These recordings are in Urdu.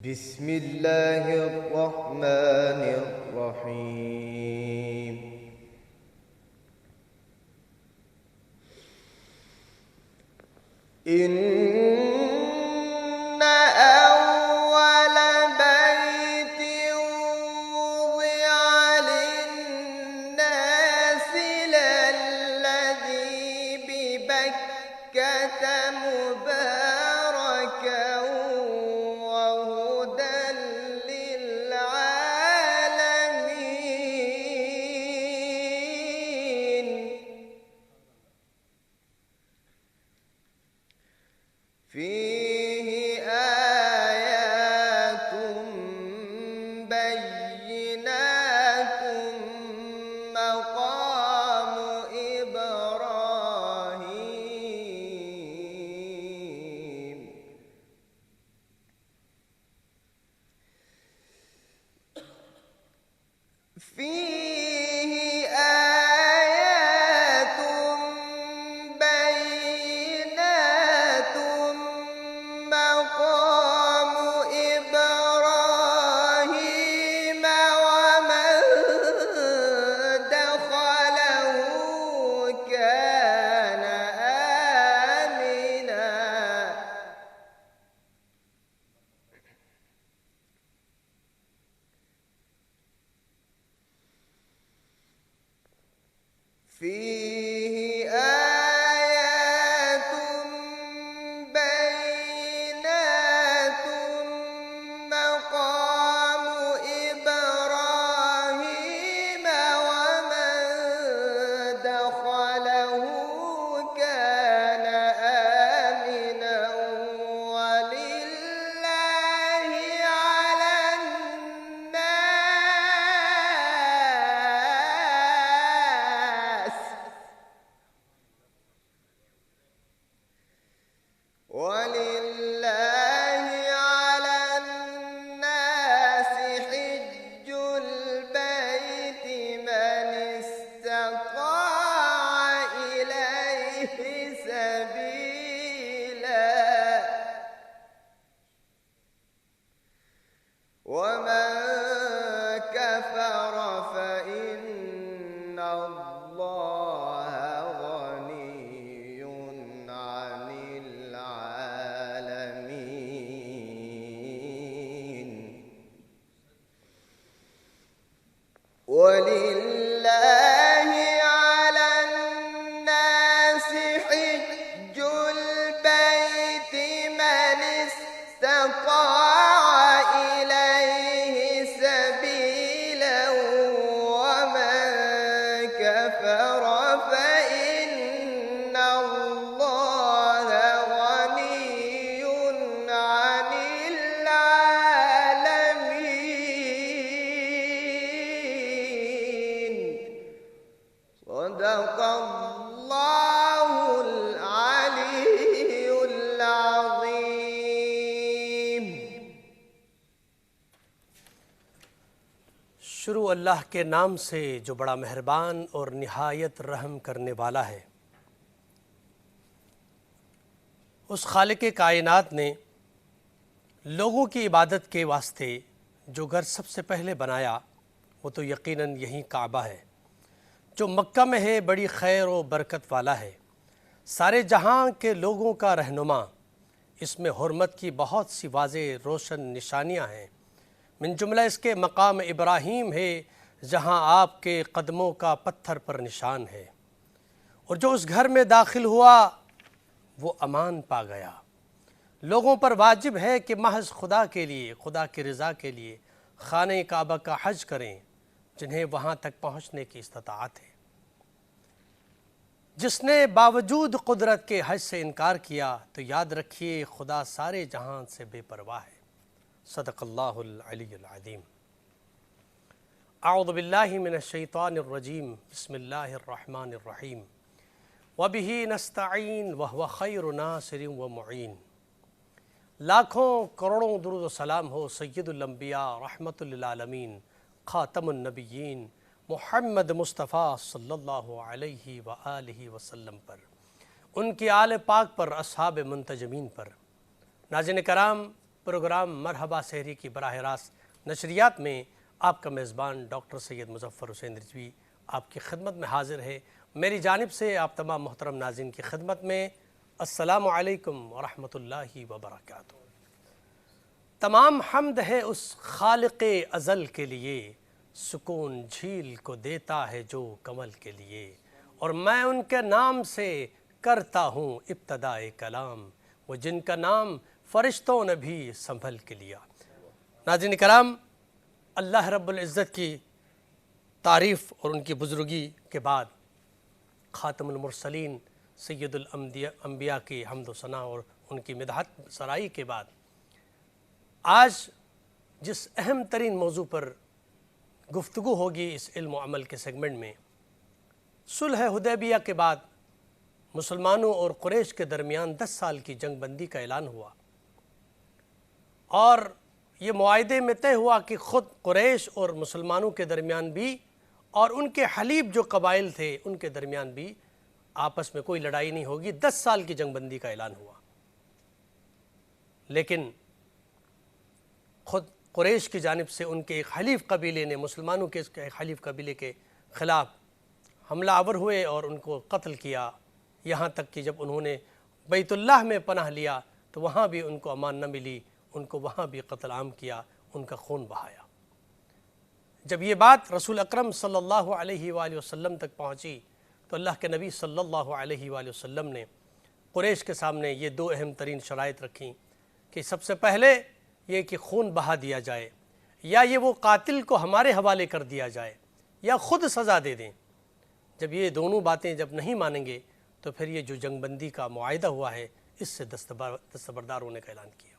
بسم الله الرحمن الرحيم. إن أول بيت وضع للناس للذي ببكة مباركا وهدى للعالمين. فيه آيات بينات مقام إبراهيم. فيه آيات بينات مقام إبراهيم ومن دخله كان آمنا. فيه آيات بينات مقام إبراهيم ومن دخله كان آمنا ولله على الناس حج البيت من استطاع إليه سبيلا ومن كفر فإن الله غني عن العالمين. ولله على الناس حج البيت من استطاع إليه سبيلا ومن كفر فإن الله غني عن العالمين. صدق الله العلي العظيم. شروع اللہ کے نام سے جو بڑا مہربان اور نہایت رحم کرنے والا ہے۔ اس خالق کائنات نے لوگوں کی عبادت کے واسطے جو گھر سب سے پہلے بنایا وہ تو یقیناً یہی کعبہ ہے جو مکہ میں ہے، بڑی خیر و برکت والا ہے، سارے جہاں کے لوگوں کا رہنما۔ اس میں حرمت کی بہت سی واضح روشن نشانیاں ہیں، من جملہ اس کے مقام ابراہیم ہے جہاں آپ کے قدموں کا پتھر پر نشان ہے، اور جو اس گھر میں داخل ہوا وہ امان پا گیا۔ لوگوں پر واجب ہے کہ محض خدا کے لیے، خدا کی رضا کے لیے خانہ کعبہ کا حج کریں جنہیں وہاں تک پہنچنے کی استطاعت ہے۔ جس نے باوجود قدرت کے حج سے انکار کیا تو یاد رکھیے خدا سارے جہان سے بے پرواہ ہے۔ صدق اللہ العلی العظیم۔ اعوذ باللہ من الشیطان الرجیم، بسم اللہ الرحمن الرحیم۔ وبہ نستعین وہو خیر ناصر ومعین۔ لاکھوں کروڑوں درود و سلام ہو سید الانبیاء رحمت للعالمین خاتم النبیین محمد مصطفیٰ صلی اللہ علیہ وآلہ وسلم پر، ان کی آل پاک پر، اصحاب منتجمین پر۔ ناظرین کرام، پروگرام مرحبا سحری کی براہ راست نشریات میں آپ کا میزبان ڈاکٹر سید مظفر حسین رضوی آپ کی خدمت میں حاضر ہے۔ میری جانب سے آپ تمام محترم ناظرین کی خدمت میں السلام علیکم ورحمۃ اللہ وبرکاتہ۔ تمام حمد ہے اس خالق ازل کے لیے، سکون جھیل کو دیتا ہے جو کمل کے لیے، اور میں ان کے نام سے کرتا ہوں ابتدائے کلام، وہ جن کا نام فرشتوں نے بھی سنبھل کے لیا۔ ناظرین کرام، اللہ رب العزت کی تعریف اور ان کی بزرگی کے بعد خاتم المرسلین سید الانبیاء کی حمد و ثنا اور ان کی مدحت سرائی کے بعد آج جس اہم ترین موضوع پر گفتگو ہوگی اس علم و عمل کے سیگمنٹ میں، صلح حدیبیہ کے بعد مسلمانوں اور قریش کے درمیان 10 سال کی جنگ بندی کا اعلان ہوا، اور یہ معاہدے میں طے ہوا کہ خود قریش اور مسلمانوں کے درمیان بھی اور ان کے حلیف جو قبائل تھے ان کے درمیان بھی آپس میں کوئی لڑائی نہیں ہوگی۔ 10 سال کی جنگ بندی کا اعلان ہوا، لیکن خود قریش کی جانب سے ان کے ایک حلیف قبیلے نے مسلمانوں کے ایک حلیف قبیلے کے خلاف حملہ آور ہوئے اور ان کو قتل کیا، یہاں تک کہ جب انہوں نے بیت اللہ میں پناہ لیا تو وہاں بھی ان کو امان نہ ملی، ان کو وہاں بھی قتل عام کیا، ان کا خون بہایا۔ جب یہ بات رسول اکرم صلی اللہ علیہ وآلہ وسلم تک پہنچی تو اللہ کے نبی صلی اللہ علیہ وآلہ وسلم نے قریش کے سامنے یہ 2 اہم ترین شرائط رکھیں کہ سب سے پہلے یہ کہ خون بہا دیا جائے، یا یہ وہ قاتل کو ہمارے حوالے کر دیا جائے، یا خود سزا دے دیں۔ جب یہ دونوں باتیں جب نہیں مانیں گے تو پھر یہ جو جنگ بندی کا معاہدہ ہوا ہے اس سے دستبردار ہونے کا اعلان کیا۔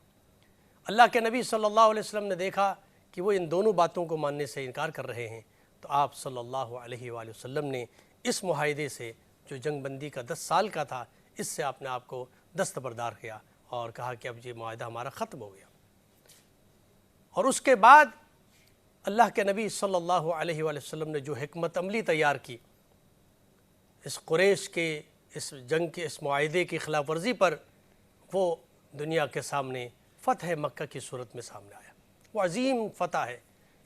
اللہ کے نبی صلی اللہ علیہ وسلم نے دیکھا کہ وہ ان دونوں باتوں کو ماننے سے انکار کر رہے ہیں، تو آپ صلی اللہ علیہ وآلہ وسلم نے اس معاہدے سے جو جنگ بندی کا 10 سال کا تھا اس سے آپ نے آپ کو دستبردار کیا اور کہا کہ اب یہ معاہدہ ہمارا ختم ہو گیا۔ اور اس کے بعد اللہ کے نبی صلی اللہ علیہ وآلہ وسلم نے جو حکمت عملی تیار کی اس قریش کے اس جنگ کے اس معاہدے کی خلاف ورزی پر، وہ دنیا کے سامنے فتح مکہ کی صورت میں سامنے آیا۔ وہ عظیم فتح ہے۔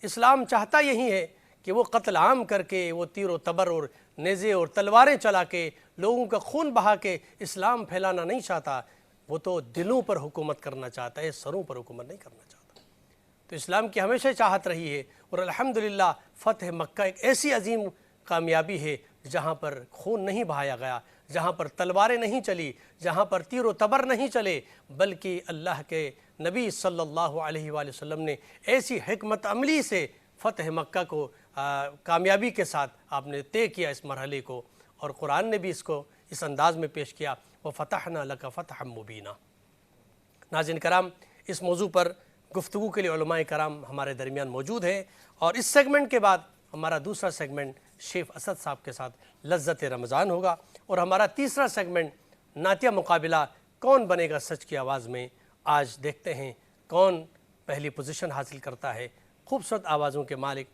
اسلام چاہتا یہی ہے کہ وہ قتل عام کر کے، وہ تیر و تبر اور نیزے اور تلواریں چلا کے، لوگوں کا خون بہا کے اسلام پھیلانا نہیں چاہتا، وہ تو دلوں پر حکومت کرنا چاہتا ہے، سروں پر حکومت نہیں کرنا چاہتا۔ تو اسلام کی ہمیشہ چاہت رہی ہے، اور الحمدللہ فتح مکہ ایک ایسی عظیم کامیابی ہے جہاں پر خون نہیں بہایا گیا، جہاں پر تلواریں نہیں چلی، جہاں پر تیر و تبر نہیں چلے، بلکہ اللہ کے نبی صلی اللہ علیہ وآلہ وسلم نے ایسی حکمت عملی سے فتح مکہ کو کامیابی کے ساتھ آپ نے طے کیا اس مرحلے کو، اور قرآن نے بھی اس کو اس انداز میں پیش کیا، وَفَتَحْنَا لَكَ فَتْحًا مُبِينًا۔ ناظرین کرام، اس موضوع پر گفتگو کے لیے علماء کرام ہمارے درمیان موجود ہیں، اور اس سیگمنٹ کے بعد ہمارا دوسرا سیگمنٹ شیخ اسد صاحب کے ساتھ لذت رمضان ہوگا، اور ہمارا تیسرا سیگمنٹ نعتیہ مقابلہ کون بنے گا سچ کی آواز میں۔ آج دیکھتے ہیں کون پہلی پوزیشن حاصل کرتا ہے، خوبصورت آوازوں کے مالک۔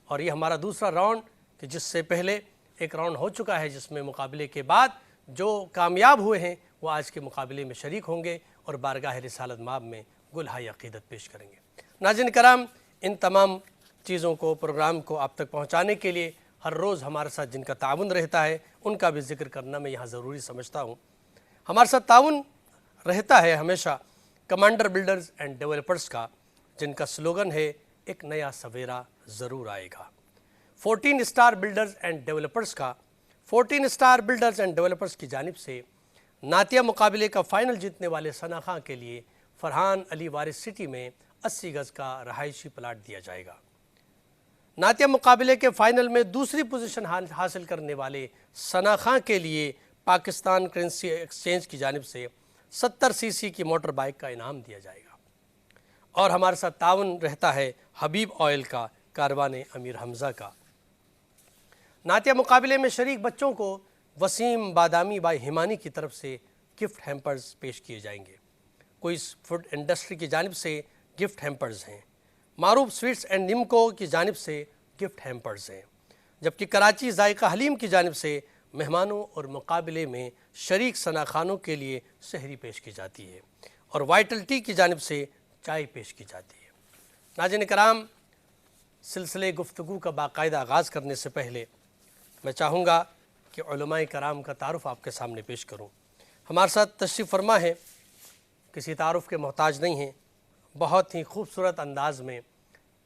اور یہ ہمارا دوسرا راؤنڈ کہ جس سے پہلے ایک راؤنڈ ہو چکا ہے، جس میں مقابلے کے بعد جو کامیاب ہوئے ہیں وہ آج کے مقابلے میں شریک ہوں گے اور بارگاہ رسالت مآب میں گلہائے عقیدت پیش کریں گے۔ ناظرین کرام، ان تمام چیزوں کو، پروگرام کو آپ تک پہنچانے کے لیے ہر روز ہمارے ساتھ جن کا تعاون رہتا ہے ان کا بھی ذکر کرنا میں یہاں ضروری سمجھتا ہوں۔ ہمارے ساتھ تعاون رہتا ہے ہمیشہ کمانڈر بلڈرز اینڈ ڈیولپرز کا، جن کا سلوگن ہے ایک نیا سویرا ضرور آئے گا۔ 14 اسٹار بلڈرز اینڈ ڈیولپرز کا 14 اسٹار بلڈرز اینڈ ڈیولپرز کی جانب سے نعتیہ مقابلے کا فائنل جیتنے والے ثنا خان کے لیے فرحان علی وارث سٹی میں 80 گز کا رہائشی پلاٹ دیا جائے گا۔ نعتیہ مقابلے کے فائنل میں دوسری پوزیشن حاصل کرنے والے ثنا خان کے لیے پاکستان کرنسی ایکسچینج کی جانب سے 70 سی سی کی موٹر بائک کا انعام دیا جائے گا۔ اور ہمارے ساتھ تعاون رہتا ہے حبیب آئل کا، کاروان امیر حمزہ کا۔ نعتیہ مقابلے میں شریک بچوں کو وسیم بادامی بائی ہمانی کی طرف سے گفٹ ہیمپرز پیش کیے جائیں گے۔ کوئی فوڈ انڈسٹری کی جانب سے گفٹ ہیمپرز ہیں، معروف سویٹس اینڈ نمکو کی جانب سے گفٹ ہیمپرز ہیں، جبکہ کراچی ذائقہ حلیم کی جانب سے مہمانوں اور مقابلے میں شریک ثنا خانوں کے لیے سحری پیش کی جاتی ہے، اور وائٹل ٹی کی جانب سے چائے پیش کی جاتی ہے۔ ناظرین کرام، سلسلے گفتگو کا باقاعدہ آغاز کرنے سے پہلے میں چاہوں گا کہ علماء کرام کا تعارف آپ کے سامنے پیش کروں۔ ہمارے ساتھ تشریف فرما ہے، کسی تعارف کے محتاج نہیں ہیں، بہت ہی خوبصورت انداز میں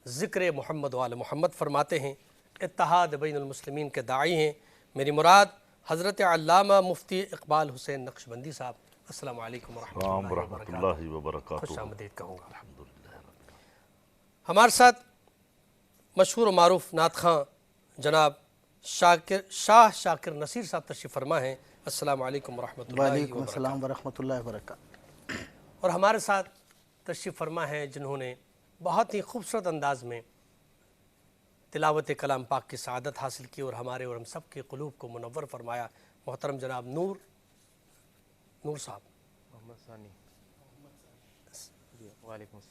ذکر محمد و آل محمد فرماتے ہیں، اتحاد بین المسلمین کے داعی ہیں۔ میری مراد حضرت علامہ مفتی اقبال حسین نقشبندی صاحب۔ السلام علیکم ورحمۃ اللہ وبرکاتہ، خوش آمدید کہوں گا۔ ہمارے ساتھ مشہور و معروف نعت خواں جناب شاہ شاکر نصیر صاحب تشریف فرما ہیں۔ السلام علیکم ورحمۃ اللہ وبرکاتہ۔ وعلیکم السلام ورحمۃ اللہ وبرکاتہ۔ اور ہمارے ساتھ تشریف فرما ہیں جنہوں نے بہت ہی خوبصورت انداز میں تلاوت کلام پاک کی سعادت حاصل کی اور ہمارے اور ہم سب کے قلوب کو منور فرمایا، محترم جناب نور صاحب،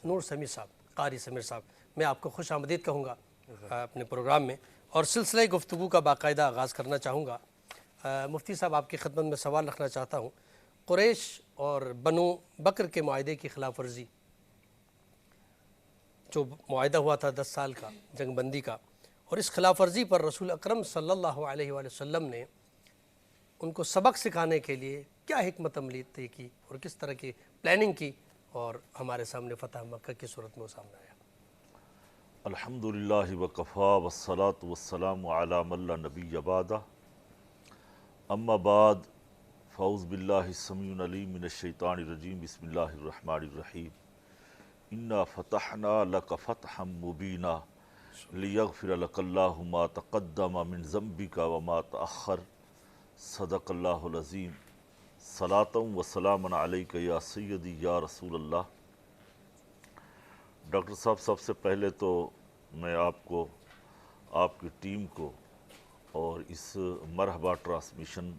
نور سمیع صاحب، قاری سمیر صاحب۔ میں آپ کو خوش آمدید کہوں گا اپنے پروگرام میں، اور سلسلہ گفتگو کا باقاعدہ آغاز کرنا چاہوں گا۔ مفتی صاحب، آپ کی خدمت میں سوال رکھنا چاہتا ہوں۔ قریش اور بنو بکر کے معاہدے کی خلاف ورزی، جو معاہدہ ہوا تھا 10 سال کا جنگ بندی کا، اور اس خلاف ورزی پر رسول اکرم صلی اللہ علیہ وآلہ وسلم نے ان کو سبق سکھانے کے لیے کیا حکمت عملی طے کی اور کس طرح کی پلاننگ کی، اور ہمارے سامنے فتح مکہ کی صورت میں وہ سامنے آیا۔ الحمدللہ وکفا والصلاة والسلام علی من لا نبی بعدہ، اما بعد، فاعوذ باللہ السمیع العلیم من الشیطان الرجیم، بسم اللہ الرحمن الرحیم۔ انا فتحنا لک فتحا مبینا لیغفر لک اللہ ما تقدم من ذنبک وما تأخر، صدق اللہ العظیم۔ صلاۃ و سلام علیک یا سیدی یا رسول اللہ۔ ڈاکٹر صاحب، سب سے پہلے تو میں آپ کو، آپ کی ٹیم کو، اور اس مرحبا ٹرانسمیشن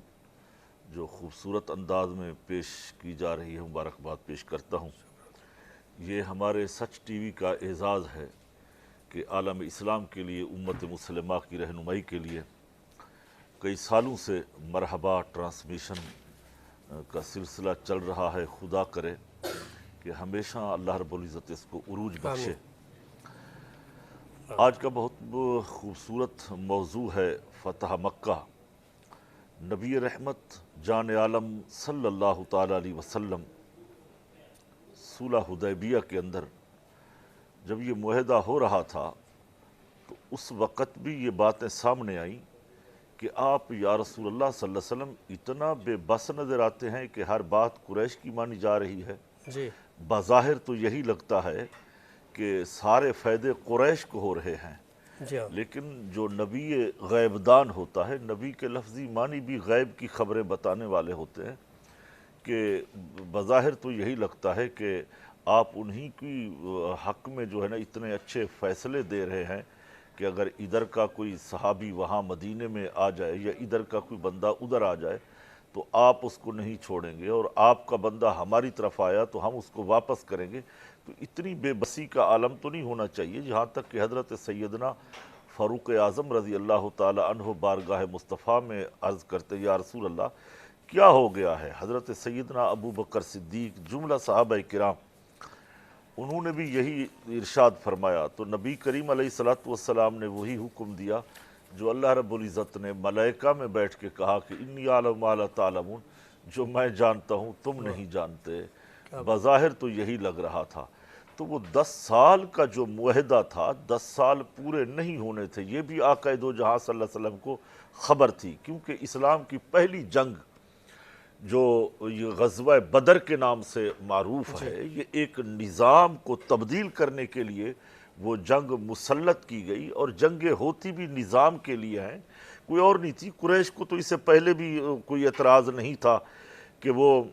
جو خوبصورت انداز میں پیش کی جا رہی ہے، مبارکباد پیش کرتا ہوں۔ یہ ہمارے سچ ٹی وی کا اعزاز ہے کہ عالم اسلام کے لیے، امت مسلمہ کی رہنمائی کے لیے کئی سالوں سے مرحبا ٹرانسمیشن کا سلسلہ چل رہا ہے۔ خدا کرے کہ ہمیشہ اللہ رب العزت اس کو عروج بخشے۔ آج کا بہت خوبصورت موضوع ہے فتح مکہ۔ نبی رحمت جان عالم صلی اللہ تعالیٰ علیہ وسلم صلح حدیبیہ کے اندر جب یہ معاہدہ ہو رہا تھا تو اس وقت بھی یہ باتیں سامنے آئیں کہ آپ یا رسول اللہ صلی اللہ علیہ وسلم اتنا بے بس نظر آتے ہیں کہ ہر بات قریش کی مانی جا رہی ہے۔ جی، بظاہر تو یہی لگتا ہے کہ سارے فائدے قریش کو ہو رہے ہیں، جی ہاں، لیکن جو نبی غیب دان ہوتا ہے، نبی کے لفظی معنی بھی غیب کی خبریں بتانے والے ہوتے ہیں، کہ بظاہر تو یہی لگتا ہے کہ آپ انہی کی حق میں جو ہے نا اتنے اچھے فیصلے دے رہے ہیں کہ اگر ادھر کا کوئی صحابی وہاں مدینے میں آ جائے یا ادھر کا کوئی بندہ ادھر آ جائے تو آپ اس کو نہیں چھوڑیں گے، اور آپ کا بندہ ہماری طرف آیا تو ہم اس کو واپس کریں گے۔ تو اتنی بے بسی کا عالم تو نہیں ہونا چاہیے، جہاں تک کہ حضرت سیدنا فاروق اعظم رضی اللہ تعالی عنہ بارگاہ مصطفیٰ میں عرض کرتے، یا رسول اللہ کیا ہو گیا ہے؟ حضرت سیدنا ابو بکر صدیق، جملہ صحابہ کرام، انہوں نے بھی یہی ارشاد فرمایا۔ تو نبی کریم علیہ السلام نے وہی حکم دیا جو اللہ رب العزت نے ملائکہ میں بیٹھ کے کہا کہ انی اعلم ما لا تعلمون، جو میں جانتا ہوں تم نہیں جانتے۔ بظاہر تو یہی لگ رہا تھا۔ تو وہ 10 سال کا جو معاہدہ تھا، 10 سال پورے نہیں ہونے تھے، یہ بھی آقا دو جہاں صلی اللہ علیہ وسلم کو خبر تھی، کیونکہ اسلام کی پہلی جنگ جو یہ غزوہ بدر کے نام سے معروف ہے، یہ ایک نظام کو تبدیل کرنے کے لیے وہ جنگ مسلط کی گئی، اور جنگیں ہوتی بھی نظام کے لیے ہیں، کوئی اور نہیں تھی۔ قریش کو تو اس سے پہلے بھی کوئی اعتراض نہیں تھا کہ وہ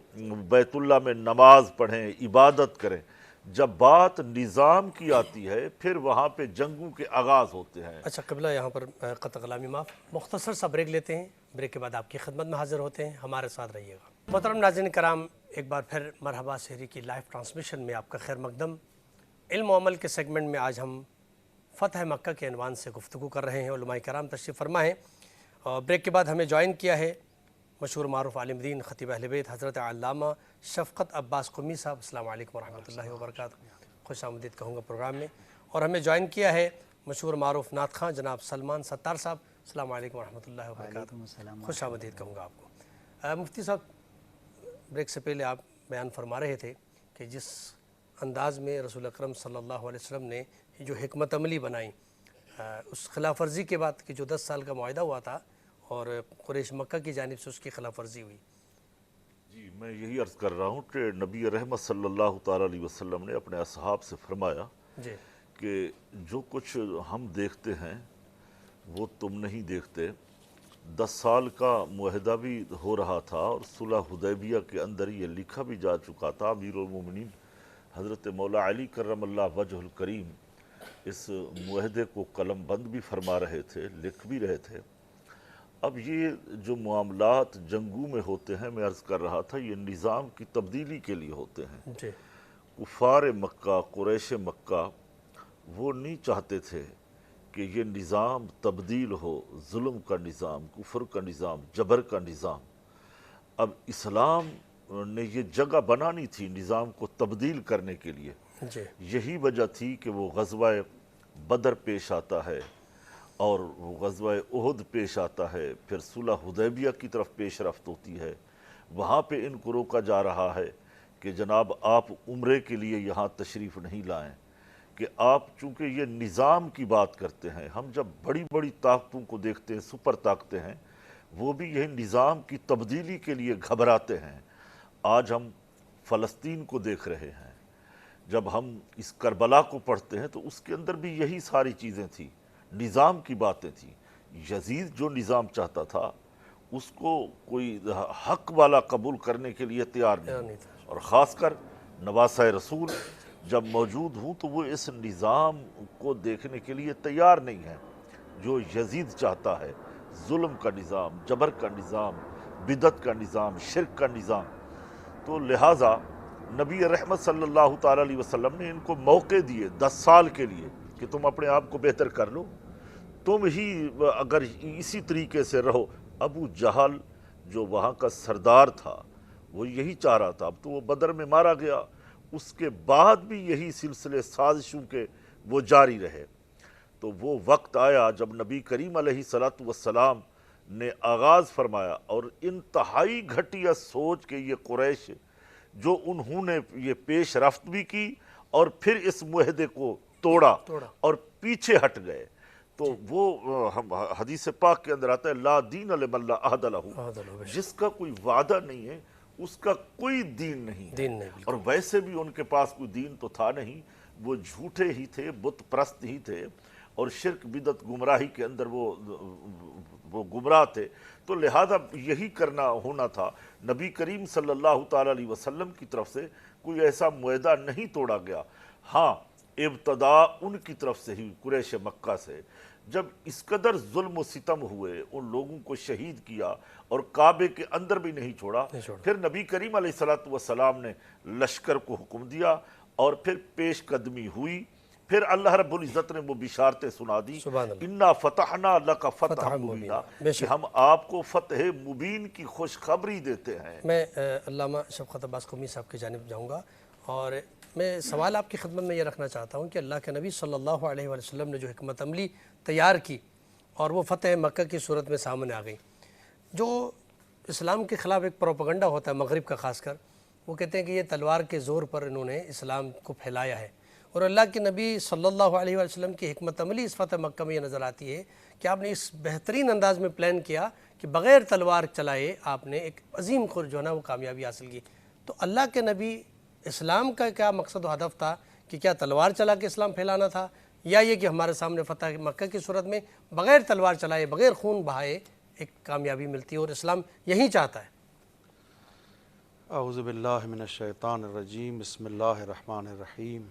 بیت اللہ میں نماز پڑھیں، عبادت کریں۔ جب بات نظام کی آتی ہے پھر وہاں پہ جنگوں کے آغاز ہوتے ہیں۔ اچھا قبلہ، یہاں پر قطع کلامی معاف، مختصر سا بریک لیتے ہیں، بریک کے بعد آپ کی خدمت میں حاضر ہوتے ہیں، ہمارے ساتھ رہیے گا۔ محترم ناظرین کرام، ایک بار پھر مرحبا سحری کی لائیو ٹرانسمیشن میں آپ کا خیر مقدم۔ علم و عمل کے سیگمنٹ میں آج ہم فتح مکہ کے عنوان سے گفتگو کر رہے ہیں۔ علماء کرام تشریف فرما ہیں، اور بریک کے بعد ہمیں جوائن کیا ہے مشہور معروف عالم دین خطیب اہل بیت حضرت علامہ شفقت عباس قمی صاحب۔ السلام علیکم ورحمۃ اللہ وبرکاتہ، خوش آمدید کہوں گا پروگرام میں، اور ہمیں جوائن کیا ہے مشہور معروف نعت خواں جناب سلمان ستار صاحب۔ السلام علیکم ورحمۃ اللہ وبرکاتہ، خوش آمدید کہوں گا آپ کو۔ مفتی صاحب، بریک سے پہلے آپ بیان فرما رہے تھے کہ جس انداز میں رسول اکرم صلی اللہ علیہ وسلم نے جو حکمت عملی بنائی اس خلاف ورزی کے بعد کہ جو 10 سال کا معاہدہ ہوا تھا اور قریش مکہ کی جانب سے اس کی خلاف ورزی ہوئی۔ جی، میں یہی عرض کر رہا ہوں کہ نبی رحمت صلی اللہ تعالیٰ علیہ وسلم نے اپنے اصحاب سے فرمایا جی کہ جو کچھ ہم دیکھتے ہیں وہ تم نہیں دیکھتے۔ 10 سال کا معاہدہ بھی ہو رہا تھا اور صلح حدیبیہ کے اندر یہ لکھا بھی جا چکا تھا۔ امیر المومنین حضرت مولا علی کرم اللہ وجہ الکریم اس معاہدے کو قلم بند بھی فرما رہے تھے، لکھ بھی رہے تھے۔ اب یہ جو معاملات جنگوں میں ہوتے ہیں، میں عرض کر رہا تھا، یہ نظام کی تبدیلی کے لیے ہوتے ہیں۔ جی کفار مکہ، قریش مکہ، وہ نہیں چاہتے تھے کہ یہ نظام تبدیل ہو، ظلم کا نظام، کفر کا نظام، جبر کا نظام۔ اب اسلام نے یہ جگہ بنانی تھی نظام کو تبدیل کرنے کے لیے۔ جی یہی وجہ تھی کہ وہ غزوہ بدر پیش آتا ہے اور وہ غزوہ احد پیش آتا ہے، پھر صلح حدیبیہ کی طرف پیش رفت ہوتی ہے۔ وہاں پہ ان کو روکا جا رہا ہے کہ جناب آپ عمرے کے لیے یہاں تشریف نہیں لائیں، کہ آپ چونکہ یہ نظام کی بات کرتے ہیں۔ ہم جب بڑی بڑی طاقتوں کو دیکھتے ہیں، سپر طاقتیں ہیں، وہ بھی یہ نظام کی تبدیلی کے لیے گھبراتے ہیں۔ آج ہم فلسطین کو دیکھ رہے ہیں، جب ہم اس کربلا کو پڑھتے ہیں تو اس کے اندر بھی یہی ساری چیزیں تھیں، نظام کی باتیں تھیں۔ یزید جو نظام چاہتا تھا اس کو کوئی حق والا قبول کرنے کے لیے تیار نہیں، اور خاص کر نواسہ رسول جب موجود ہوں تو وہ اس نظام کو دیکھنے کے لیے تیار نہیں ہے جو یزید چاہتا ہے، ظلم کا نظام، جبر کا نظام، بدعت کا نظام، شرک کا نظام۔ تو لہٰذا نبی رحمت صلی اللہ تعالیٰ علیہ وسلم نے ان کو موقع دیے 10 سال کے لیے کہ تم اپنے آپ کو بہتر کر لو، تم ہی اگر اسی طریقے سے رہو۔ ابو جہل جو وہاں کا سردار تھا وہ یہی چاہ رہا تھا، اب تو وہ بدر میں مارا گیا، اس کے بعد بھی یہی سلسلے سازشوں کے وہ جاری رہے۔ تو وہ وقت آیا جب نبی کریم علیہ السلام نے آغاز فرمایا، اور انتہائی گھٹیا سوچ کے یہ قریش جو انہوں نے یہ پیش رفت بھی کی اور پھر اس معاہدے کو توڑا اور پیچھے ہٹ گئے۔ تو وہ حدیث پاک کے اندر آتا ہے لا دین لمن لا عہد لہ، جس کا کوئی وعدہ نہیں ہے اس کا کوئی دین نہیں ہے۔ اور ویسے بھی ان کے پاس کوئی دین تو تھا نہیں، وہ جھوٹے ہی تھے، بت پرست ہی تھے، اور شرک بدعت گمراہی کے اندر وہ گمراہ تھے۔ تو لہذا یہی کرنا ہونا تھا۔ نبی کریم صلی اللہ تعالیٰ علیہ وسلم کی طرف سے کوئی ایسا معاہدہ نہیں توڑا گیا۔ ہاں، ابتدا ان کی طرف سے ہی، قریش مکہ سے، جب اس قدر ظلم و ستم ہوئے، ان لوگوں کو شہید کیا اور کعبے کے اندر بھی نہیں چھوڑا، پھر نبی کریم علیہ السلام نے لشکر کو حکم دیا اور پھر پیش قدمی ہوئی۔ پھر اللہ رب العزت نے وہ بشارتیں سنا دی، انا فتحنا لک فتحا مبینا، کہ ہم آپ کو فتح مبین کی خوشخبری دیتے ہیں۔ میں علامہ شفقت عباس قومی صاحب کی جانب جاؤں گا، اور میں سوال آپ کی خدمت میں یہ رکھنا چاہتا ہوں کہ اللہ کے نبی صلی اللہ علیہ وسلم نے جو حکمت عملی تیار کی اور وہ فتح مکہ کی صورت میں سامنے آ گئی، جو اسلام کے خلاف ایک پروپیگنڈا ہوتا ہے مغرب کا خاص کر، وہ کہتے ہیں کہ یہ تلوار کے زور پر انہوں نے اسلام کو پھیلایا ہے، اور اللہ کے نبی صلی اللہ علیہ وسلم کی حکمت عملی اس فتح مکہ میں یہ نظر آتی ہے کہ آپ نے اس بہترین انداز میں پلان کیا کہ بغیر تلوار چلائے آپ نے ایک عظیم جو ہے نا وہ کامیابی حاصل کی۔ تو اللہ کے نبی اسلام کا کیا مقصد و ہدف تھا کہ کیا تلوار چلا کے اسلام پھیلانا تھا، یا یہ کہ ہمارے سامنے فتح مکہ کی صورت میں بغیر تلوار چلائے، بغیر خون بہائے ایک کامیابی ملتی ہے، اور اسلام یہی چاہتا ہے؟ اعوذ باللہ من الشیطان الرجیم، بسم اللہ الرحمن الرحیم،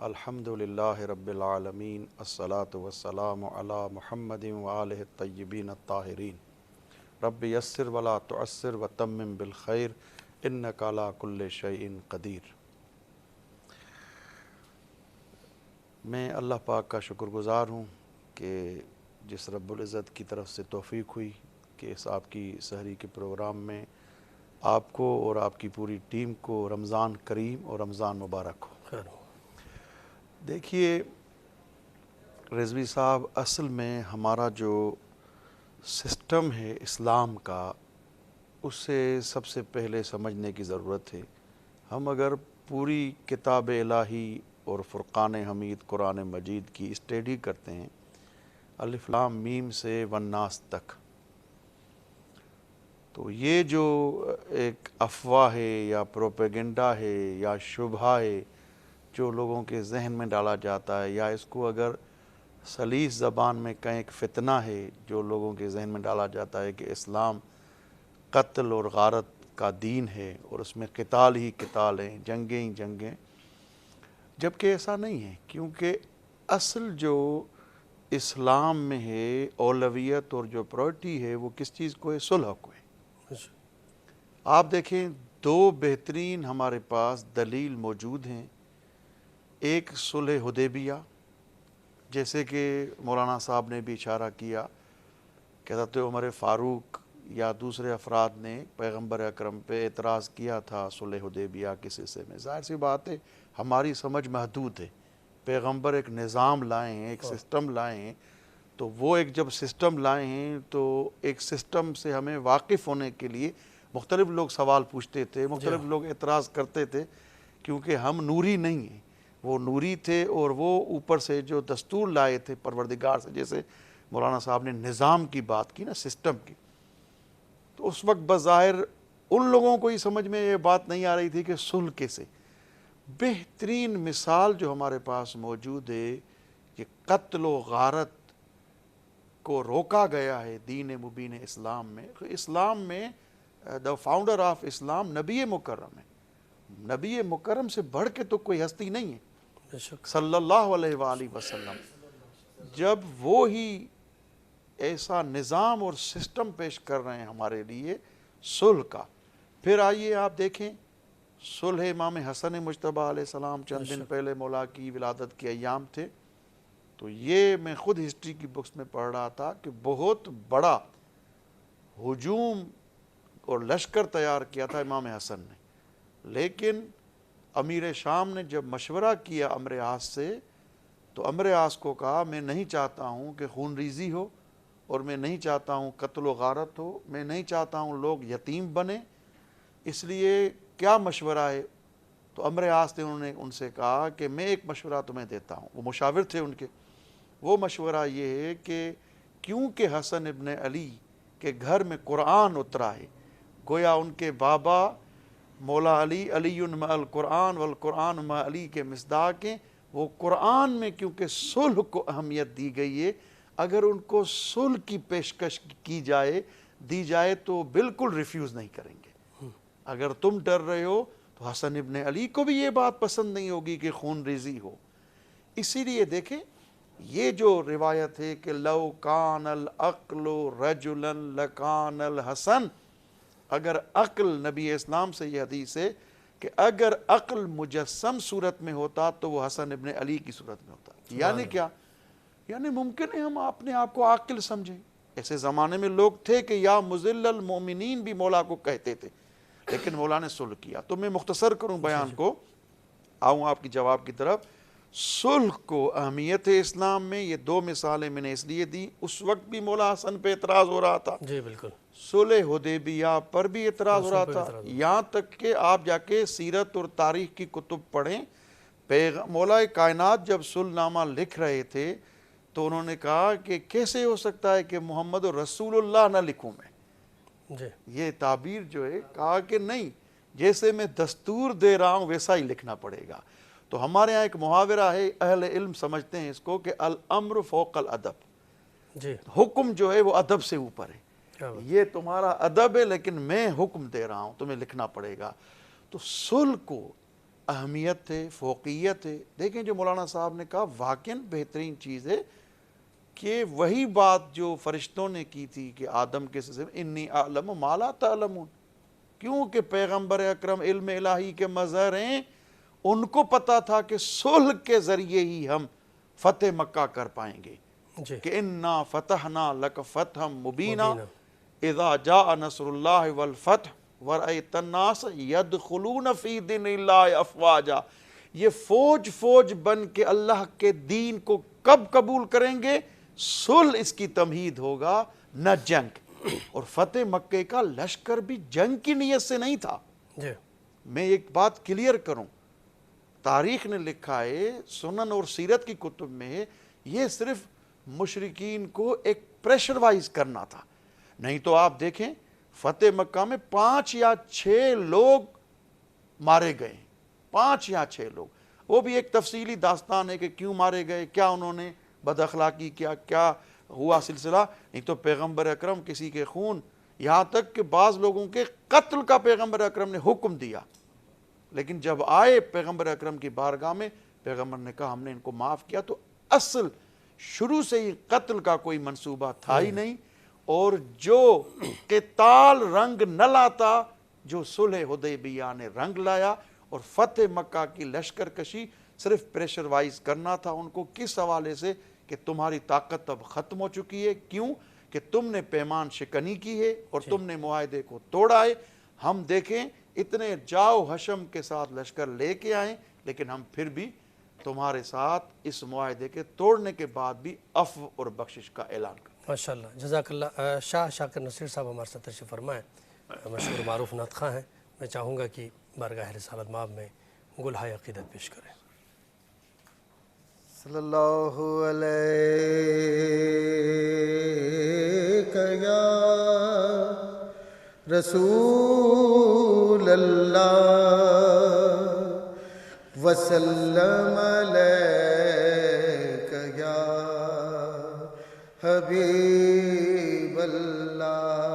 الحمد للہ رب العالمین، الصلاة والسلام علی محمد وآلہ الطیبین الطاہرین، رب یسر ولا تعسر وتمم بالخیر انک علی کل شیء قدیر۔ میں اللہ پاک کا شکر گزار ہوں کہ جس رب العزت کی طرف سے توفیق ہوئی کہ اس آپ کی سحری کے پروگرام میں آپ کو اور آپ کی پوری ٹیم کو رمضان کریم اور رمضان مبارک ہو۔ دیکھیے رضوی صاحب، اصل میں ہمارا جو سسٹم ہے اسلام کا، اسے سب سے پہلے سمجھنے کی ضرورت ہے۔ ہم اگر پوری کتاب الہی اور فرقان حمید قرآن مجید کی اسٹڈی کرتے ہیں، الف لام میم سے والناس تک، تو یہ جو ایک افواہ ہے یا پروپیگنڈا ہے یا شبہ ہے جو لوگوں کے ذہن میں ڈالا جاتا ہے، یا اس کو اگر سلیس زبان میں کہیں ایک فتنہ ہے جو لوگوں کے ذہن میں ڈالا جاتا ہے کہ اسلام قتل اور غارت کا دین ہے اور اس میں قتال ہی قتال ہیں، جنگیں ہی جنگیں، جبکہ ایسا نہیں ہے، کیونکہ اصل جو اسلام میں ہے اولویت اور جو پرائرٹی ہے وہ کس چیز کو ہے؟ صلح کو ہے۔ آپ دیکھیں دو بہترین ہمارے پاس دلیل موجود ہیں، ایک صلح حدیبیہ، جیسے کہ مولانا صاحب نے بھی اشارہ کیا کہ حضرت عمر فاروق یا دوسرے افراد نے پیغمبر اکرم پہ اعتراض کیا تھا صلح حدیبیہ کے سلسلے میں۔ ظاہر سی بات ہے ہماری سمجھ محدود ہے، پیغمبر ایک نظام لائے ہیں، ایک سسٹم لائے ہیں، تو وہ ایک جب سسٹم لائے ہیں تو ایک سسٹم سے ہمیں واقف ہونے کے لیے مختلف لوگ سوال پوچھتے تھے، مختلف لوگ اعتراض کرتے تھے، کیونکہ ہم نوری نہیں ہیں، وہ نوری تھے، اور وہ اوپر سے جو دستور لائے تھے پروردگار سے، جیسے مولانا صاحب نے نظام کی بات کی نا، سسٹم کی، تو اس وقت بظاہر ان لوگوں کو ہی سمجھ میں یہ بات نہیں آ رہی تھی کہ صلح کیسے۔ بہترین مثال جو ہمارے پاس موجود ہے کہ قتل و غارت کو روکا گیا ہے دین مبین اسلام میں۔ اسلام میں دا فاؤنڈر آف اسلام نبی مکرم ہے، نبی مکرم سے بڑھ کے تو کوئی ہستی نہیں ہے صلی اللہ علیہ وآلہ وسلم۔ جب وہ ہی ایسا نظام اور سسٹم پیش کر رہے ہیں ہمارے لیے صلح کا، پھر آئیے آپ دیکھیں صلح امام حسن مجتبیٰ علیہ السلام چند دن پہلے مولا کی ولادت کے ایام تھے، تو یہ میں خود ہسٹری کی بکس میں پڑھ رہا تھا کہ بہت بڑا ہجوم اور لشکر تیار کیا تھا امام حسن نے، لیکن امیر شام نے جب مشورہ کیا عمرو عاص سے، تو عمرو عاص کو کہا میں نہیں چاہتا ہوں کہ خون ریزی ہو، اور میں نہیں چاہتا ہوں قتل و غارت ہو، میں نہیں چاہتا ہوں لوگ یتیم بنے، اس لیے کیا مشورہ ہے؟ تو عمرو عاص نے ان سے کہا کہ میں ایک مشورہ تمہیں دیتا ہوں، وہ مشاور تھے ان کے، وہ مشورہ یہ ہے کہ کیونکہ حسن ابن علی کے گھر میں قرآن اترا ہے، گویا ان کے بابا مولا علی علی مع القرآن والقرآن مع علی کے مصداق ہیں، وہ قرآن میں کیونکہ صلح کو اہمیت دی گئی ہے، اگر ان کو صلح کی پیشکش کی جائے دی جائے تو بالکل ریفیوز نہیں کریں گے۔ اگر تم ڈر رہے ہو تو حسن ابن علی کو بھی یہ بات پسند نہیں ہوگی کہ خون ریزی ہو۔ اسی لیے دیکھیں یہ جو روایت ہے کہ لو کان العقل رجلا لکان الحسن، اگر عقل، نبی اسلام سے یہ حدیث ہے کہ اگر عقل مجسم صورت میں ہوتا تو وہ حسن ابن علی کی صورت میں ہوتا۔ یعنی کیا؟ یعنی ممکن ہے ہم اپنے آپ کو عاقل سمجھیں، ایسے زمانے میں لوگ تھے کہ یا مذل المومنین بھی مولا کو کہتے تھے، لیکن مولا نے صلح کیا۔ تو میں مختصر کروں بیان کو، آؤں آپ کی جواب کی طرف۔ صلح کو اہمیت ہے اسلام میں، یہ دو مثالیں میں نے اس لیے دی، اس وقت بھی مولا حسن پہ اعتراض ہو رہا تھا، جی بالکل، صلح حدیبیہ پر بھی اعتراض ہو رہا تھا، یہاں تک کہ آپ جا کے سیرت اور تاریخ کی کتب پڑھیں، مولا کائنات جب صلح نامہ لکھ رہے تھے تو انہوں نے کہا کہ کیسے ہو سکتا ہے کہ محمد رسول اللہ نہ لکھوں میں، جی یہ تعبیر جو ہے، کہا کہ نہیں، جیسے میں دستور دے رہا ہوں ویسا ہی لکھنا پڑے گا۔ تو ہمارے ہاں ایک محاورہ ہے، اہل علم سمجھتے ہیں اس کو کہ الامر فوق الادب، جی، حکم جو ہے وہ ادب سے اوپر ہے، کیا بات، یہ تمہارا ادب ہے لیکن میں حکم دے رہا ہوں، تمہیں لکھنا پڑے گا۔ تو صلح کو اہمیت ہے، فوقیت ہے۔ دیکھیں جو مولانا صاحب نے کہا واقعاً بہترین چیز ہے کہ وہی بات جو فرشتوں نے کی تھی کہ آدم کے سلسلے میں انی اعلم ما لا تعلمون، کیونکہ پیغمبر اکرم علم الہی کے مظہر ہیں، ان کو پتا تھا کہ صلح کے ذریعے ہی ہم فتح مکہ کر پائیں گے، جی کہ انا فتحنا لک فتحا مبینا اذا جاء نصر اللہ والفتح ورأیت الناس یدخلون فی دین اللہ افواجا۔ یہ فوج بن کے اللہ کے دین کو کب قبول کریں گے؟ صلح اس کی تمہید ہوگا، نہ جنگ۔ اور فتح مکہ کا لشکر بھی جنگ کی نیت سے نہیں تھا۔ جی میں ایک بات کلیئر کروں، تاریخ نے لکھا ہے، سنن اور سیرت کی کتب میں، یہ صرف مشرکین کو ایک پریشر وائز کرنا تھا۔ نہیں تو آپ دیکھیں فتح مکہ میں 5 یا 6 لوگ مارے گئے، 5 یا 6 لوگ۔ وہ بھی ایک تفصیلی داستان ہے کہ کیوں مارے گئے، کیا انہوں نے بد اخلاقی کیا ہوا سلسلہ۔ نہیں تو پیغمبر اکرم کسی کے خون، یہاں تک کہ بعض لوگوں کے قتل کا پیغمبر اکرم نے حکم دیا، لیکن جب آئے پیغمبر اکرم کی بارگاہ میں، پیغمبر نے کہا ہم نے ان کو معاف کیا۔ تو اصل شروع سے ہی قتل کا کوئی منصوبہ تھا ہی نہیں، اور جو قتال رنگ نہ لاتا، جو صلح حدیبیہ نے رنگ لایا، اور فتح مکہ کی لشکر کشی صرف پریشر وائز کرنا تھا ان کو۔ کس حوالے سے؟ کہ تمہاری طاقت اب ختم ہو چکی ہے۔ کیوں؟ کہ تم نے پیمان شکنی کی ہے اور تم نے معاہدے کو توڑا ہے۔ ہم دیکھیں اتنے جاؤ حشم کے ساتھ لشکر لے کے آئیں، لیکن ہم پھر بھی تمہارے ساتھ اس معاہدے کے توڑنے کے بعد بھی عفو اور بخشش کا اعلان کریں۔ ماشاءاللہ، جزاک اللہ۔ شاہ شاکر نصیر صاحب ہمارے ساتھ تشریف فرمائیں، مشہور معروف نعت خواں ہیں۔ میں چاہوں گا کہ بارگاہ رسالت مآب میں گلہائے عقیدت پیش کریں۔ صلی اللہ علیہ یا رسول اللہ وسلم علیک یا حبیب اللہ۔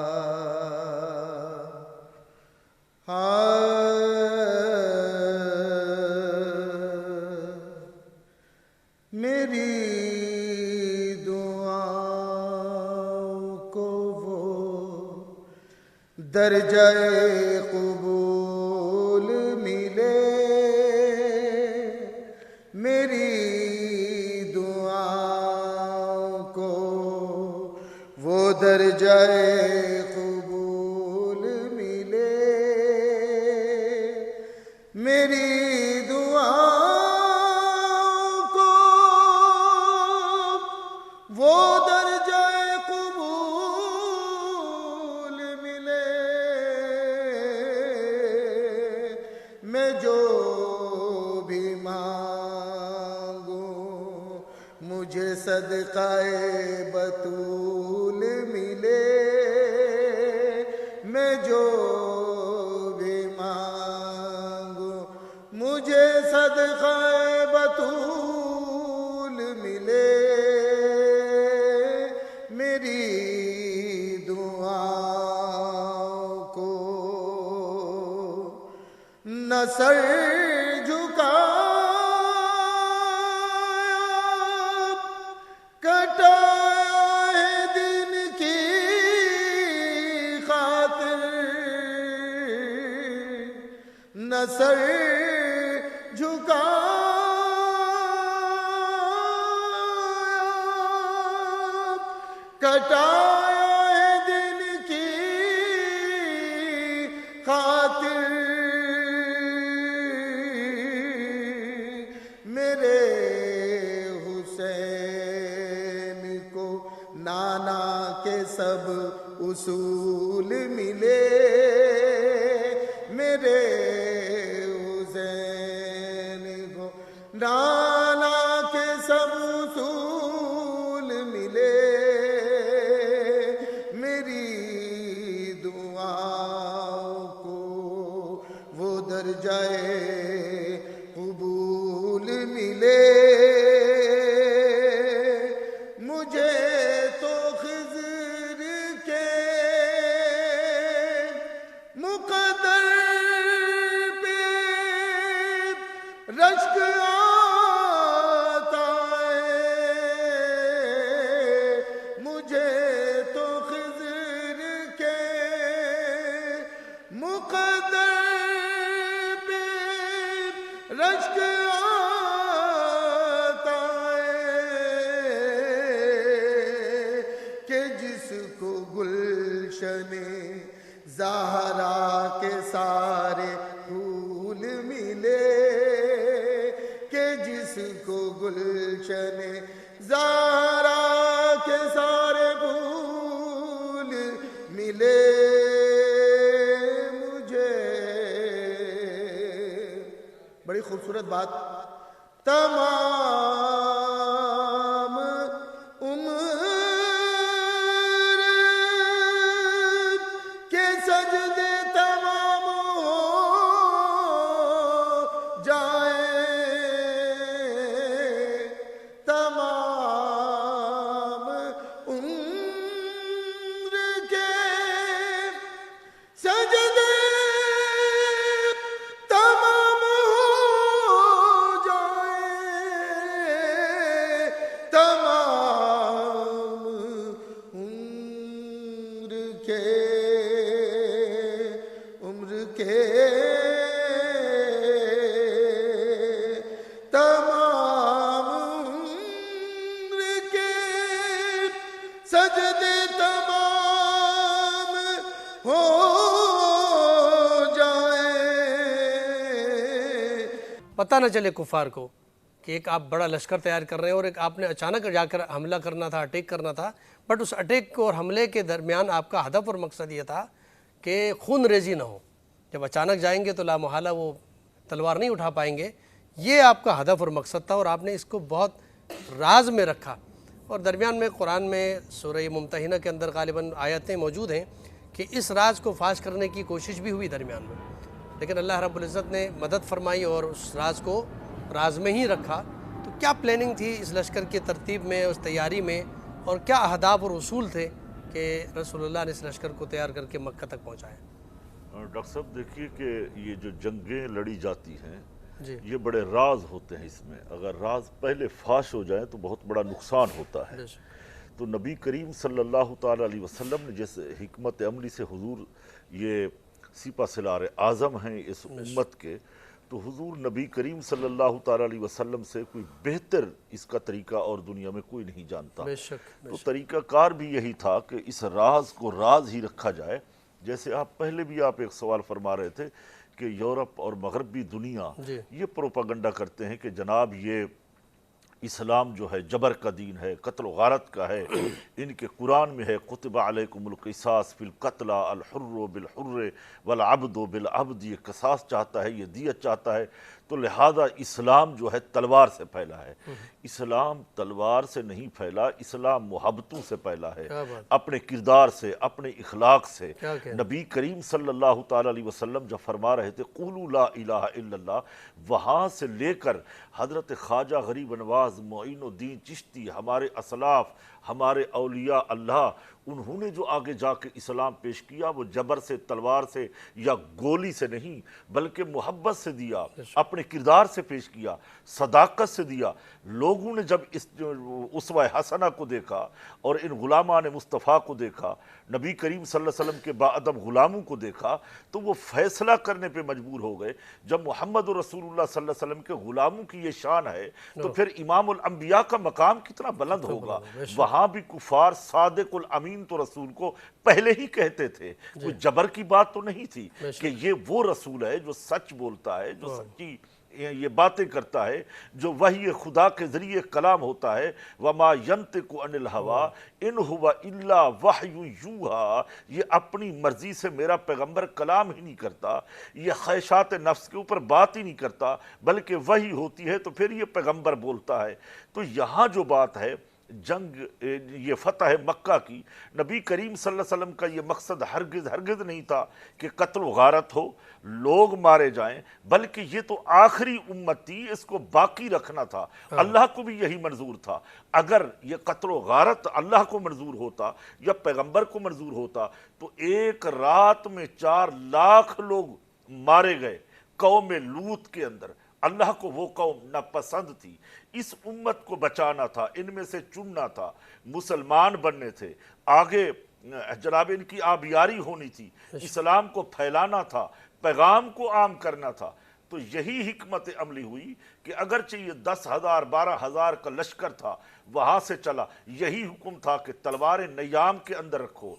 میری دعاؤں کو وہ درجہ قبول ملے، میری دعاؤں کو وہ درجہ قبول ملے، میری وہ درجہ قبول ملے، میں جو بھی مانگوں مجھے صدقہ بطول ملے، میں جو بھی مانگوں مجھے صدقہ بطول ملے، میری دعاؤں کو نہ سر جھکایا کٹایا ہے دن کی خاطر، نہ سر جھکایا کٹایا ہے دن کی خاطر، میرے حسین کو نانا کے سب اصول ملے، میرے حسین کو نانا کے سب اصول ملے، درجہ قبول ملے، مجھے تو خضر کے مقدر پہ رشک آتا ہے، مجھے تو خضر کے مقدر رشک آتا ہے کہ جس کو گلشن زہرا کے سارے پھول ملے، بڑی خوبصورت بات، تمام عمر کے سجدے تمام ہو جائیں، تمام عمر کے سجدے تمام ہو جائیں، تمام عمر کے تمام عمر کے سجدے تمام ہو جائیں۔ پتہ نہ چلے کفار کو کہ ایک آپ بڑا لشکر تیار کر رہے ہیں اور ایک آپ نے اچانک جا کر حملہ کرنا تھا، اٹیک کرنا تھا، بٹ اس اٹیک اور حملے کے درمیان آپ کا ہدف اور مقصد یہ تھا کہ خون ریزی نہ ہو۔ جب اچانک جائیں گے تو لا محالہ وہ تلوار نہیں اٹھا پائیں گے، یہ آپ کا ہدف اور مقصد تھا، اور آپ نے اس کو بہت راز میں رکھا۔ اور درمیان میں قرآن میں سورہ ممتحنہ کے اندر غالباً آیتیں موجود ہیں کہ اس راز کو فاش کرنے کی کوشش بھی ہوئی درمیان میں، لیکن اللہ رب العزت نے مدد فرمائی اور اس راز کو راز میں ہی رکھا۔ تو کیا پلاننگ تھی اس لشکر کی ترتیب میں، اس تیاری میں، اور کیا اہداف اور اصول تھے کہ رسول اللہ نے اس لشکر کو تیار کر کے مکہ تک پہنچایا؟ ڈاکٹر صاحب دیکھیے کہ یہ جو جنگیں لڑی جاتی ہیں جی یہ بڑے راز ہوتے ہیں، اس میں اگر راز پہلے فاش ہو جائیں تو بہت بڑا نقصان ہوتا ہے۔ تو نبی کریم صلی اللہ تعالیٰ علیہ وسلم نے جیسے حکمت عملی سے حضور یہ سپہ سالار اعظم ہیں اس امت کے، تو حضور نبی کریم صلی اللہ تعالیٰ علیہ وسلم سے کوئی بہتر اس کا طریقہ اور دنیا میں کوئی نہیں جانتا۔ بے شک تو طریقہ کار بھی یہی تھا کہ اس راز کو راز ہی رکھا جائے۔ جیسے آپ پہلے بھی آپ ایک سوال فرما رہے تھے کہ یورپ اور مغربی دنیا جی یہ پروپاگنڈا کرتے ہیں کہ جناب یہ اسلام جو ہے جبر کا دین ہے، قتل و غارت کا ہے، ان کے قرآن میں ہے کتب علیکم القصاص فی القتل الحر بالحر والعبد بالعبد، یہ قصاص چاہتا ہے، یہ دیت چاہتا ہے، تو لہذا اسلام جو ہے تلوار سے پھیلا ہے۔ اسلام تلوار سے نہیں پھیلا، اسلام محبتوں سے پھیلا ہے، اپنے کردار سے، اپنے اخلاق سے۔ نبی کریم صلی اللہ تعالیٰ علیہ وسلم جب فرما رہے تھے قولوا لا الہ الا اللہ، وہاں سے لے کر حضرت خواجہ غریب نواز معین الدین چشتی، ہمارے اسلاف، ہمارے اولیاء اللہ، انہوں نے جو آگے جا کے اسلام پیش کیا وہ جبر سے، تلوار سے یا گولی سے نہیں، بلکہ محبت سے دیا، اپنے کردار سے پیش کیا، صداقت سے دیا۔ لوگوں نے جب اس اسوہ حسنہ کو دیکھا اور ان غلامان مصطفیٰ کو دیکھا، نبی کریم صلی اللہ علیہ وسلم کے باادب غلاموں کو دیکھا، تو وہ فیصلہ کرنے پہ مجبور ہو گئے۔ جب محمد رسول اللہ صلی اللہ علیہ وسلم کے غلاموں کی یہ شان ہے تو پھر امام الانبیاء کا مقام کتنا بلند ہوگا۔ وہاں بھی کفار صادق الامین تو رسول کو پہلے ہی کہتے تھے، کوئی جبر کی بات تو نہیں تھی کہ یہ وہ رسول ہے جو سچ بولتا ہے، جو سچی یہ باتیں کرتا ہے، جو وحی خدا کے ذریعے کلام ہوتا ہے۔ وَمَا يَنْطِقُ عَنِ الْهَوَىٰ إِنْ هُوَ إِلَّا وَحْيٌ يُوحَىٰ، یہ اپنی مرضی سے میرا پیغمبر کلام ہی نہیں کرتا، یہ خواہشات نفس کے اوپر بات ہی نہیں کرتا، بلکہ وحی ہوتی ہے تو پھر یہ پیغمبر بولتا ہے۔ تو یہاں جو بات ہے جنگ، یہ فتح مکہ کی، نبی کریم صلی اللہ علیہ وسلم کا یہ مقصد ہرگز نہیں تھا کہ قتل و غارت ہو، لوگ مارے جائیں، بلکہ یہ تو آخری امت تھی، اس کو باقی رکھنا تھا۔ اللہ کو بھی یہی منظور تھا۔ اگر یہ قتل و غارت اللہ کو منظور ہوتا یا پیغمبر کو منظور ہوتا تو ایک رات میں 4 لاکھ لوگ مارے گئے قوم لوط کے اندر۔ اللہ کو وہ قوم ناپسند تھی، اس امت کو بچانا تھا، ان میں سے چننا تھا، مسلمان بننے تھے، آگے جناب ان کی آبیاری ہونی تھی، اسلام کو پھیلانا تھا، پیغام کو عام کرنا تھا۔ تو یہی حکمت عملی ہوئی کہ اگرچہ یہ 10,000 12,000 کا لشکر تھا وہاں سے چلا، یہی حکم تھا کہ تلواریں نیام کے اندر رکھو،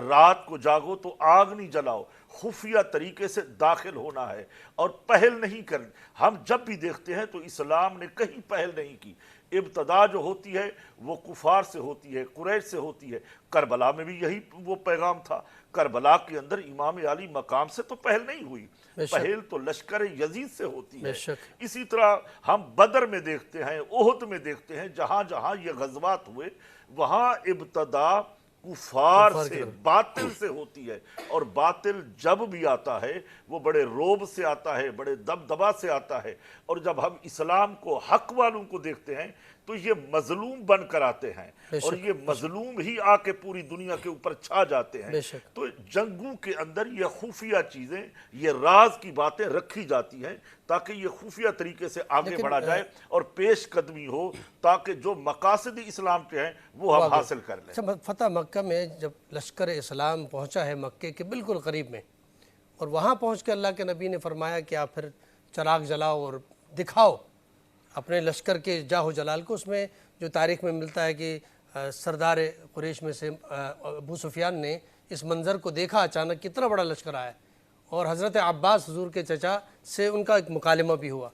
رات کو جاگو تو آگ نہیں جلاؤ، خفیہ طریقے سے داخل ہونا ہے اور پہل نہیں کرنی۔ ہم جب بھی دیکھتے ہیں تو اسلام نے کہیں پہل نہیں کی، ابتدا جو ہوتی ہے وہ کفار سے ہوتی ہے، قریش سے ہوتی ہے۔ کربلا میں بھی یہی وہ پیغام تھا، کربلا کے اندر امام علی مقام سے تو پہل نہیں ہوئی، پہل تو لشکر یزید سے ہوتی ہے۔ بے شک۔ اسی طرح ہم بدر میں دیکھتے ہیں، احد میں دیکھتے ہیں، جہاں جہاں یہ غزوات ہوئے وہاں ابتدا کفار سے، باطل سے ہوتی ہے، اور باطل جب بھی آتا ہے وہ بڑے روب سے آتا ہے، بڑے دبدبا سے آتا ہے، اور جب ہم اسلام کو، حق والوں کو دیکھتے ہیں تو یہ مظلوم بن کر آتے ہیں، اور یہ مظلوم ہی آ کے پوری دنیا کے اوپر چھا جاتے ہیں۔ تو جنگوں کے اندر یہ خفیہ چیزیں، یہ راز کی باتیں رکھی جاتی ہیں تاکہ یہ خفیہ طریقے سے آگے بڑھا جائے اور پیش قدمی ہو، تاکہ جو مقاصد اسلام کے ہیں وہ ہم حاصل کر لیں۔ اچھا، فتح مکہ میں جب لشکر اسلام پہنچا ہے مکے کے بالکل قریب میں، اور وہاں پہنچ کے اللہ کے نبی نے فرمایا کہ آپ پھر چراغ جلاؤ اور دکھاؤ اپنے لشکر کے جاہ و جلال کو، اس میں جو تاریخ میں ملتا ہے کہ سردار قریش میں سے ابو سفیان نے اس منظر کو دیکھا، اچانک کتنا بڑا لشکر آیا، اور حضرت عباس حضور کے چچا سے ان کا ایک مکالمہ بھی ہوا۔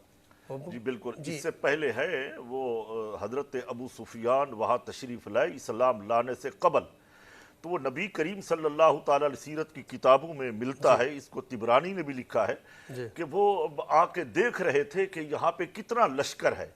جی بالکل، اس سے پہلے ہے وہ حضرت ابو سفیان وہاں تشریف لائے اسلام لانے سے قبل، تو وہ نبی کریم صلی اللہ تعالیٰ علیہ سیرت کی کتابوں میں ملتا ہے، اس کو طبرانی نے بھی لکھا ہے کہ وہ آ کے دیکھ رہے تھے کہ یہاں پہ کتنا لشکر ہے،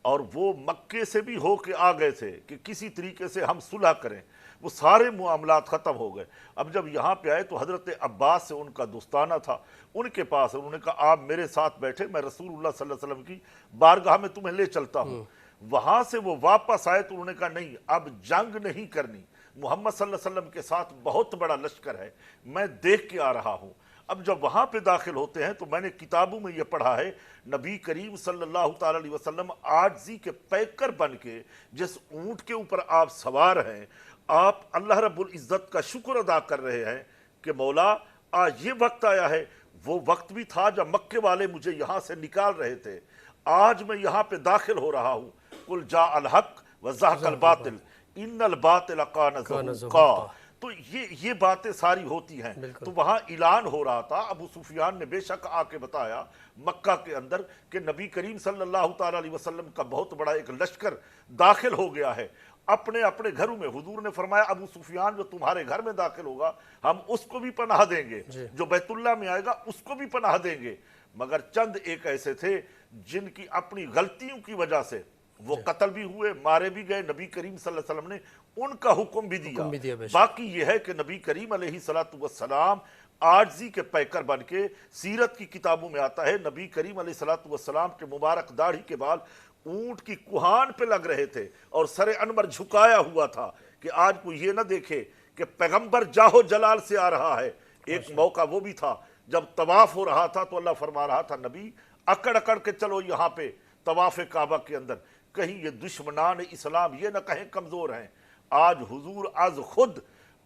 اور وہ مکے سے بھی ہو کے آ گئے تھے کہ کسی طریقے سے ہم صلح کریں، وہ سارے معاملات ختم ہو گئے۔ اب جب یہاں پہ آئے تو حضرت عباس سے ان کا دوستانہ تھا، ان کے پاس انہوں نے کہا آپ میرے ساتھ بیٹھے، میں رسول اللہ صلی اللہ علیہ وسلم کی بارگاہ میں تمہیں لے چلتا ہوں۔ وہاں سے وہ واپس آئے تو انہوں نے کہا نہیں، اب جنگ نہیں کرنی، محمد صلی اللہ علیہ وسلم کے ساتھ بہت بڑا لشکر ہے، میں دیکھ کے آ رہا ہوں۔ اب جب وہاں پہ داخل ہوتے ہیں تو میں نے کتابوں میں یہ پڑھا ہے، نبی کریم صلی اللہ تعالیٰ علیہ وسلم عاجزی کے پیکر بن کے جس اونٹ کے اوپر آپ سوار ہیں، آپ اللہ رب العزت کا شکر ادا کر رہے ہیں کہ مولا آج یہ وقت آیا ہے، وہ وقت بھی تھا جب مکے والے مجھے یہاں سے نکال رہے تھے، آج میں یہاں پہ داخل ہو رہا ہوں، قل جاء الحق وزہق الباطل ان الباطل کان زہوقا۔ تو یہ باتیں ساری ہوتی ہیں، تو وہاں اعلان ہو رہا تھا، ابو سفیان نے بے شک آ کے بتایا مکہ کے اندر کہ نبی کریم صلی اللہ تعالیٰ علیہ وسلم کا بہت بڑا ایک لشکر داخل ہو گیا ہے اپنے اپنے گھروں میں۔ حضور نے فرمایا ابو سفیان جو تمہارے گھر میں داخل ہوگا ہم اس کو بھی پناہ دیں گے، جو بیت اللہ میں آئے گا اس کو بھی پناہ دیں گے، مگر چند ایک ایسے تھے جن کی اپنی غلطیوں کی وجہ سے وہ قتل بھی ہوئے، مارے بھی گئے، نبی کریم صلی اللہ علیہ وسلم نے ان کا حکم بھی دیا۔ باقی یہ ہے کہ نبی کریم علیہ السلام عاجزی کے پیکر بن کے، سیرت کی کتابوں میں آتا ہے نبی کریم علیہ السلام کے مبارک داڑھی کے بال اونٹ کی کوہان پہ لگ رہے تھے اور سر انور جھکایا ہوا تھا کہ آج کوئی یہ نہ دیکھے کہ پیغمبر جاہو جلال سے آ رہا ہے۔ ایک موقع وہ بھی تھا جب طواف ہو رہا تھا تو اللہ فرما رہا تھا نبی اکڑ اکڑ کے چلو یہاں پہ طواف کعبہ کے اندر، کہیں یہ دشمنان اسلام یہ نہ کہیں کمزور ہیں۔ آج حضور از خود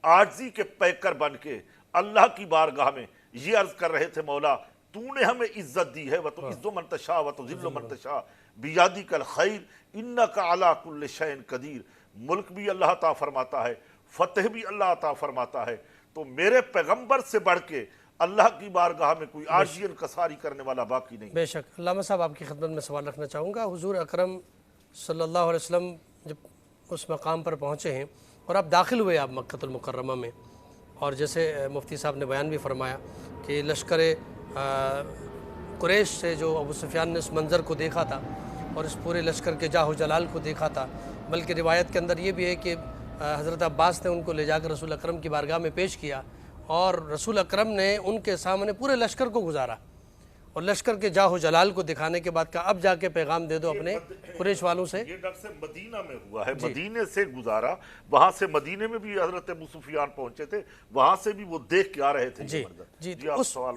عاجزی کے پیکر بن کے اللہ کی بارگاہ میں یہ عرض کر رہے تھے، مولا تو نے ہمیں عزت دی ہے، وَتُعِزُّ مَن تَشَاءُ وَتُذِلُّ مَن تَشَاءُ بِیَدِکَ الْخَیْرُ اِنَّکَ عَلیٰ کُلِّ شَیْءٍ قدیر۔ ملک بھی اللہ عطا فرماتا ہے، فتح بھی اللہ عطا فرماتا ہے، تو میرے پیغمبر سے بڑھ کے اللہ کی بارگاہ میں کوئی عاجزی انکساری کرنے والا باقی نہیں۔ بے شک۔ علامہ صاحب آپ کی خدمت میں سوال رکھنا چاہوں گا، حضور اکرم صلی اللہ علیہ وسلم جب اس مقام پر پہنچے ہیں اور آپ داخل ہوئے آپ مکہ المکرمہ میں، اور جیسے مفتی صاحب نے بیان بھی فرمایا کہ لشکر قریش سے جو ابو سفیان نے اس منظر کو دیکھا تھا اور اس پورے لشکر کے جاہ و جلال کو دیکھا تھا، بلکہ روایت کے اندر یہ بھی ہے کہ حضرت عباس نے ان کو لے جا کر رسول اکرم کی بارگاہ میں پیش کیا، اور رسول اکرم نے ان کے سامنے پورے لشکر کو گزارا اور لشکر کے جاہ و جلال کو دکھانے کے بعد کہا اب جا کے پیغام دے دو اپنے قریش والوں سے۔ یہ ڈاکٹر صاحب مدینہ میں ہوا ہے، مدینے سے گزارا، وہاں سے مدینے میں بھی حضرت ابو سفیان پہنچے تھے، وہاں سے بھی وہ دیکھ کے آ رہے تھے۔ جی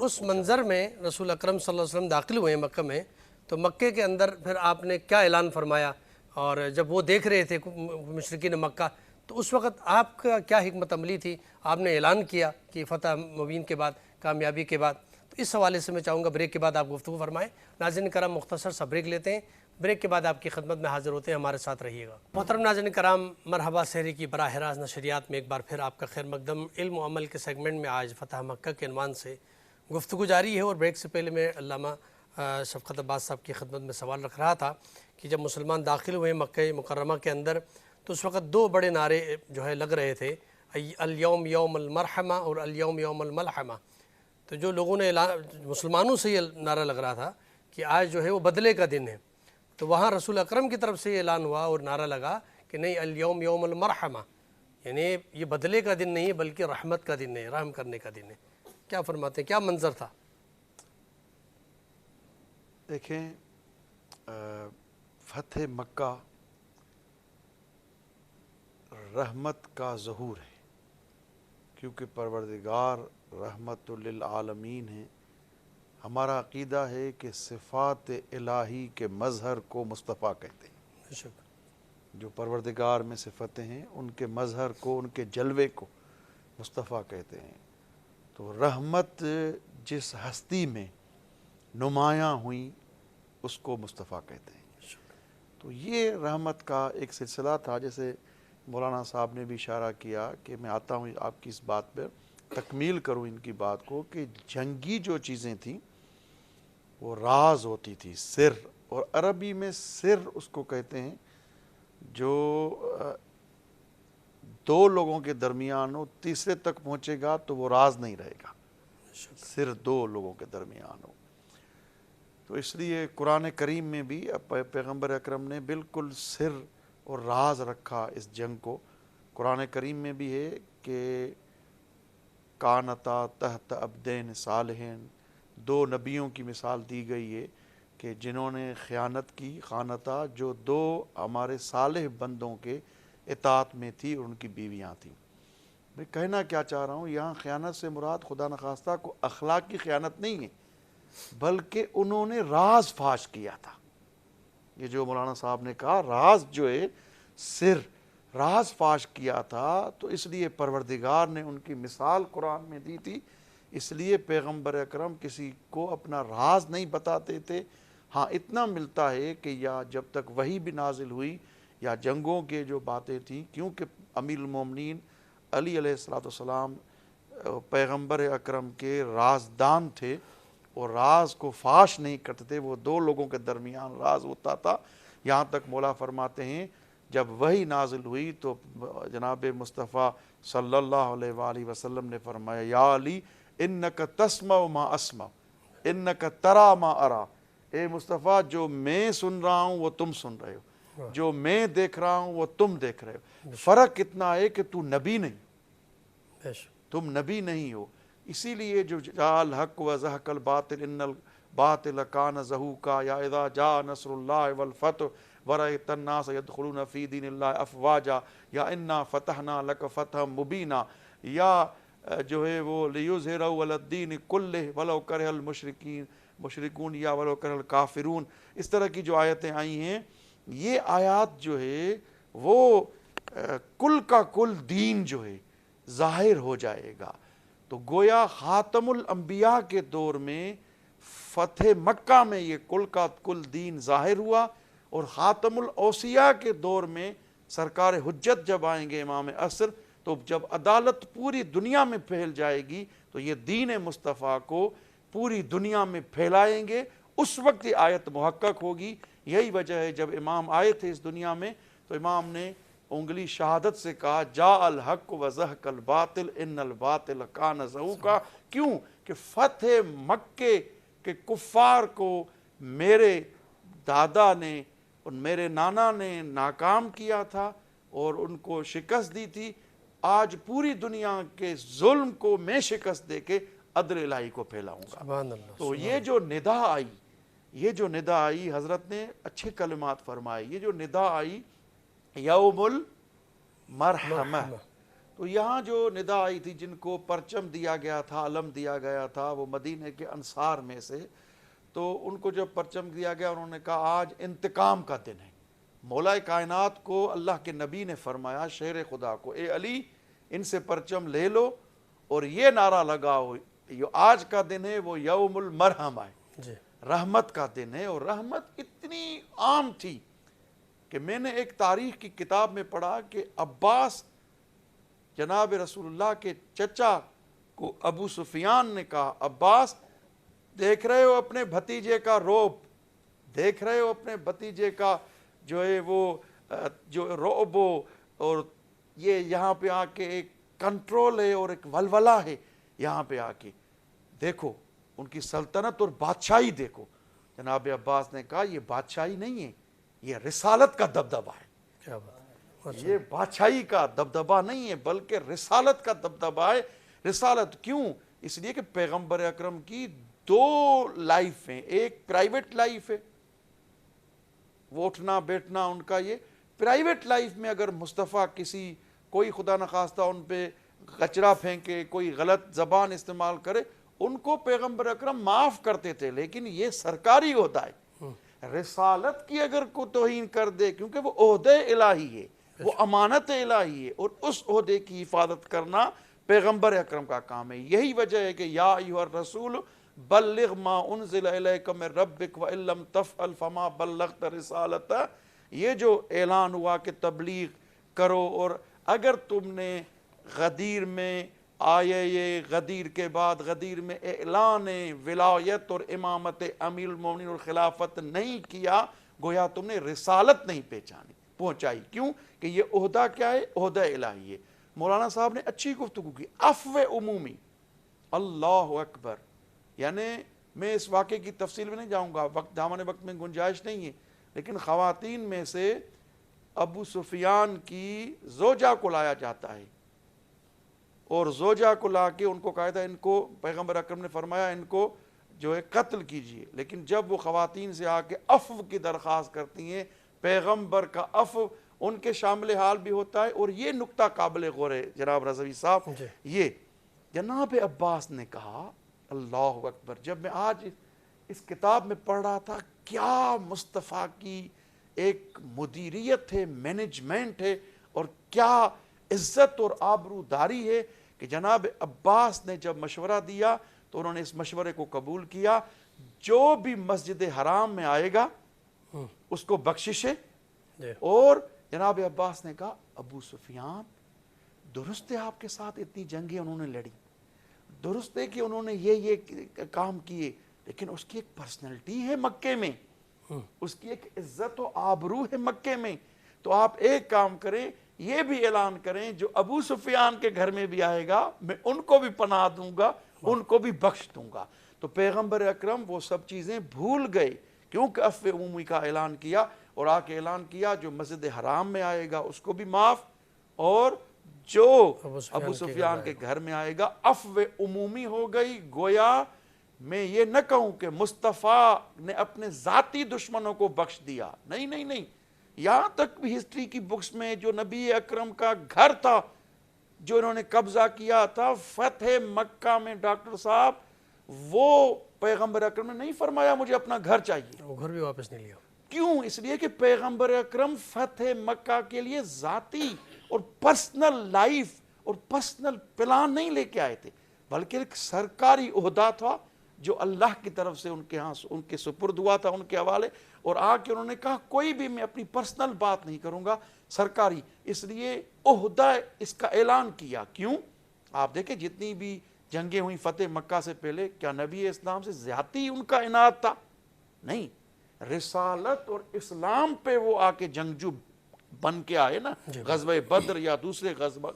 اس منظر میں رسول اکرم صلی اللہ علیہ وسلم داخل ہوئے ہیں مکہ میں، تو مکے کے اندر پھر آپ نے کیا اعلان فرمایا، اور جب وہ دیکھ رہے تھے مشرکین مکہ تو اس وقت آپ کا کیا حکمت عملی تھی؟ آپ نے اعلان کیا کہ فتح مبین کے بعد، کامیابی کے بعد، تو اس حوالے سے میں چاہوں گا بریک کے بعد آپ گفتگو فرمائیں۔ ناظرین کرام مختصر سا بریک لیتے ہیں، بریک کے بعد آپ کی خدمت میں حاضر ہوتے ہیں، ہمارے ساتھ رہیے گا۔ محترم ناظرین کرام، مرحبا سحری کی براہ راست نشریات میں ایک بار پھر آپ کا خیر مقدم۔ علم و عمل کے سیگمنٹ میں آج فتح مکہ کے عنوان سے گفتگو جاری ہے، اور بریک سے پہلے میں علامہ شفقت عباس صاحب کی خدمت میں سوال رکھ رہا تھا کہ جب مسلمان داخل ہوئے مکہ مکرمہ کے اندر تو اس وقت دو بڑے نعرے جو ہے لگ رہے تھے، الیوم یوم المرحمہ اور الیوم یوم الملحمہ، تو جو لوگوں نے مسلمانوں سے یہ نعرہ لگ رہا تھا کہ آج جو ہے وہ بدلے کا دن ہے، تو وہاں رسول اکرم کی طرف سے یہ اعلان ہوا اور نعرہ لگا کہ نہیں، الیوم یوم المرحمہ، یعنی یہ بدلے کا دن نہیں ہے بلکہ رحمت کا دن ہے، رحم کرنے کا دن ہے۔ کیا فرماتے ہیں، کیا منظر تھا؟ دیکھیں، فتح مکہ رحمت کا ظہور ہے، کیونکہ پروردگار رحمت للعالمین ہے۔ ہمارا عقیدہ ہے کہ صفات الہی کے مظہر کو مصطفیٰ کہتے ہیں۔ بے شک۔ جو پروردگار میں صفتیں ہیں ان کے مظہر کو، ان کے جلوے کو مصطفیٰ کہتے ہیں۔ تو رحمت جس ہستی میں نمایاں ہوئی اس کو مصطفیٰ کہتے ہیں۔ تو یہ رحمت کا ایک سلسلہ تھا، جیسے مولانا صاحب نے بھی اشارہ کیا کہ میں آتا ہوں آپ کی اس بات پر تکمیل کروں ان کی بات کو، کہ جنگی جو چیزیں تھیں وہ راز ہوتی تھی، سر، اور عربی میں سر اس کو کہتے ہیں جو دو لوگوں کے درمیان ہو، تیسرے تک پہنچے گا تو وہ راز نہیں رہے گا، سر دو لوگوں کے درمیان ہو۔ تو اس لیے قرآن کریم میں بھی پیغمبر اکرم نے بالکل سر اور راز رکھا اس جنگ کو۔ قرآن کریم میں بھی ہے کہ کانتا تحت عبدین صالحین، دو نبیوں کی مثال دی گئی ہے کہ جنہوں نے خیانت کی، خانتا، جو دو ہمارے صالح بندوں کے اطاعت میں تھی اور ان کی بیویاں تھیں۔ میں کہنا کیا چاہ رہا ہوں، یہاں خیانت سے مراد خدا نخواستہ کو اخلاق کی خیانت نہیں ہے، بلکہ انہوں نے راز فاش کیا تھا۔ یہ جو مولانا صاحب نے کہا راز جو ہے، سر، راز فاش کیا تھا، تو اس لیے پروردگار نے ان کی مثال قرآن میں دی تھی۔ اس لیے پیغمبر اکرم کسی کو اپنا راز نہیں بتاتے تھے۔ ہاں اتنا ملتا ہے کہ یا جب تک وحی بھی نازل ہوئی یا جنگوں کے جو باتیں تھیں، کیونکہ امیر المومنین علی علیہ السلام پیغمبر اکرم کے رازدان تھے اور راز کو فاش نہیں کرتے تھے، وہ دو لوگوں کے درمیان راز ہوتا تھا۔ یہاں تک مولا فرماتے ہیں جب وحی نازل ہوئی تو جناب مصطفیٰ صلی اللہ علیہ وآلہ وسلم نے فرمایا یا علی انک تسمع ما اسمع انک ترا ما ارا، اے مصطفیٰ جو میں سن رہا ہوں وہ تم سن رہے ہو، جو میں دیکھ رہا ہوں وہ تم دیکھ رہے ہو۔ فرق اتنا ہے کہ تو نبی نہیں، تم نبی نہیں ہو۔ اسی لیے جو جاء الحق و زہق الباطل ان الباطل کان زہوقا، یا اذا جاء نصر اللہ والفتح ورأیت الناس یدخلون فی دین اللہ افواجا، یا انا فتحنا لک فتحا مبینا، یا جو ہے وہ لیظہرہ علی الدین کلہ ولو کرہ المشرکون یا ولو کرہ الکافرون۔ اس طرح کی جو آیتیں آئی ہیں، یہ آیات جو ہے وہ کل کا کل دین جو ہے ظاہر ہو جائے گا۔ تو گویا خاتم الانبیاء کے دور میں فتح مکہ میں یہ کل کا کل دین ظاہر ہوا، اور خاتم الاوصیاء کے دور میں سرکار حجت جب آئیں گے امام عصر، تو جب عدالت پوری دنیا میں پھیل جائے گی تو یہ دین مصطفیٰ کو پوری دنیا میں پھیلائیں گے، اس وقت یہ آیت محقق ہوگی۔ یہی وجہ ہے جب امام آئے تھے اس دنیا میں تو امام نے انگلی شہادت سے کہا جاء الحق و زہق الباطل ان الباطل کان زہوقا۔ کیوں کہ فتح مکے کے کفار کو میرے دادا نے اور میرے نانا نے ناکام کیا تھا اور ان کو شکست دی تھی۔ آج پوری دنیا کے ظلم کو میں شکست دے کے عدل الہی کو پھیلاؤں گا۔ سبحان اللہ۔ تو یہ جو ندا آئی، یہ جو ندا آئی، حضرت نے اچھے کلمات فرمائے، یہ جو ندا آئی یوم المرحمہ، تو یہاں جو ندا آئی تھی، جن کو پرچم دیا گیا تھا، علم دیا گیا تھا، وہ مدینے کے انصار میں سے، تو ان کو جب پرچم دیا گیا انہوں نے کہا آج انتقام کا دن ہے۔ مولا کائنات کو اللہ کے نبی نے فرمایا، شیر خدا کو، اے علی ان سے پرچم لے لو اور یہ نعرہ لگاؤ، یہ آج کا دن ہے وہ یوم المرحمہ ہے، رحمت کا دن ہے۔ اور رحمت اتنی عام تھی کہ میں نے ایک تاریخ کی کتاب میں پڑھا کہ عباس جناب رسول اللہ کے چچا کو ابو سفیان نے کہا عباس دیکھ رہے ہو اپنے بھتیجے کا روب، دیکھ رہے ہو اپنے بھتیجے کا جو ہے وہ جو رعب، اور یہ یہاں پہ آ کے ایک کنٹرول ہے اور ایک ولولہ ہے یہاں پہ آ کے، دیکھو ان کی سلطنت اور بادشاہی دیکھو. جناب عباس نے کہا یہ بادشاہی نہیں ہے, یہ رسالت کا دبدبہ ہے. کیا بات ہے. یہ بادشاہی کا دبدبہ نہیں ہے بلکہ رسالت کا دبدبہ ہے. رسالت کیوں؟ اس لیے کہ پیغمبر اکرم کی دو لائف ہیں. ایک پرائیویٹ لائف ہے, وہ اٹھنا بیٹھنا ان کا, یہ پرائیویٹ لائف میں اگر مصطفیٰ کسی کوئی خدا نخواستہ ان پہ کچرا پھینکے, کوئی غلط زبان استعمال کرے, ان کو پیغمبر اکرم معاف کرتے تھے. لیکن یہ سرکاری عہدہ ہے. رسالت کی اگر کو توہین کر دے, کیونکہ وہ عہدہ الہی ہے, وہ امانت الہی ہے, اور اس عہدے کی حفاظت کرنا پیغمبر اکرم کا کام ہے. یہی وجہ ہے کہ یا ایھا الرسول بلغ ما انزل الیک من ربک وان لم تفعل فما بلغت رسالتہ. یہ جو اعلان ہوا کہ تبلیغ کرو, اور اگر تم نے غدیر میں آئے, یہ غدیر کے بعد غدیر میں اعلان ولایت اور امامت امیر المومنین اور خلافت نہیں کیا, گویا تم نے رسالت نہیں پہنچائی. کیوں کہ یہ عہدہ کیا ہے؟ عہدہ الہی ہے. مولانا صاحب نے اچھی گفتگو کی. عفو عمومی, اللہ اکبر. یعنی میں اس واقعے کی تفصیل میں نہیں جاؤں گا, دامن وقت میں گنجائش نہیں ہے, لیکن خواتین میں سے ابو سفیان کی زوجہ کو لایا جاتا ہے, اور زوجہ کو لا کے ان کو کہا تھا, ان کو پیغمبر اکرم نے فرمایا ان کو جو ہے قتل کیجئے. لیکن جب وہ خواتین سے آ کے عفو کی درخواست کرتی ہیں, پیغمبر کا عفو ان کے شامل حال بھی ہوتا ہے. اور یہ نقطہ قابل غور ہے جناب رضوی صاحب, یہ جناب عباس نے کہا اللہ اکبر. جب میں آج اس کتاب میں پڑھ رہا تھا, کیا مصطفیٰ کی ایک مدیریت ہے, مینجمنٹ ہے, اور کیا عزت اور آبروداری ہے کہ جناب عباس نے جب مشورہ دیا تو انہوں نے اس مشورے کو قبول کیا. جو بھی مسجد حرام میں آئے گا اس کو بخشش ہے. اور جناب عباس نے کہا ابو سفیان درست ہے, آپ کے ساتھ اتنی جنگیں انہوں نے لڑی, درست ہے کہ انہوں نے یہ کام کیے, لیکن اس کی ایک پرسنلٹی ہے مکے میں, اس کی ایک عزت و آبرو ہے مکے میں. تو آپ ایک کام کریں, یہ بھی اعلان کریں جو ابو سفیان کے گھر میں بھی آئے گا میں ان کو بھی پناہ دوں گا, ان کو بھی بخش دوں گا. تو پیغمبر اکرم وہ سب چیزیں بھول گئے, کیونکہ عفو عمومی کا اعلان کیا, اور آ کے اعلان کیا جو مسجد حرام میں آئے گا اس کو بھی معاف, اور جو ابو سفیان کے گھر میں آئے گا. عفو عمومی ہو گئی. گویا میں یہ نہ کہوں کہ مصطفیٰ نے اپنے ذاتی دشمنوں کو بخش دیا, نہیں نہیں نہیں. یہاں تک بھی ہسٹری کی بکس میں جو نبی اکرم کا گھر تھا جو انہوں نے قبضہ کیا تھا فتح مکہ میں, ڈاکٹر صاحب وہ پیغمبر اکرم نے نہیں فرمایا مجھے اپنا گھر چاہیے, وہ گھر بھی واپس نہیں لیا. کیوں؟ اس لیے کہ پیغمبر اکرم فتح مکہ کے لیے ذاتی اور پرسنل لائف اور پرسنل پلان نہیں لے کے آئے تھے, بلکہ ایک سرکاری عہدہ تھا جو اللہ کی طرف سے ان کے ہاں ان کے سپرد ہوا تھا, ان کے حوالے. اور آ کے انہوں نے کہا کوئی بھی میں اپنی پرسنل بات نہیں کروں گا, سرکاری. اس لیے عہدہ اس کا اعلان کیا. کیوں؟ آپ دیکھیں جتنی بھی جنگیں ہوئی فتح مکہ سے پہلے, کیا نبی اسلام سے زیادتی ان کا عناد تھا؟ نہیں. رسالت اور اسلام پہ وہ آ کے جنگجو بن کے آئے نا, غزوہ بدر یا دوسرے غزوہ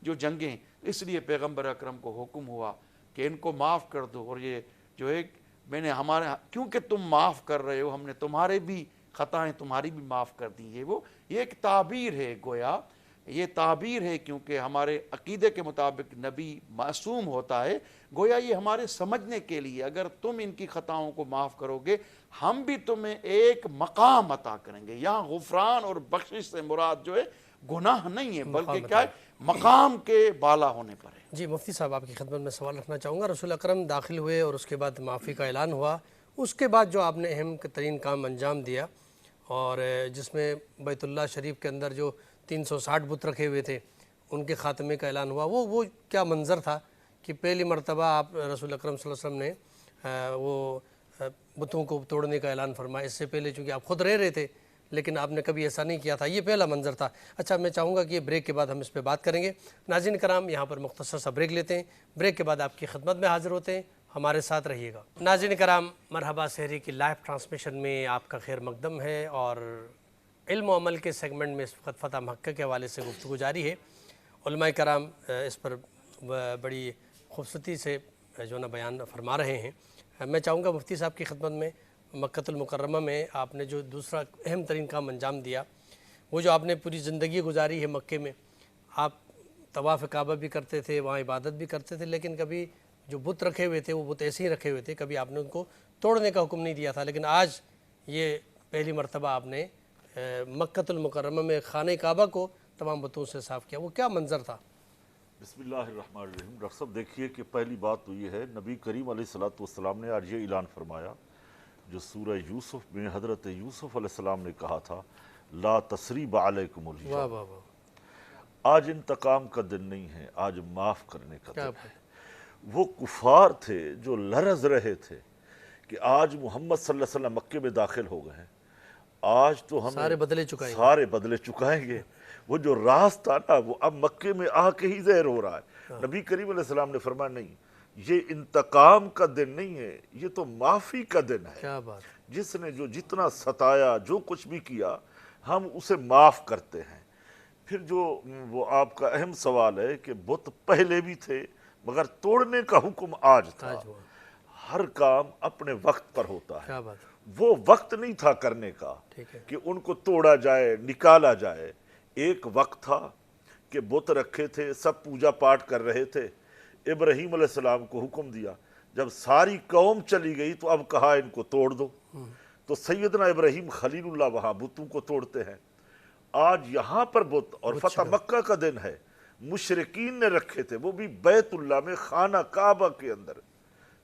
جو جنگیں. اس لیے پیغمبر اکرم کو حکم ہوا کہ ان کو معاف کر دو, اور یہ جو ایک میں نے ہمارے کیونکہ تم معاف کر رہے ہو, ہم نے تمہارے بھی خطائیں تمہاری بھی معاف کر دی ہے. وہ یہ ایک تعبیر ہے, گویا یہ تعبیر ہے, کیونکہ ہمارے عقیدے کے مطابق نبی معصوم ہوتا ہے. گویا یہ ہمارے سمجھنے کے لیے, اگر تم ان کی خطاؤں کو معاف کرو گے ہم بھی تمہیں ایک مقام عطا کریں گے. یہاں غفران اور بخشش سے مراد جو ہے گناہ نہیں ہے, بلکہ کیا ہے, مقام کے بالا ہونے پر ہے. جی مفتی صاحب آپ کی خدمت میں سوال رکھنا چاہوں گا. رسول اکرم داخل ہوئے اور اس کے بعد معافی کا اعلان ہوا, اس کے بعد جو آپ نے اہم ترین کام انجام دیا, اور جس میں بیت اللہ شریف کے اندر جو 360 بت رکھے ہوئے تھے ان کے خاتمے کا اعلان ہوا, وہ کیا منظر تھا کہ پہلی مرتبہ آپ رسول اکرم صلی اللہ علیہ وسلم نے وہ بتوں کو توڑنے کا اعلان فرمایا. اس سے پہلے چونکہ آپ خود رہ رہے تھے لیکن آپ نے کبھی ایسا نہیں کیا تھا, یہ پہلا منظر تھا. اچھا میں چاہوں گا کہ یہ بریک کے بعد ہم اس پہ بات کریں گے. ناظرین کرام یہاں پر مختصر سا بریک لیتے ہیں, بریک کے بعد آپ کی خدمت میں حاضر ہوتے ہیں, ہمارے ساتھ رہیے گا. ناظرین کرام مرحبا سحری کی لائیو ٹرانسمیشن میں آپ کا خیر مقدم ہے, اور علم و عمل کے سیگمنٹ میں اس وقت فتح مکہ کے حوالے سے گفتگو جاری ہے. علماء کرام اس پر بڑی خوبصورتی سے جو نا بیان فرما رہے ہیں، میں چاہوں گا مفتی صاحب کی خدمت میں مکۃ المکرمہ میں آپ نے جو دوسرا اہم ترین کام انجام دیا، وہ جو آپ نے پوری زندگی گزاری ہے مکے میں، آپ طواف کعبہ بھی کرتے تھے، وہاں عبادت بھی کرتے تھے، لیکن کبھی جو بت رکھے ہوئے تھے وہ بت ایسے ہی رکھے ہوئے تھے، کبھی آپ نے ان کو توڑنے کا حکم نہیں دیا تھا، لیکن آج یہ پہلی مرتبہ آپ نے مکۃ المکرمہ میں خانہ کعبہ کو تمام بتوں سے صاف کیا، وہ کیا منظر تھا؟ بسم اللہ الرحمن الرحیم۔ ڈاکٹر صاحب دیکھیے کہ پہلی بات تو یہ ہے، نبی کریم علیہ السلام نے آج یہ اعلان فرمایا جو سورہ یوسف میں حضرت یوسف علیہ السلام نے کہا تھا، لا تثریب علیکم اليوم، واہ واہ واہ، آج انتقام کا دن نہیں ہے، آج معاف کرنے کا کیا دن بات ہے۔ وہ کفار تھے جو لرز رہے تھے کہ آج محمد صلی اللہ علیہ وسلم مکے میں داخل ہو گئے ہیں، آج تو ہم سارے بدلے چکائیں گے۔ سارے بدلے چکائیں گے۔ وہ جو راز تھا نا وہ اب مکے میں آ کے ہی ظاہر ہو رہا ہے۔ نبی کریم علیہ السلام نے فرمایا نہیں، یہ انتقام کا دن نہیں ہے، یہ تو معافی کا دن ہے۔ کیا بات، جس نے جو جتنا ستایا، جو کچھ بھی کیا، ہم اسے معاف کرتے ہیں۔ پھر جو وہ آپ کا اہم سوال ہے کہ بت پہلے بھی تھے مگر توڑنے کا حکم آج تھا۔ آج ہوا، ہر کام اپنے وقت پر ہوتا ہے، کیا بات، وہ وقت نہیں تھا کرنے کا ٹھیک ہے، کہ ان کو توڑا جائے، نکالا جائے۔ ایک وقت تھا کہ بت رکھے تھے، سب پوجا پاٹ کر رہے تھے، ابراہیم علیہ السلام کو حکم دیا، جب ساری قوم چلی گئی تو اب کہا ان کو توڑ دو، تو سیدنا ابراہیم خلیل اللہ وہاں بتوں کو توڑتے ہیں۔ آج یہاں پر بت اور فتح مکہ کا دن ہے، مشرکین نے رکھے تھے، وہ بھی بیت اللہ میں خانہ کعبہ کے اندر۔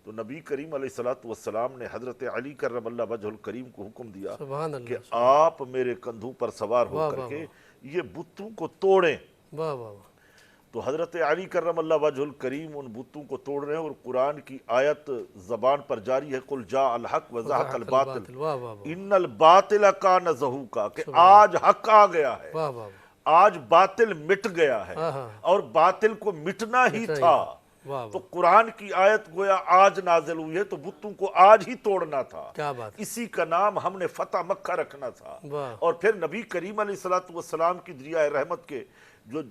تو نبی کریم علیہ السلام نے حضرت علی کرم اللہ وجہ الکریم کو حکم دیا سبحان کہ اللہ، آپ میرے کندھوں پر سوار ہو کر کے یہ بتوں کو توڑیں۔ واہ واہ واہ، تو حضرت علی کرم اللہ وجہ الکریم ان بتوں کو توڑ رہے ہیں، اور قرآن کی آیت زبان پر جاری ہے، قل جاء الحق وزہق الباطل واہ واہ واہ، ان الباطل کان زہوقا، کہ آج حق آ گیا ہے، واہ واہ، آج باطل مٹ گیا ہے، ہاں، اور باطل کو مٹنا ہی تھا۔ واہ تو قرآن کی آیت گویا آج نازل ہوئی ہے، تو بتوں کو آج ہی توڑنا تھا، کیا بات، اسی کا نام ہم نے فتح مکہ رکھنا تھا۔ واہ، اور پھر نبی کریم علیہ السلام کی دریائے رحمت کے جو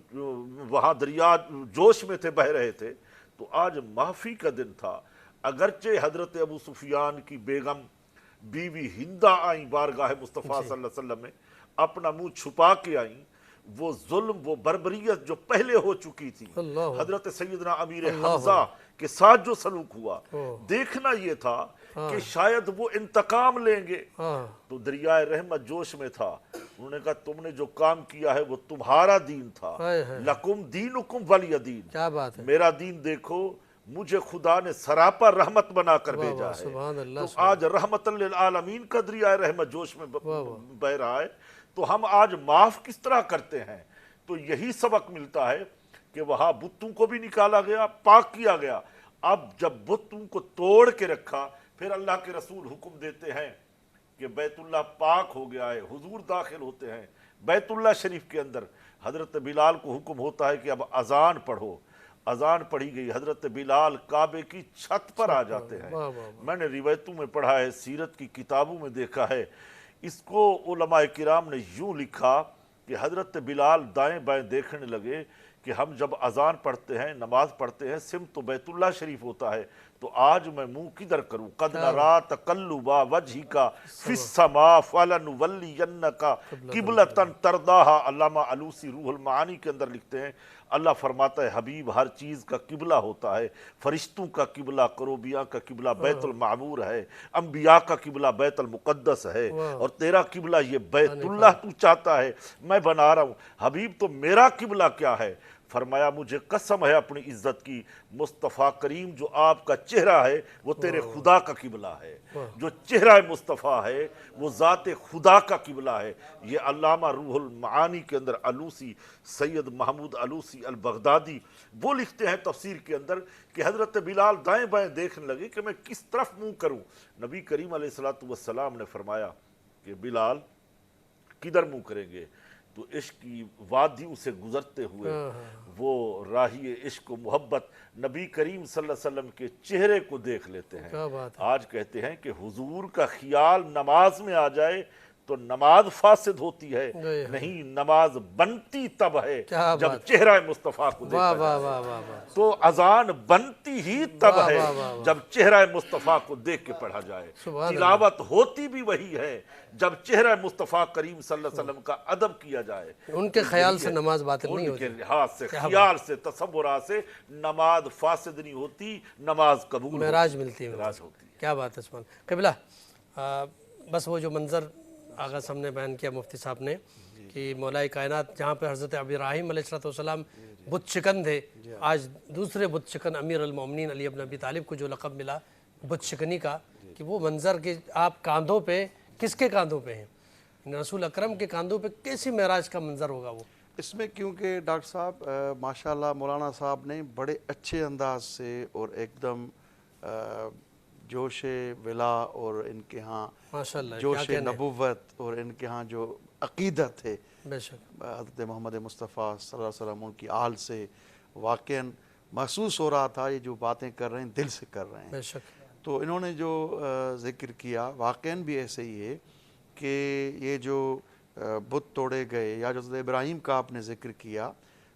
وہاں دریا جوش میں تھے، بہہ رہے تھے، تو آج معافی کا دن تھا۔ اگرچہ حضرت ابو سفیان کی بیگم بیوی ہندہ آئیں بارگاہ مصطفیٰ صلی اللہ علیہ وسلم میں، اپنا منہ چھپا کے آئیں، وہ ظلم، وہ بربریت جو پہلے ہو چکی تھی، اللہ، حضرت سیدنا امیر حمزہ کے ساتھ جو سلوک ہوا، دیکھنا یہ تھا کہ شاید وہ انتقام لیں گے۔ ہاں، تو دریائے رحمت جوش میں تھا، انہوں نے کہا تم نے جو کام کیا ہے وہ تمہارا دین تھا، ہائے ہائے، لکم دینکم ولی دین، کیا بات ہے، میرا دین دیکھو، مجھے خدا نے سراپا رحمت بنا کر بھیجا ہے۔ سبحان اللہ، تو آج رحمت للعالمین کا دریائے رحمت جوش میں بہ رہا ہے، تو ہم آج معاف کس طرح کرتے ہیں؟ تو یہی سبق ملتا ہے کہ وہاں بتوں کو بھی نکالا گیا، پاک کیا گیا۔ اب جب بتوں کو توڑ کے رکھا، پھر اللہ کے رسول حکم دیتے ہیں کہ بیت اللہ پاک ہو گیا ہے، حضور داخل ہوتے ہیں بیت اللہ شریف کے اندر۔ حضرت بلال کو حکم ہوتا ہے کہ اب اذان پڑھو، اذان پڑھی گئی، حضرت بلال کعبے کی چھت پر آ جاتے ہیں۔ میں نے روایتوں میں پڑھا ہے، سیرت کی کتابوں میں دیکھا ہے، اس کو علماء کرام نے یوں لکھا کہ حضرت بلال دائیں بائیں دیکھنے لگے کہ ہم جب اذان پڑھتے ہیں، نماز پڑھتے ہیں، سمت تو بیت اللہ شریف ہوتا ہے، تو آج میں منہ کدھر کروں؟ قد نرا تقلب وجہک فی السماء فلنولینک قبلۃ ترضاھا۔ علامہ علوسی روح المعانی کے اندر لکھتے ہیں، اللہ فرماتا ہے حبیب ہر چیز کا قبلہ ہوتا ہے، فرشتوں کا قبلہ کروبیاں کا قبلہ بیت المعمور ہے، انبیاء کا قبلہ بیت المقدس ہے، اور تیرا قبلہ یہ بیت اللہ تو چاہتا ہے میں بنا رہا ہوں۔ حبیب تو میرا قبلہ کیا ہے؟ فرمایا مجھے قسم ہے اپنی عزت کی، مصطفیٰ کریم جو آپ کا چہرہ ہے وہ تیرے خدا کا قبلہ ہے، جو چہرہ مصطفیٰ ہے وہ ذات خدا کا قبلہ ہے۔ یہ علامہ روح المعانی کے اندر علوسی، سید محمود علوسی البغدادی، وہ لکھتے ہیں تفسیر کے اندر کہ حضرت بلال دائیں بائیں دیکھنے لگے کہ میں کس طرف منہ کروں۔ نبی کریم علیہ السلام نے فرمایا کہ بلال کدھر منہ کریں گے؟ تو عشق کی وادیوں سے گزرتے ہوئے وہ راہی عشق و محبت نبی کریم صلی اللہ علیہ وسلم کے چہرے کو دیکھ لیتے ہیں۔ آج کہتے ہیں کہ حضور کا خیال نماز میں آ جائے تو نماز فاسد ہوتی ہے، جی، نہیں نماز بنتی تب ہے کیا جب بات، چہرہ مصطفیٰ کو واہ دیکھا واہ جائے۔ واہ واہ واہ، تو اذان بنتی ہی تب واہ ہے واہ واہ واہ، جب چہرہ مصطفیٰ کو دیکھ کے پڑھا جائے۔ سبحان اللہ، تلاوت ہوتی بھی وہی ہے جب چہرہ مصطفیٰ کریم صلی اللہ علیہ وسلم کا ادب کیا جائے۔ ان کے خیال سے نماز باطل نہیں ان ہوتی، کے لحاظ سے، کیا بات، خیال سے، تصورات سے نماز فاسد نہیں ہوتی، نماز قبول معراج ملتی ہے، معراج ہوتی ہے۔ کیا بات ہے عثمان قبلہ۔ بس وہ جو منظر آغا ہم نے بیان کیا مفتی صاحب نے کہ مولا کائنات جہاں پہ حضرت ابراہیم علیہ السلام بت شکن تھے، آج دوسرے بت شکن امیر المومنین علی ابن ابی طالب کو جو لقب ملا بت شکنی کا، کہ وہ منظر کہ آپ کاندھوں پہ، کس کے کاندھوں پہ ہیں؟ رسول اکرم کے کاندھوں پہ کیسی معراج کا منظر ہوگا وہ؟ اس میں کیونکہ ڈاکٹر صاحب ماشاءاللہ مولانا صاحب نے بڑے اچھے انداز سے اور ایک دم جوش ولا اور ان کے ہاں ماشاءاللہ، جوش نبوت اور ان کے ہاں جو عقیدت ہے بے شک، حضرت محمد مصطفیٰ صلی اللہ علیہ وسلم ان کی آل سے واقعاً محسوس ہو رہا تھا یہ جو باتیں کر رہے ہیں دل سے کر رہے ہیں۔ بے شک، تو انہوں نے جو ذکر کیا واقعاً بھی ایسے ہی ہے کہ یہ جو بت توڑے گئے یا جو حضرت ابراہیم کا آپ نے ذکر کیا،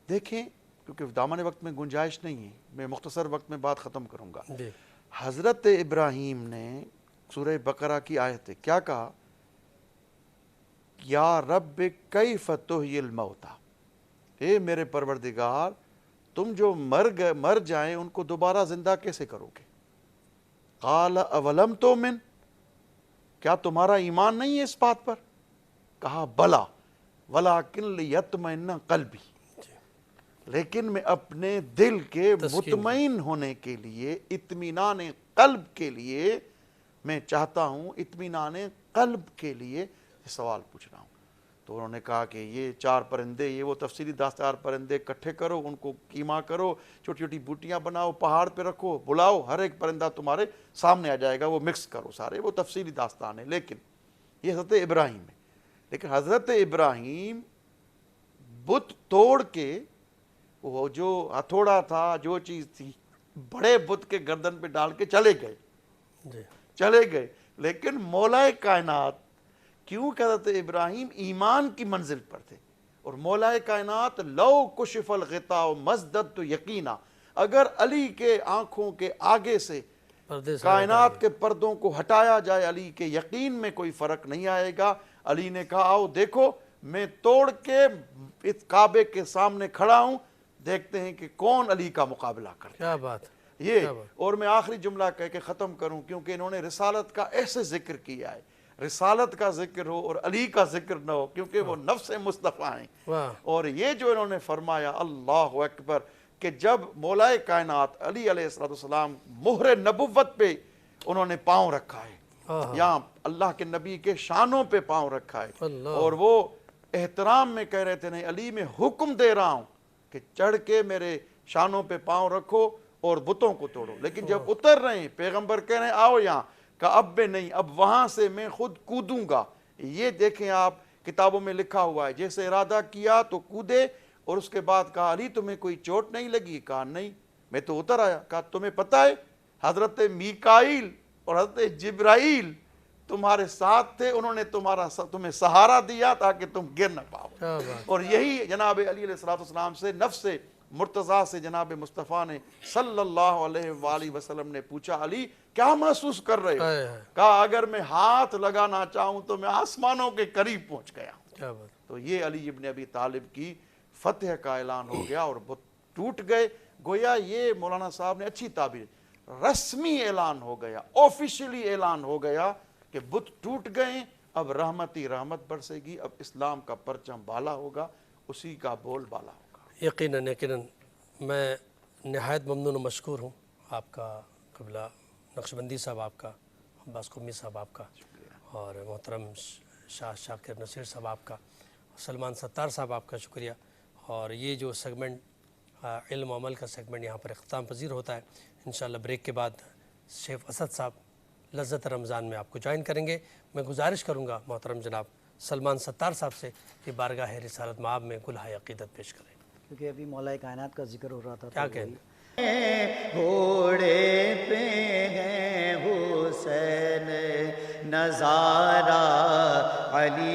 دیکھیں کیونکہ دامن وقت میں گنجائش نہیں ہے، میں مختصر وقت میں بات ختم کروں گا۔ جی، حضرت ابراہیم نے سورہ بقرہ کی آیت ہے کیا کہا؟ یا رب کیف تحیی الموتیٰ، اے میرے پروردگار تم جو مر جائیں ان کو دوبارہ زندہ کیسے کرو گے؟ قال اولم تؤمن، کیا تمہارا ایمان نہیں ہے اس بات پر؟ کہا بلا ولکن لیطمئن قلبی، لیکن میں اپنے دل کے مطمئن ہونے کے لیے، اطمینان قلب کے لیے میں چاہتا ہوں، اطمینان قلب کے لیے یہ سوال پوچھ رہا ہوں۔ تو انہوں نے کہا کہ یہ 4 پرندے، یہ وہ تفصیلی 4 پرندے اکٹھے کرو، ان کو کیما کرو، چھوٹی چھوٹی بوٹیاں بناؤ، پہاڑ پہ رکھو، بلاؤ، ہر ایک پرندہ تمہارے سامنے آ جائے گا، وہ مکس کرو سارے، وہ تفصیلی داستان ہے۔ لیکن یہ حضرت ابراہیم ہے، لیکن حضرت ابراہیم بت توڑ کے وہ جو ہتھوڑا تھا، جو چیز تھی، بڑے بت کے گردن پہ ڈال کے چلے گئے، لیکن مولا کائنات، کیوں کہ حضرت ابراہیم ایمان کی منزل پر تھے، اور مولا کائنات لو کشف الغطاء مزددت یقینا، اگر علی کے آنکھوں کے آگے سے کائنات کے پردوں کو ہٹایا جائے، علی کے یقین میں کوئی فرق نہیں آئے گا۔ علی نے کہا آؤ دیکھو میں توڑ کے اس کعبے کے سامنے کھڑا ہوں، دیکھتے ہیں کہ کون علی کا مقابلہ کرتا ہے۔ کیا بات یہ اور میں آخری جملہ کہہ کے ختم کروں، کیونکہ انہوں نے رسالت کا ایسے ذکر کیا ہے، رسالت کا ذکر ہو اور علی کا ذکر نہ ہو، کیونکہ وہ نفس مصطفیٰ ہیں۔ اور یہ جو انہوں نے فرمایا اللہ اکبر، کہ جب مولا کائنات علی علیہ السلام مہر نبوت پہ انہوں نے پاؤں رکھا ہے، یہاں اللہ کے نبی کے شانوں پہ پاؤں رکھا ہے، اور وہ احترام میں کہہ رہے تھے نہیں علی میں حکم دے رہا ہوں کہ چڑھ کے میرے شانوں پہ پاؤں رکھو اور بتوں کو توڑو، لیکن جب اتر رہے ہیں پیغمبر کہہ رہے ہیں آؤ یہاں، کہ اب بھی نہیں، اب وہاں سے میں خود کودوں گا۔ یہ دیکھیں آپ کتابوں میں لکھا ہوا ہے، جیسے ارادہ کیا تو کودے، اور اس کے بعد کہا علی تمہیں کوئی چوٹ نہیں لگی؟ کہا نہیں، میں تو اتر آیا۔ کہا تمہیں پتہ ہے حضرت میکائیل اور حضرت جبرائیل تمہارے ساتھ تھے، انہوں نے تمہیں سہارا دیا تاکہ تم گر نہ پاؤ۔ اور یہی جناب علی علیہ السلام سے، نفس مرتضیٰ سے جناب مصطفیٰ نے صلی اللہ علیہ وآلہ وسلم نے پوچھا علی کیا محسوس کر رہے ہو؟ کہا اگر میں ہاتھ لگانا چاہوں تو میں آسمانوں کے قریب پہنچ گیا۔ تو یہ علی ابن ابی طالب کی فتح کا اعلان ہو گیا اور بت ٹوٹ گئے۔ گویا یہ مولانا صاحب نے اچھی تعبیر، رسمی اعلان ہو گیا، آفیشلی اعلان ہو گیا کہ بت ٹوٹ گئے، اب رحمتی رحمت برسے گی، اب اسلام کا پرچم بالا ہوگا، اسی کا بول بالا ہوگا۔ یقیناً میں نہایت ممنون و مشکور ہوں آپ کا قبلہ نقشبندی صاحب، آپ کا عباس قمی صاحب، آپ کا اور محترم شاہ شاکر نصیر صاحب، آپ کا سلمان ستار صاحب، آپ کا شکریہ۔ اور یہ جو سیگمنٹ علم و عمل کا سیگمنٹ یہاں پر اختتام پذیر ہوتا ہے، انشاءاللہ بریک کے بعد شیخ اسد صاحب لذت رمضان میں آپ کو جوائن کریں گے۔ میں گزارش کروں گا محترم جناب سلمان ستار صاحب سے کہ بارگاہ رسالت مآب میں گلہائے عقیدت پیش کریں، کیونکہ ابھی مولا کائنات کا ذکر ہو رہا تھا۔ کیا کہیں گھوڑے پہ ہے حسین نظارہ علی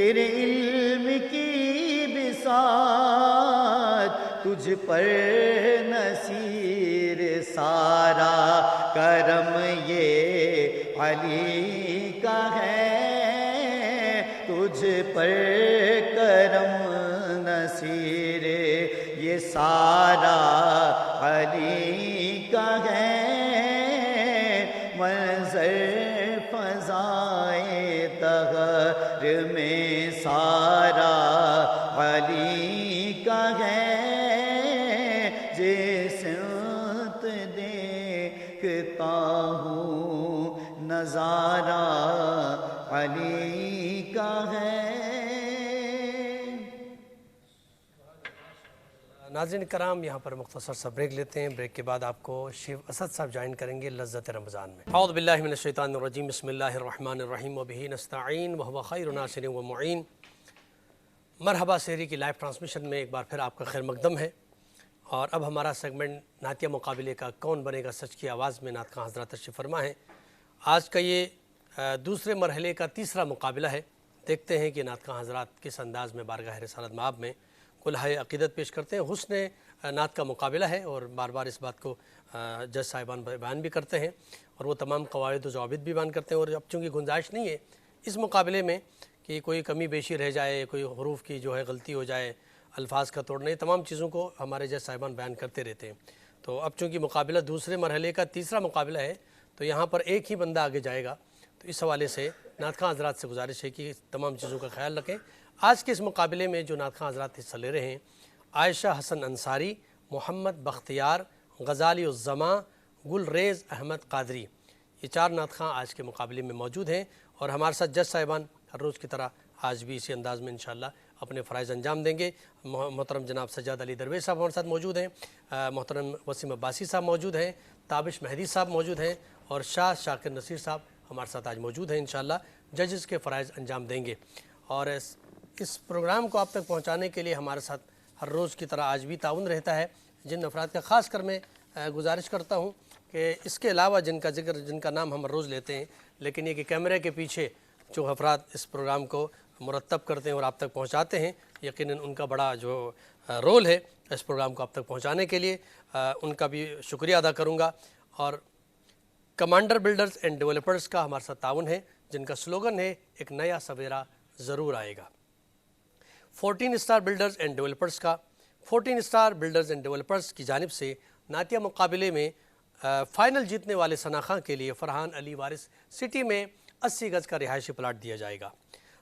تیرے علم کی بساط تجھ پر نصیر سارا کرم یہ علی کا ہے تجھ پر کرم نصیر یہ سارا علی کا ہے منظر فضائے طہر میں سارا علی کا ہے جس سمت دیکھتا ہوں نظارہ علی کا ہے۔ ناظرین کرام یہاں پر مختصر سا بریک لیتے ہیں، بریک کے بعد آپ کو شیخ اسد صاحب جوائن کریں گے لذت رمضان میں۔ اعوذ باللہ من الشیطان الرجیم، بسم اللہ الرحمن الرحیم، وبہ نستعین وہو خیر ناصر و معین۔ مرحبا سحری کی لائیو ٹرانسمیشن میں ایک بار پھر آپ کا خیر مقدم ہے، اور اب ہمارا سیگمنٹ نعتیہ مقابلے کا کون بنے گا سچ کی آواز میں نعت خواں حضرات تشریف فرما ہے۔ آج کا یہ دوسرے مرحلے کا تیسرا مقابلہ ہے۔ دیکھتے ہیں کہ نعت خواں حضرات کس انداز میں بارگاہ رسالت مآب میں کلہائے عقیدت پیش کرتے ہیں۔ حسن نعت کا مقابلہ ہے اور بار بار اس بات کو جج صاحبان بیان بھی کرتے ہیں اور وہ تمام قواعد و ضوابط بھی بیان کرتے ہیں، اور اب چونکہ گنجائش نہیں ہے اس مقابلے میں کہ کوئی کمی بیشی رہ جائے، کوئی حروف کی جو ہے غلطی ہو جائے، الفاظ کا توڑنا، یہ تمام چیزوں کو ہمارے جج صاحبان بیان کرتے رہتے ہیں۔ تو اب چونکہ مقابلہ دوسرے مرحلے کا تیسرا مقابلہ ہے تو یہاں پر ایک ہی بندہ آگے جائے گا، تو اس حوالے سے نعت خواں حضرات سے گزارش ہے کہ تمام چیزوں کا خیال رکھیں۔ آج کے اس مقابلے میں جو نعت خواں حضرات حصہ لے رہے ہیں، عائشہ حسن انصاری، محمد بختیار، غزالی الزماں، گلریز احمد قادری، یہ چار نعت خواں آج کے مقابلے میں موجود ہیں، اور ہمارے ساتھ جج صاحبان ہر روز کی طرح آج بھی اسی انداز میں انشاءاللہ اپنے فرائض انجام دیں گے۔ محترم جناب سجاد علی درویش صاحب ہمارے ساتھ موجود ہیں، محترم وسیم عباسی صاحب موجود ہیں، تابش مہدی صاحب موجود ہیں، اور شاہ شاکر نصیر صاحب ہمارے ساتھ آج موجود ہیں۔ انشاءاللہ ججز کے فرائض انجام دیں گے، اور اس پروگرام کو آپ تک پہنچانے کے لیے ہمارے ساتھ ہر روز کی طرح آج بھی تعاون رہتا ہے، جن افراد کا خاص کر میں گزارش کرتا ہوں کہ اس کے علاوہ جن کا ذکر، جن کا نام ہم ہر روز لیتے ہیں، لیکن یہ کہ کیمرے کے پیچھے جو افراد اس پروگرام کو مرتب کرتے ہیں اور آپ تک پہنچاتے ہیں، یقیناً ان کا بڑا جو رول ہے اس پروگرام کو آپ تک پہنچانے کے لیے، ان کا بھی شکریہ ادا کروں گا۔ اور کمانڈر بلڈرز اینڈ ڈیولپرز کا ہمارے ساتھ تعاون ہے، جن کا سلوگن ہے ایک نیا سویرا ضرور آئے گا۔ 14 اسٹار بلڈرز اینڈ ڈیولپرز کا 14 اسٹار بلڈرز اینڈ ڈیولپرز کی جانب سے نعتیہ مقابلے میں فائنل جیتنے والے ثنا خاں کے لیے فرحان علی وارث سٹی میں 80 گز کا رہائشی پلاٹ دیا جائے گا۔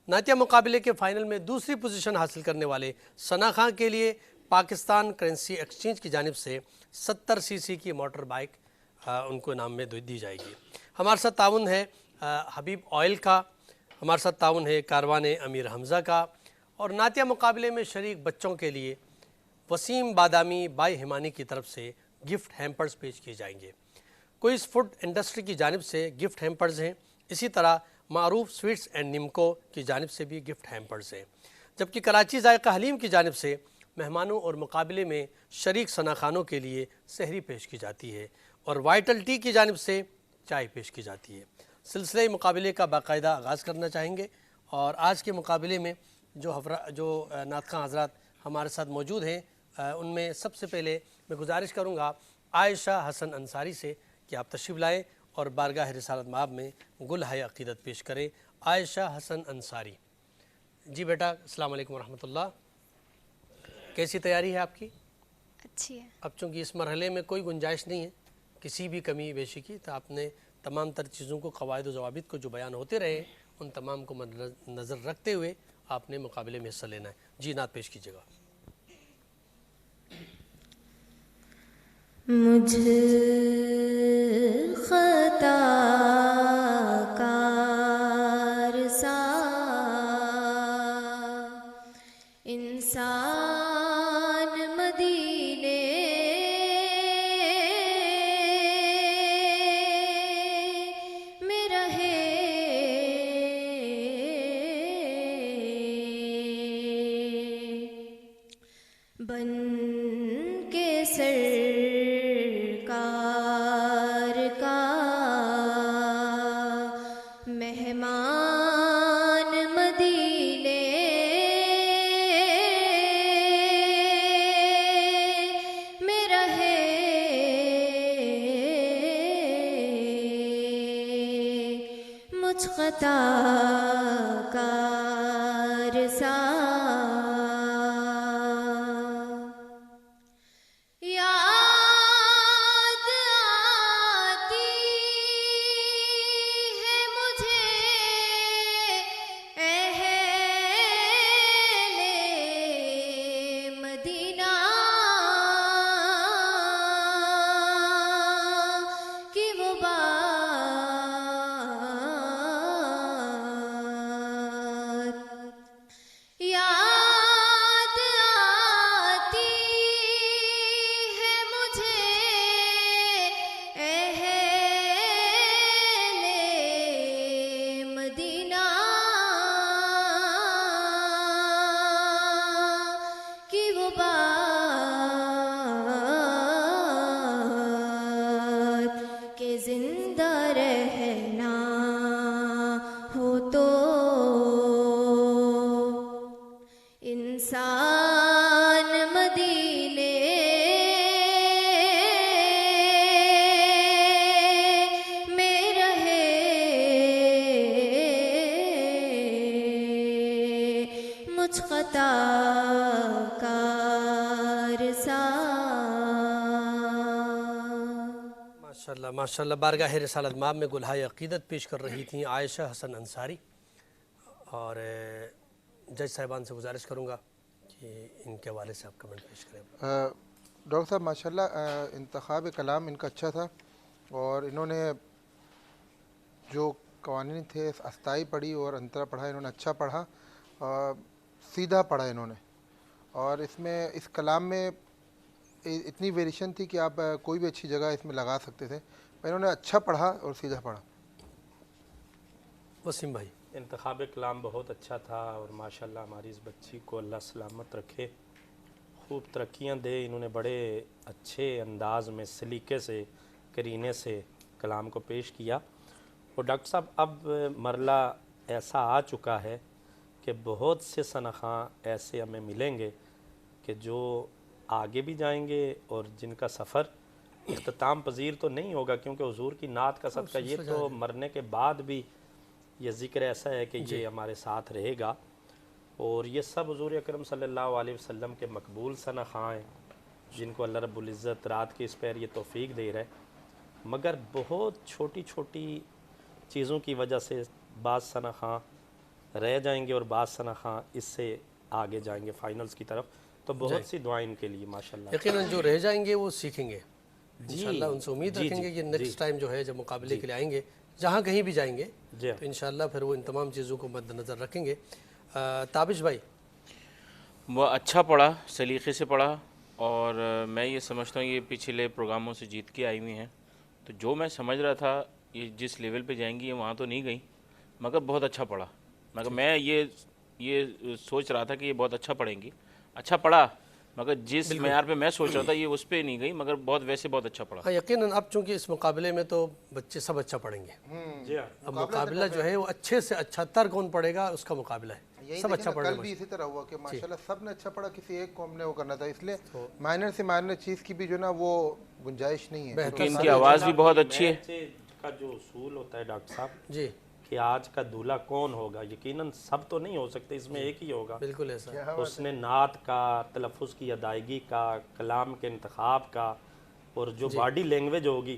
نعتیہ مقابلے کے فائنل میں دوسری پوزیشن حاصل کرنے والے ثنا خاں کے لیے پاکستان کرنسی ایکسچینج کی جانب سے 70 سی سی کی موٹر بائک ان کو انعام میں دی جائے گی۔ ہمارے ساتھ تعاون ہے حبیب آئل کا، ہمارے ساتھ تعاون ہے کاروان امیر حمزہ کا، اور نعتیہ مقابلے میں شریک بچوں کے لیے وسیم بادامی بائی ہمانی کی طرف سے گفٹ ہیمپرز پیش کیے جائیں گے۔ کوئز فوڈ انڈسٹری کی جانب سے گفٹ ہیمپرز ہیں، اسی طرح معروف سویٹس اینڈ نمکو کی جانب سے بھی گفٹ ہیمپرز ہیں، جبکہ کراچی ذائقہ حلیم کی جانب سے مہمانوں اور مقابلے میں شریک ثنا خانوں کے لیے سحری پیش کی جاتی ہے، اور وائٹل ٹی کی جانب سے چائے پیش کی جاتی ہے۔ سلسلے مقابلے کا باقاعدہ آغاز کرنا چاہیں گے، اور آج کے مقابلے میں جو نعت خواں حضرات ہمارے ساتھ موجود ہیں، ان میں سب سے پہلے میں گزارش کروں گا عائشہ حسن انصاری سے کہ آپ تشریف لائیں اور بارگاہ رسالت مآب میں گل ہے عقیدت پیش کریں۔ عائشہ حسن انصاری، جی بیٹا السلام علیکم ورحمۃ اللہ، کیسی تیاری ہے آپ کی؟ اچھی ہے۔ اب چونکہ اس مرحلے میں کوئی گنجائش نہیں ہے کسی بھی کمی بیشی کی، تو آپ نے تمام تر چیزوں کو، قواعد و ضوابط کو جو بیان ہوتے رہے ان تمام کو مد نظر رکھتے ہوئے آپ نے مقابلے میں حصہ لینا ہے۔ جی نعت پیش کیجیے گا۔ مجھ خطا کار سا انسان مدینے میں رہے، بن کے سرکار کا مہمان مدینے خطا کار سا یاد آتی ہے مجھے اہل مدینہ کی وہ بات یاد آتی ہے مجھے اہل مدینہ کی وہ بات کہ زندہ رہنا ہو تو انسان مدینے میں رہے مجھ خطا کار سا ماشاءاللہ ماشاءاللہ بارگاہ رسالت مآب میں گلہائے عقیدت پیش کر رہی تھیں عائشہ حسن انصاری، اور جج صاحبان سے گزارش کروں گا کہ ان کے حوالے سے آپ کمنٹ پیش کریں۔ ڈاکٹر صاحب ماشاءاللہ انتخاب کلام ان کا اچھا تھا، اور انہوں نے جو قوانین تھے استائی پڑھی اور انترا پڑھا، انہوں نے اچھا پڑھا، سیدھا پڑھا انہوں نے، اور اس میں اس کلام میں اتنی ویریشن تھی کہ آپ کوئی بھی اچھی جگہ اس میں لگا سکتے تھے، پر انہوں نے اچھا پڑھا اور سیدھا پڑھا۔ وسیم بھائی، انتخاب کلام بہت اچھا تھا، اور ماشاءاللہ ہماری اس بچی کو اللہ سلامت رکھے، خوب ترقیاں دے۔ انہوں نے بڑے اچھے انداز میں سلیقے سے کرینے سے کلام کو پیش کیا۔ اور ڈاکٹر صاحب اب مرحلہ ایسا آ چکا ہے کہ بہت سے ثناخواں ایسے ہمیں ملیں گے کہ جو آگے بھی جائیں گے، اور جن کا سفر اختتام پذیر تو نہیں ہوگا، کیونکہ حضور کی نعت کا صدقہ یہ تو مرنے کے بعد بھی یہ ذکر ایسا ہے کہ یہ ہمارے ساتھ رہے گا، اور یہ سب حضور اکرم صلی اللہ علیہ وسلم کے مقبول ثناخواں ہیں جن کو اللہ رب العزت رات کے اس پیر یہ توفیق دے رہا ہے، مگر بہت چھوٹی چھوٹی چیزوں کی وجہ سے بعض ثناخواں رہ جائیں گے اور بعض ثناخواں اس سے آگے جائیں گے فائنلز کی طرف، تو بہت سی دعائیں ان کے لیے ماشاءاللہ۔ یقیناً جو رہ جائیں گے وہ سیکھیں گے انشاءاللہ، ان سے امید رکھیں گے کہ نیکسٹ ٹائم جو ہے جب مقابلے کے لیے آئیں گے، جہاں کہیں بھی جائیں گے تو انشاءاللہ پھر وہ ان تمام چیزوں کو مد نظر رکھیں گے۔ تابش بھائی، وہ اچھا پڑھا، سلیقے سے پڑھا، اور میں یہ سمجھتا ہوں یہ پچھلے پروگراموں سے جیت کے آئی ہوئی ہیں، تو جو میں سمجھ رہا تھا یہ جس لیول پہ جائیں گی وہاں تو نہیں گئی، مگر بہت اچھا پڑھا، مگر میں یہ سوچ رہا تھا کہ یہ بہت اچھا پڑھیں گی، اچھا پڑھا، مگر جس معیار پہ میں سوچ رہا تھا یہ اس پہ نہیں گئی، مگر ویسے بہت اچھا پڑھا۔ ہاں یقیناً اب چونکہ اس مقابلے میں تو بچے سب اچھا پڑھیں گے، اب مقابلہ جو ہے وہ اچھے سے اچھا تر کون پڑھے گا اس کا مقابلہ ہے، سب اچھا پڑھے کل بھی اسی طرح ہوا کہ ماشاءاللہ سب نے اچھا پڑھا، کسی ایک قوم نے وہ کرنا تھا، اس لیے مائنر سے مائنر چیز کی بھی جو نا وہ گنجائش نہیں ہے، کیونکہ ان کی آواز بھی بہت اچھی ہے۔ کا جو اصول ہوتا ہے ڈاکٹر صاحب جی کہ آج کا دولہا کون ہوگا، یقیناً سب تو نہیں ہو سکتے، اس میں ایک ہی ہوگا، بالکل ایسا، اس نے نعت کا، تلفظ کی ادائیگی کا، کلام کے انتخاب کا، اور جو باڈی لینگویج ہوگی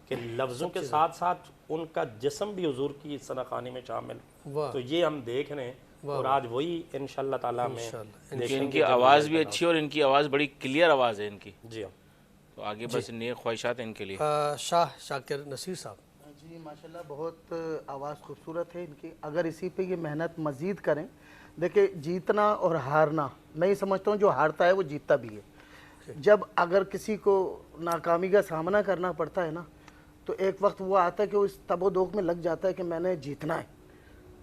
کہ لفظوں کے ساتھ ساتھ ان کا جسم بھی حضور کی ثناخوانی میں شامل، تو یہ ہم دیکھ رہے ہیں، اور آج وہی انشاءاللہ تعالیٰ میں ان کی آواز بھی اچھی ہے اور ان کی آواز بڑی کلیئر آواز ہے ان کی، جی ہاں، تو آگے بس نیک خواہشات ہیں ان کے لیے۔ شاہ شاکر نصیر صاحب، جی ماشاءاللہ بہت آواز خوبصورت ہے ان کی، اگر اسی پہ یہ محنت مزید کریں، دیکھیں جیتنا اور ہارنا، میں یہ سمجھتا ہوں جو ہارتا ہے وہ جیتتا بھی ہے، جب اگر کسی کو ناکامی کا سامنا کرنا پڑتا ہے نا تو ایک وقت وہ آتا ہے کہ وہ اس تب و دوک میں لگ جاتا ہے کہ میں نے جیتنا ہے،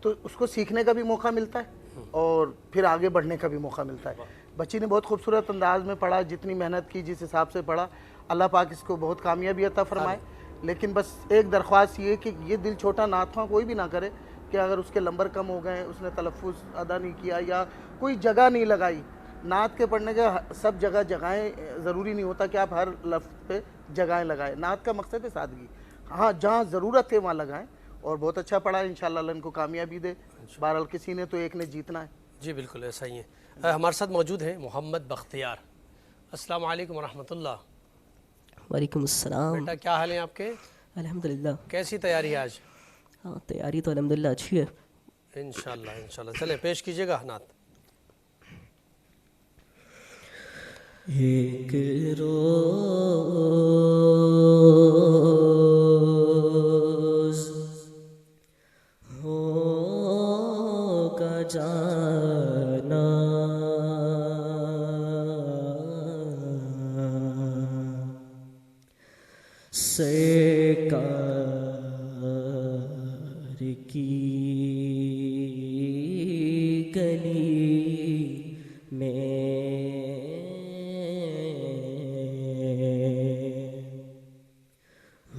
تو اس کو سیکھنے کا بھی موقع ملتا ہے اور پھر آگے بڑھنے کا بھی موقع ملتا ہے۔ بچی نے بہت خوبصورت انداز میں پڑھا، جتنی محنت کی جس حساب سے پڑھا، اللہ پاک اس کو بہت کامیابی عطا فرمائے، لیکن بس ایک درخواست یہ کہ یہ دل چھوٹا نعت خواں کوئی بھی نہ کرے کہ اگر اس کے نمبر کم ہو گئے، اس نے تلفظ ادا نہیں کیا یا کوئی جگہ نہیں لگائی، نعت کے پڑھنے کے سب جگہ جگہیں ضروری نہیں ہوتا کہ آپ ہر لفظ پہ جگہیں لگائیں، نعت کا مقصد ہے سادگی، ہاں جہاں ضرورت ہے وہاں لگائیں، اور بہت اچھا پڑھا. انشاءاللہ اللہ ان کو کامیابی دے. بہرحال کسی نے تو ایک نے جیتنا ہے. جی بالکل ایسا ہی ہے. ہمارے ساتھ موجود ہیں محمد بختیار. السلام علیکم ورحمۃ اللہ. وعلیکم السلام. بیٹا کیا حال ہیں آپ کے؟ الحمدللہ. کیسی تیاری ہے آج؟ ہاں تیاری تو الحمدللہ اچھی ہے. انشاءاللہ انشاءاللہ. چلیں پیش کیجیے گا نعت. ایک روز ہوگا جانا سرکار کی گلی میں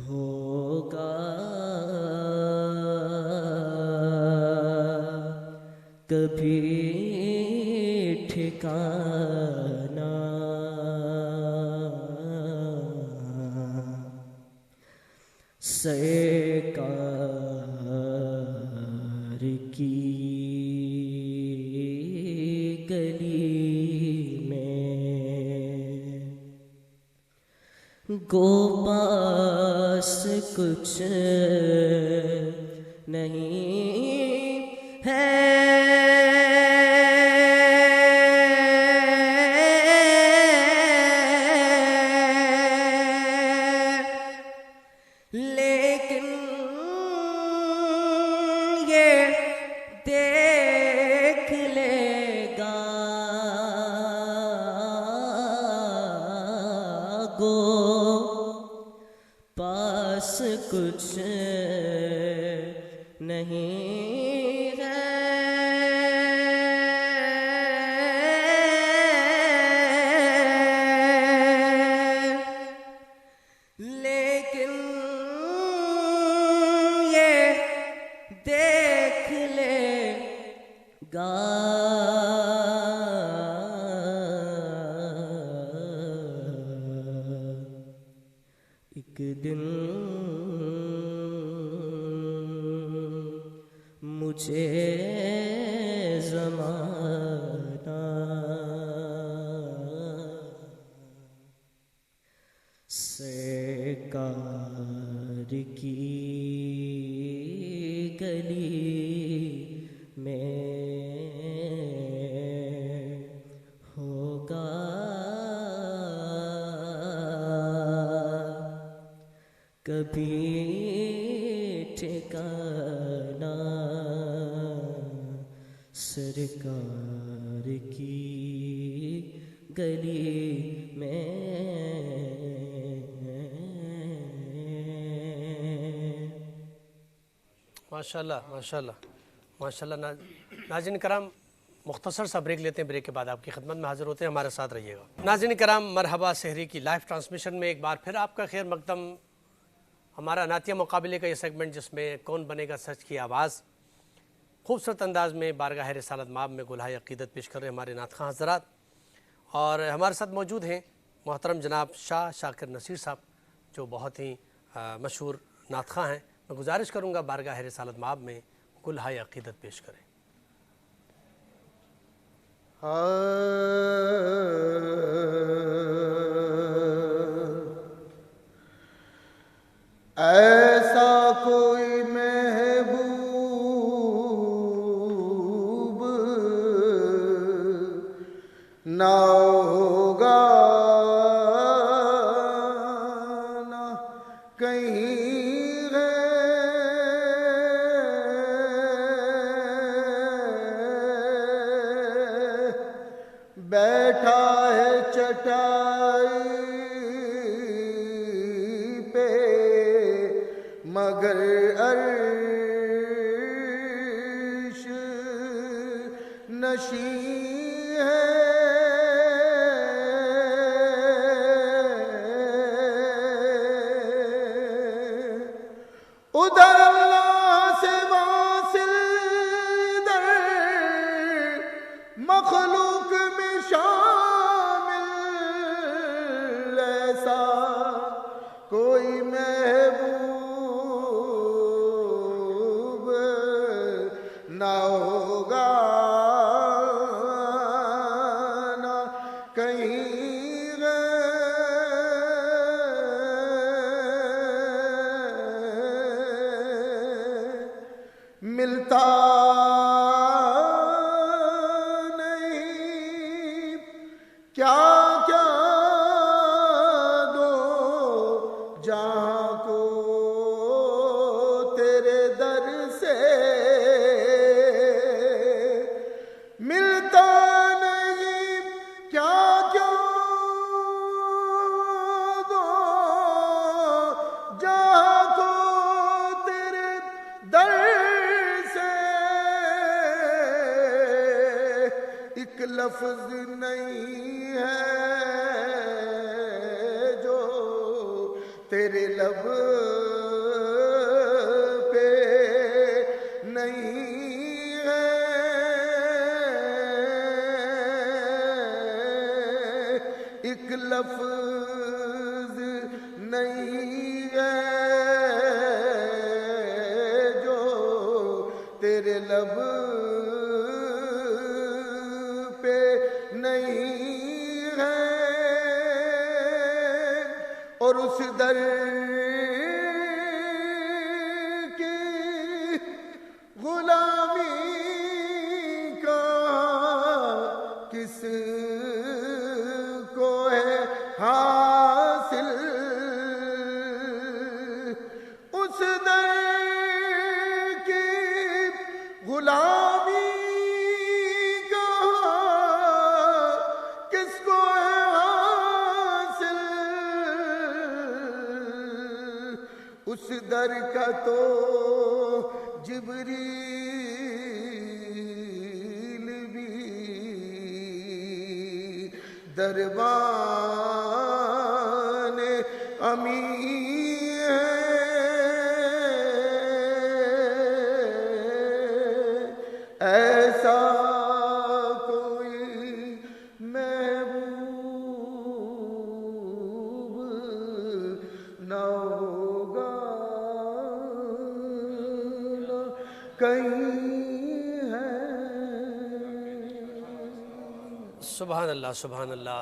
ہوگا کبھی ٹھکانا سرکار کی گلی میں گو پاس کچھ نہیں ہے لیکن یہ دیکھ لے گا گو پاس کچھ نہیں ہے لیکن یہ دیکھ لے گا ایک دن مجھے زمانہ سرکار کی گلی میں ہوگا کبھی ٹھکانا سرکار کی گلی میں ماشاءاللہ ماشاءاللہ ماشاءاللہ. ناظرین کرام مختصر سا بریک لیتے ہیں. بریک کے بعد آپ کی خدمت میں حاضر ہوتے ہیں. ہمارے ساتھ رہیے گا. ناظرین کرام مرحبا سحری کی لائیو ٹرانسمیشن میں ایک بار پھر آپ کا خیر مقدم. ہمارا نعتیہ مقابلے کا یہ سیگمنٹ جس میں کون بنے گا سچ کی آواز خوبصورت انداز میں بارگاہ رسالت مآب میں گلہائے عقیدت پیش کر رہے ہمارے نعت خواں حضرات. اور ہمارے ساتھ موجود ہیں محترم جناب شاہ شاکر نصیر صاحب جو بہت ہی مشہور نعت خواں ہیں. میں گزارش کروں گا بارگاہ رسالت مآب میں گلہائے عقیدت پیش کریں. ایسا کوئی محبوب نہ ہوگا نہ کہیں ہے بیٹھا ہے چٹائی پہ مگر عرش نشین ہے. ادھر اللہ سے واصل در مخلوق میں شامل ایسا کوئی محبوب نہ ہوگا نہ کہیں ملتا نہیں کیا کیا دو جہاں کو تیرے در سے ملتا نہیں کیا کیا دو جہاں کو تیرے در ایک لفظ نہیں ہے جو تیرے لب پہ نہیں ہے ایک لفظ نہیں ہے جو تیرے لب نہیں ہے اور اس در کی غلامی کا کس کو ہے حاصل اس در کی غلامی اس در کا تو جبریل بھی دربان امی ہے ایسا کوئی محبوب نہ ہوگا کہیں ہے. سبحان اللہ سبحان اللہ.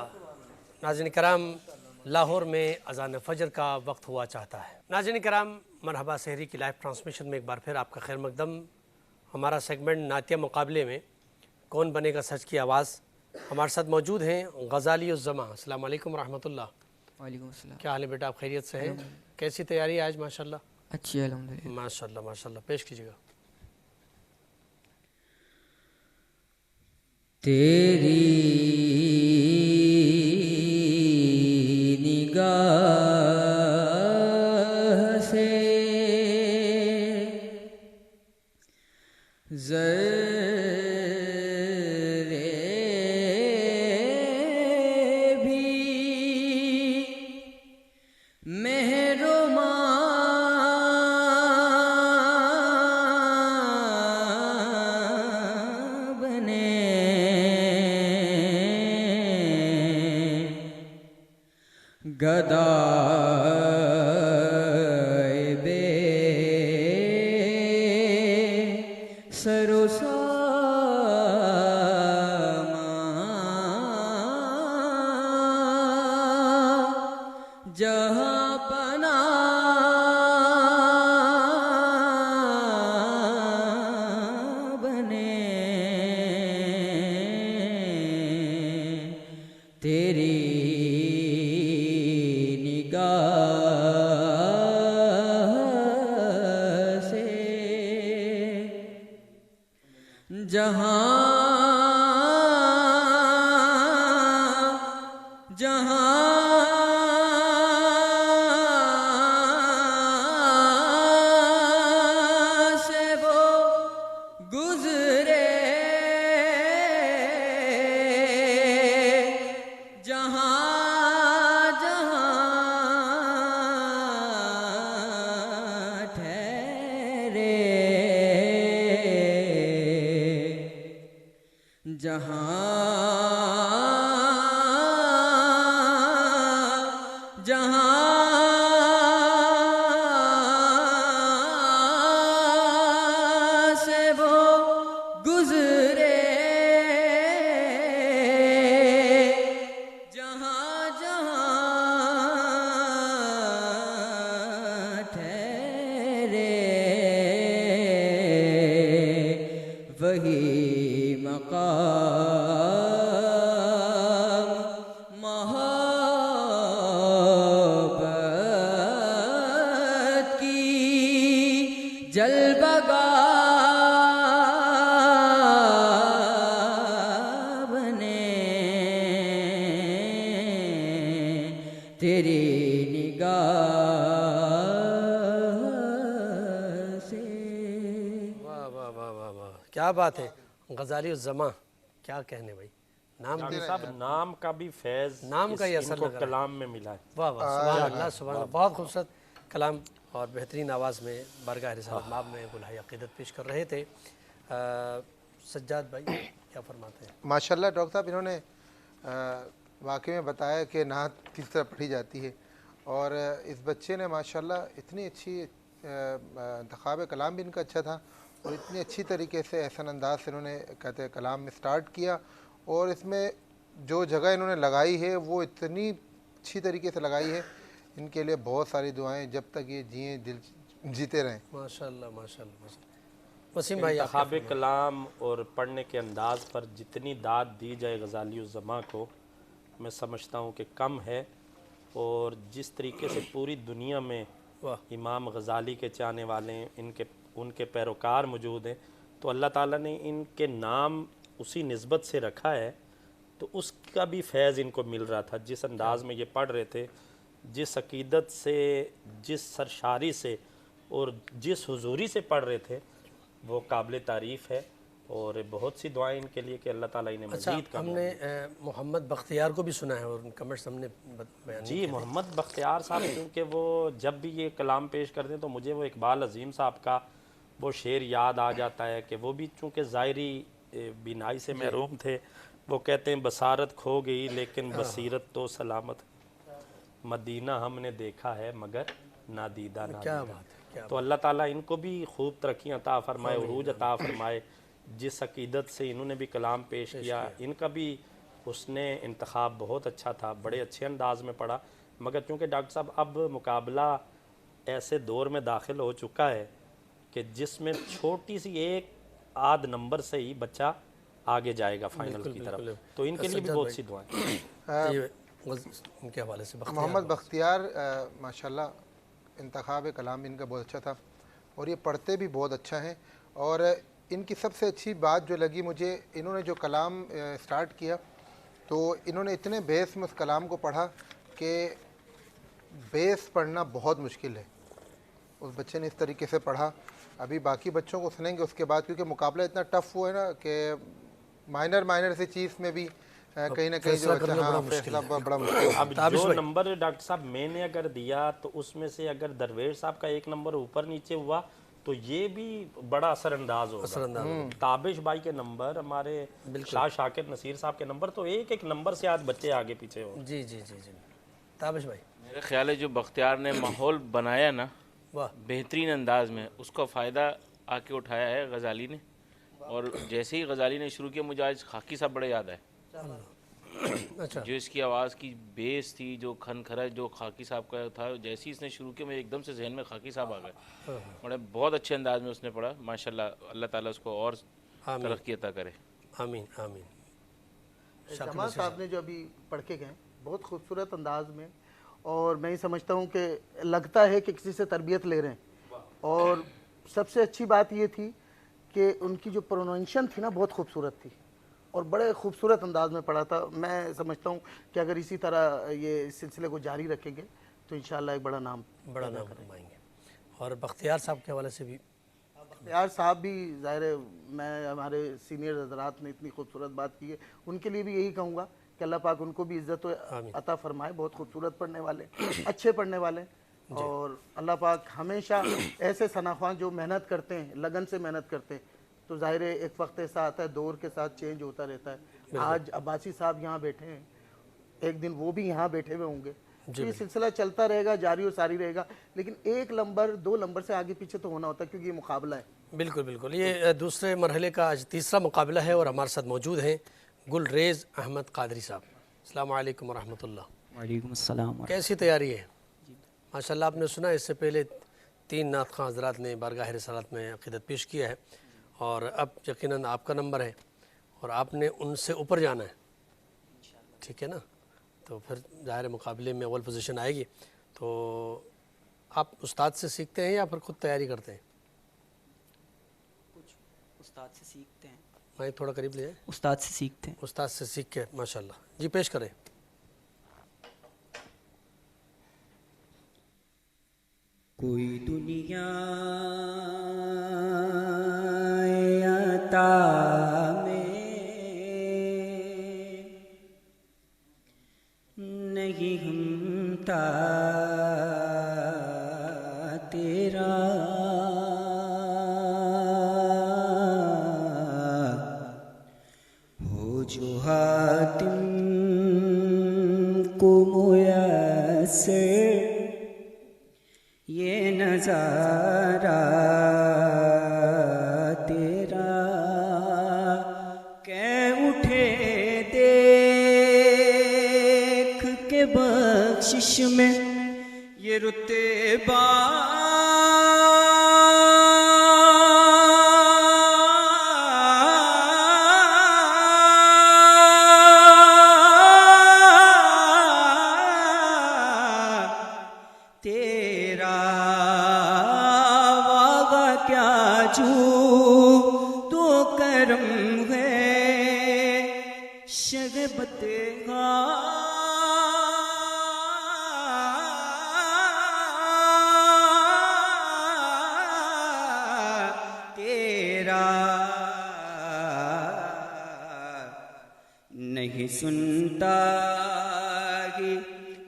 ناظرین کرام، لاہور میں اذان فجر کا وقت ہوا چاہتا ہے. ناظرین کرام، مرحبا سحری کی لائیو ٹرانسمیشن میں ایک بار پھر آپ کا خیر مقدم. ہمارا سیگمنٹ نعتیہ مقابلے میں کون بنے گا سچ کی آواز. ہمارے ساتھ موجود ہیں غزالی الزماں. السلام علیکم ورحمۃ اللہ. وعلیکم السلام. کیا حال ہے بیٹا، آپ خیریت سے ہیں؟ کیسی تیاری ہے آج؟ ماشاءاللہ اچھی ہے الحمدللہ. ماشاءاللہ ماشاءاللہ. پیش کیجیے گا. تیری نگاہ سے ذرے بھی مہربان بنے گدائے بے سر و سامان جہاں پناہ بنے تیری سے جہاں جہاں سے وہ گزرے جہاں جہاں سے وہ تیری نگاہ سے. واہ واہ واہ واہ واہ، کیا بات ہے. غزالی الزماں، کیا کہنے بھائی. نام ڈاکٹر صاحب نام کا بھی فیض نام کا ہی ان اثر کو لگ رہا ہے. کلام میں ملا ہے. واہ واہ، سبحان اللہ سبحان اللہ. بہت خوبصورت کلام اور بہترین آواز میں بارگاہ رسالت مآب میں گلہائے عقیدت پیش کر رہے تھے. سجاد بھائی کیا فرماتے ہیں؟ ماشاءاللہ ڈاکٹر صاحب انہوں نے واقعی میں بتایا کہ نعت کس طرح پڑھی جاتی ہے، اور اس بچے نے ماشاءاللہ اتنی اچھی انتخاب کلام بھی ان کا اچھا تھا، اور اتنی اچھی طریقے سے احسن انداز سے انہوں نے کہتے ہیں کلام میں سٹارٹ کیا، اور اس میں جو جگہ انہوں نے لگائی ہے وہ اتنی اچھی طریقے سے لگائی ہے. ان کے لیے بہت ساری دعائیں، جب تک یہ جئیں دل جیتے رہیں. ماشاءاللہ ماشاءاللہ ماشاءاللہ. وسیم بھائی آپ انتخاب کلام اور پڑھنے کے انداز پر جتنی داد دی جائے غزالی الزماں کو، میں سمجھتا ہوں کہ کم ہے. اور جس طریقے سے پوری دنیا میں امام غزالی کے چاہنے والے ہیں، ان کے پیروکار موجود ہیں، تو اللہ تعالیٰ نے ان کے نام اسی نسبت سے رکھا ہے، تو اس کا بھی فیض ان کو مل رہا تھا. جس انداز میں یہ پڑھ رہے تھے، جس عقیدت سے، جس سرشاری سے اور جس حضوری سے پڑھ رہے تھے، وہ قابل تعریف ہے. اور بہت سی دعائیں ان کے لیے کہ اللہ تعالیٰ انہیں اچھا، مزید ہم نے محمد بختیار کو بھی سنا ہے اور ان کمنٹس ہم نے بیان جی محمد بختیار صاحب، کیونکہ وہ جب بھی یہ کلام پیش کرتے ہیں تو مجھے وہ اقبال عظیم صاحب کا وہ شعر یاد آ جاتا ہے کہ وہ بھی چونکہ ظاہری بینائی سے محروم تھے. وہ کہتے ہیں بصارت کھو گئی لیکن بصیرت تو سلامت، مدینہ ہم نے دیکھا ہے مگر نادیدہ کیا نادیدہ. بات ہے. تو اللہ تعالیٰ ان کو بھی خوب ترقی عطا فرمائے، عروج عطا فرمائے. جس عقیدت سے انہوں نے بھی کلام پیش کیا، ان کا بھی حسن انتخاب بہت اچھا تھا، بڑے اچھے انداز میں پڑھا. مگر چونکہ ڈاکٹر صاحب اب مقابلہ ایسے دور میں داخل ہو چکا ہے کہ جس میں چھوٹی سی ایک آدھ نمبر سے ہی بچہ آگے جائے گا فائنل کی طرف، تو ان کے لیے بھی بہت سی دعائیں. ان کے حوالے سے محمد بختیار ماشاءاللہ انتخاب کلام ان کا بہت اچھا تھا، اور یہ پڑھتے بھی بہت اچھا ہیں. اور ان کی سب سے اچھی بات جو لگی مجھے، انہوں نے جو کلام سٹارٹ کیا تو انہوں نے اتنے بیس میں اس کلام کو پڑھا کہ بیس پڑھنا بہت مشکل ہے. اس بچے نے اس طریقے سے پڑھا. ابھی باقی بچوں کو سنیں گے اس کے بعد، کیونکہ مقابلہ اتنا ٹف ہوا ہے نا کہ مائنر سے چیز میں بھی کہیں نہ کہیں جو فیصلہ بڑا مشکل ہے. اب جو نمبر ڈاکٹر صاحب میں نے اگر دیا تو اس میں سے اگر درویش صاحب کا ایک نمبر اوپر نیچے ہوا تو یہ بھی بڑا اثر انداز ہوگا. تابش بھائی کے نمبر، ہمارے شاہ شاکر نصیر صاحب کے نمبر، تو ایک ایک نمبر سے آج بچے آگے پیچھے ہو. جی جی جی جی تابش بھائی، میرا خیال ہے جو بختیار نے ماحول بنایا نا بہترین انداز میں، اس کا فائدہ آ کے اٹھایا ہے غزالی نے. اور جیسے ہی غزالی نے شروع کیا، مجھے آج خاکی صاحب بڑے یاد آئے. جو اس کی آواز کی بیس تھی، جو کھن کھرا جو خاکی صاحب کا تھا، جیسے ہی اس نے شروع کیا میں ایک دم سے ذہن میں خاکی صاحب آ گئے. اور بہت اچھے انداز میں اس نے پڑھا ماشاءاللہ. اللہ تعالیٰ اس کو اور ترقی عطا کرے. آمین آمین. جمال صاحب نے جو ابھی پڑھ کے گئے بہت خوبصورت انداز میں، اور میں یہ سمجھتا ہوں کہ لگتا ہے کہ کسی سے تربیت لے رہے ہیں. اور سب سے اچھی بات یہ تھی کہ ان کی جو پروننشن تھی نا بہت خوبصورت تھی، اور بڑے خوبصورت انداز میں پڑھا تھا. میں سمجھتا ہوں کہ اگر اسی طرح یہ سلسلے کو جاری رکھیں گے تو انشاءاللہ ایک بڑا نام کمائیں گے. اور بختیار صاحب کے حوالے سے بھی، بختیار صاحب بھی ظاہر ہے، میں ہمارے سینئر حضرات نے اتنی خوبصورت بات کی ہے، ان کے لیے بھی یہی کہوں گا کہ اللہ پاک ان کو بھی عزت و عطا فرمائے. بہت خوبصورت پڑھنے والے، اچھے پڑھنے والے، اور اللہ پاک ہمیشہ ایسے ثناخواں جو محنت کرتے ہیں، لگن سے محنت کرتے ہیں، تو ظاہر ہے ایک وقت ایسا آتا ہے دور کے ساتھ چینج ہوتا رہتا ہے. آج عباسی صاحب یہاں بیٹھے ہیں، ایک دن وہ بھی یہاں بیٹھے ہوئے ہوں گے. یہ سلسلہ چلتا رہے گا، جاری و ساری رہے گا، لیکن ایک نمبر دو نمبر سے آگے پیچھے تو ہونا ہوتا ہے کیونکہ یہ مقابلہ ہے. بالکل بالکل. یہ دوسرے مرحلے کا آج تیسرا مقابلہ ہے، اور ہمارے ساتھ موجود ہیں گلریز احمد قادری صاحب. السلام علیکم ورحمۃ اللہ. وعلیکم السلام. کیسی تیاری ہے؟ ماشاءاللہ آپ نے سنا اس سے پہلے 3 نعت خواں حضرات نے بارگاہ رسالت میں عقیدت پیش کیا ہے، اور اب یقیناً آپ کا نمبر ہے اور آپ نے ان سے اوپر جانا ہے. ٹھیک ہے نا؟ تو پھر ظاہر مقابلے میں اول پوزیشن آئے گی. تو آپ استاد سے سیکھتے ہیں یا پھر خود تیاری کرتے ہیں؟ کچھ استاد سے سیکھتے ہیں. میں تھوڑا قریب لے جائیں. استاد سے سیکھتے ہیں. استاد سے سیکھ کے ماشاءاللہ. جی پیش کریں. کوئی دنیا عطا میں نہیں ہمتا تیرا، ہو جو حاتم کو میسر یہ نظارہ تیرا، کہ اٹھے دیکھ کے بخشش میں یہ رتبہ، تیرا واغہ کیا جو تو کرم ہے، شغبت تیرا، نہیں سنتا ہی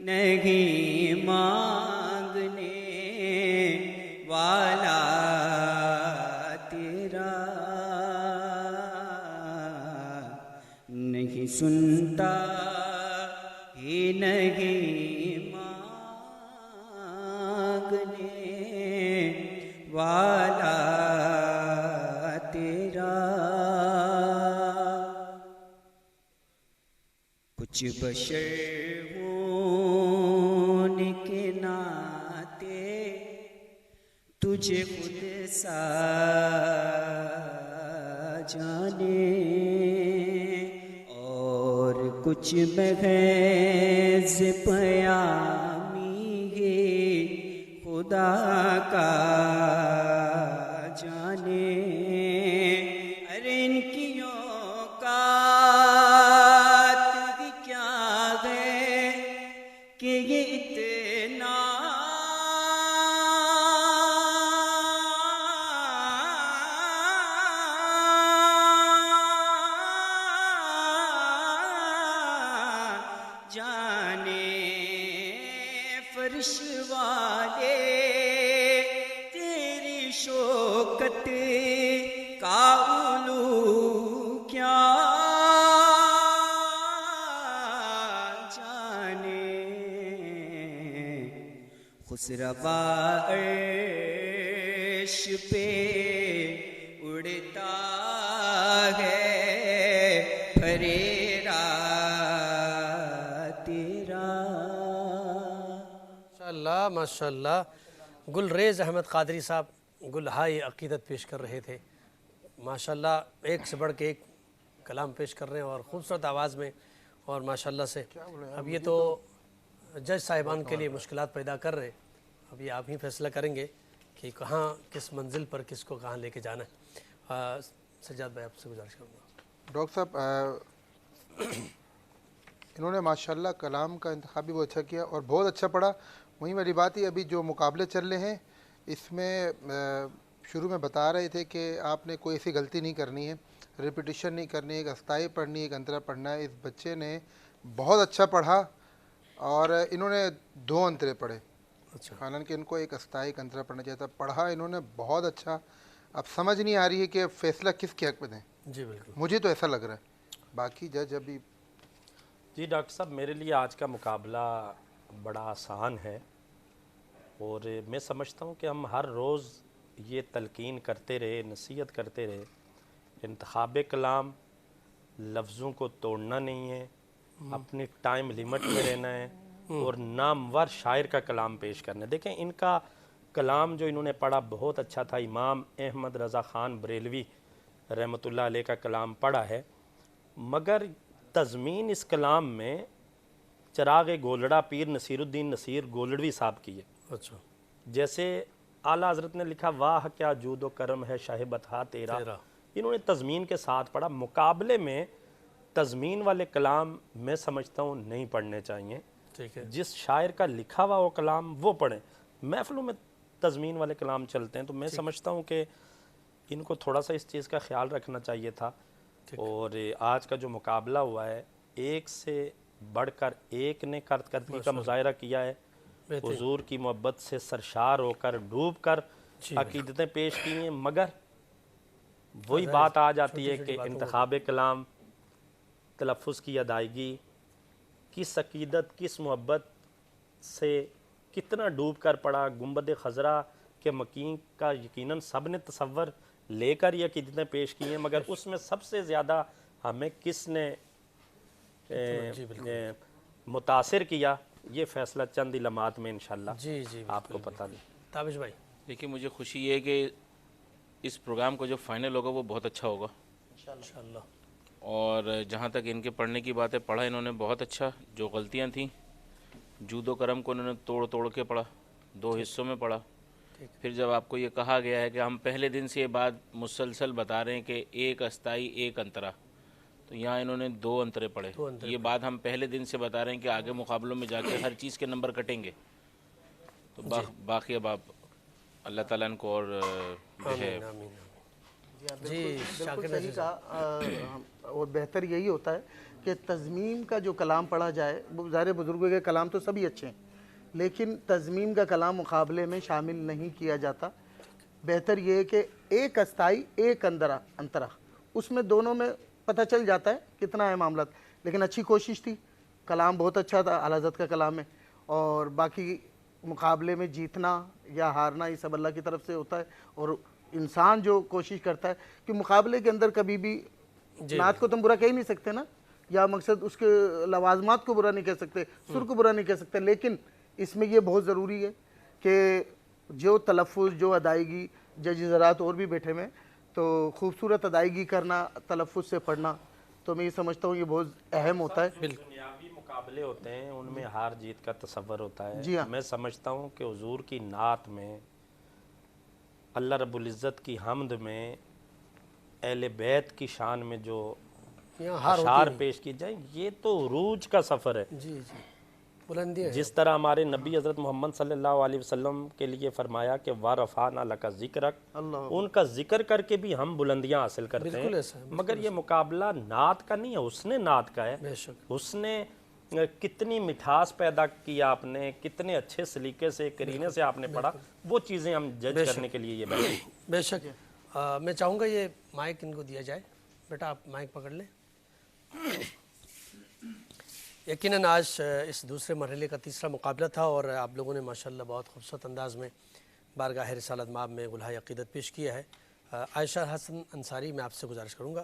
نہیں مانگنے والا تیرا، نہیں سنتا ہی نہیں مانگنے والا تیرا، کچھ بشر ہونے کے ناطے تجھے خود سا جانے، اور کچھ محض پیامی ہے خدا کا جانے، ارے ان کی اوقات بھی کیا ہے کہ یہ اتنا جانے، فرش والے تیری شوکت کا علو کیا جانے، خسروا عرش پہ اڑتا ہے پھریرا تیرا۔ ماشاءاللہ گلریز احمد قادری صاحب گلہائے عقیدت پیش کر رہے تھے، ماشاءاللہ ایک سے بڑھ کے ایک کلام پیش کر رہے ہیں اور خوبصورت آواز میں، اور ماشاءاللہ سے اب یہ تو جج صاحبان کے لیے مشکلات پیدا کر رہے، اب یہ آپ ہی فیصلہ کریں گے کہ کہاں کس منزل پر کس کو کہاں لے کے جانا ہے۔ سجاد بھائی آپ سے گزارش کروں گا۔ ڈاکٹر صاحب انہوں نے ماشاءاللہ کلام کا انتخاب بھی بہت اچھا کیا اور بہت اچھا پڑھا۔ وہیں والی بات ہی ابھی جو مقابلے چل رہے ہیں اس میں شروع میں بتا رہے تھے کہ آپ نے کوئی ایسی غلطی نہیں کرنی ہے، ریپیٹیشن نہیں کرنی ہے، ایک استائی پڑھنی ہے، ایک انترا پڑھنا ہے۔ اس بچے نے بہت اچھا پڑھا اور انہوں نے 2 انترے پڑھے، اچھا، حالانکہ ان کو ایک استائی ایک انترا پڑھنا چاہیے تھا۔ پڑھا انہوں نے بہت اچھا۔ اب سمجھ نہیں آ رہی ہے کہ فیصلہ کس کے حق میں دیں، جی بالکل، مجھے تو ایسا لگ رہا ہے، باقی جج ابھی۔ جی ڈاکٹر صاحب میرے لیے آج کا مقابلہ بڑا آسان ہے، اور میں سمجھتا ہوں کہ ہم ہر روز یہ تلقین کرتے رہے، نصیحت کرتے رہے، انتخاب کلام لفظوں کو توڑنا نہیں ہے، اپنی ٹائم لیمٹ میں رہنا ہے، اور نامور شاعر کا کلام پیش کرنا ہے۔ دیکھیں ان کا کلام جو انہوں نے پڑھا بہت اچھا تھا، امام احمد رضا خان بریلوی رحمۃ اللہ علیہ کا کلام پڑھا ہے، مگر تضمین اس کلام میں چراغ گولڑا پیر نصیر الدین نصیر گولڑوی صاحب کی ہے۔ اچھا، جیسے اعلیٰ حضرت نے لکھا واہ کیا جود و کرم ہے شاہ بطحا تیرا، انہوں نے تضمین کے ساتھ پڑھا۔ مقابلے میں تضمین والے کلام میں سمجھتا ہوں نہیں پڑھنے چاہیے، ٹھیک ہے، جس شاعر کا لکھا ہوا وہ کلام وہ پڑھیں۔ محفلوں میں تضمین والے کلام چلتے ہیں، تو میں سمجھتا ہوں کہ ان کو تھوڑا سا اس چیز کا خیال رکھنا چاہیے تھا. اور آج کا جو مقابلہ ہوا ہے، ایک سے بڑھ کر ایک نے کارکردگی کا مظاہرہ کیا ہے، حضور کی محبت سے سرشار ہو کر ڈوب کر عقیدتیں پیش کی ہیں. مگر وہی بات آ جاتی ہے کہ انتخاب کلام، تلفظ کی ادائیگی، کس عقیدت کس محبت سے کتنا ڈوب کر پڑا. گنبد خضرا کے مکین کا یقیناً سب نے تصور لے کر یہ عقیدتیں پیش کی ہیں، مگر اس میں سب سے زیادہ ہمیں کس نے متاثر کیا، یہ فیصلہ چند لمحات میں انشاءاللہ آپ کو پتہ دیں. تابش بھائی دیکھیے مجھے خوشی یہ ہے کہ اس پروگرام کا جو فائنل ہوگا وہ بہت اچھا ہوگا انشاءاللہ. اور جہاں تک ان کے پڑھنے کی بات ہے، پڑھا انہوں نے بہت اچھا. جو غلطیاں تھیں جود و کرم کو انہوں نے توڑ توڑ کے پڑھا، 2 حصوں میں پڑھا. پھر جب آپ کو یہ کہا گیا ہے کہ ہم پہلے دن سے یہ بات مسلسل بتا رہے ہیں کہ ایک استائی ایک انترا، تو یہاں انہوں نے 2 انترے پڑھے. یہ بات ہم پہلے دن سے بتا رہے ہیں کہ آگے مقابلوں میں جا کے ہر چیز کے نمبر کٹیں گے. تو باقی اب آپ اللہ تعالیٰ ان کو اور بالکل صحیح کہا. اور بہتر یہی ہوتا ہے کہ تضمین کا جو کلام پڑھا جائے، ظاہر بزرگوں کے کلام تو سبھی اچھے ہیں، لیکن تضمین کا کلام مقابلے میں شامل نہیں کیا جاتا. بہتر یہ ہے کہ ایک استائی ایک انترا، اس میں دونوں میں پتہ چل جاتا ہے کتنا ہے معاملات. لیکن اچھی کوشش تھی، کلام بہت اچھا تھا، اعلیٰ حضرت کا کلام ہے. اور باقی مقابلے میں جیتنا یا ہارنا یہ سب اللہ کی طرف سے ہوتا ہے. اور انسان جو کوشش کرتا ہے کہ مقابلے کے اندر کبھی بھی نعت کو تم برا کہہ نہیں سکتے نا، یا مقصد اس کے لوازمات کو برا نہیں کہہ سکتے، سر کو برا نہیں کہہ سکتے. لیکن اس میں یہ بہت ضروری ہے کہ جو تلفظ، جو ادائیگی، جج حضرات اور بھی بیٹھے ہوئے ہیں، تو خوبصورت ادائیگی کرنا، تلفظ سے پڑھنا، تو میں یہ سمجھتا ہوں یہ بہت اہم ہوتا ہے. دنیاوی مقابلے ہوتے ہیں، ان میں ہار جیت کا تصور ہوتا ہے. جی ہاں. میں سمجھتا ہوں کہ حضور کی نعت میں، اللہ رب العزت کی حمد میں، اہل بیت کی شان میں جو اشعار پیش کی جائیں، یہ تو عروج کا سفر ہے. جی بلندی ہے. جس طرح ہمارے نبی حضرت محمد صلی اللہ علیہ وسلم کے لیے فرمایا کہ وَرَفَعْنَا لَكَ ذِكْرَكَ، ان کا ذکر کر کے بھی ہم بلندیاں حاصل کرتے ہیں. مگر یہ مقابلہ نعت کا نہیں ہے، اس نے نعت کا ہے. اس نے کتنی مٹھاس پیدا کی، آپ نے کتنے اچھے سلیقے سے، قرینے سے آپ نے پڑھا، وہ چیزیں ہم جج کرنے کے لیے یہ بیٹھے. بے شک. میں چاہوں گا یہ مائک ان کو دیا جائے. بیٹا آپ مائک پکڑ لیں. یقیناً آج اس دوسرے مرحلے کا تیسرا مقابلہ تھا، اور آپ لوگوں نے ماشاءاللہ بہت خوبصورت انداز میں بارگاہ رسالت مآب میں گلہائے عقیدت پیش کیا ہے. عائشہ حسن انصاری، میں آپ سے گزارش کروں گا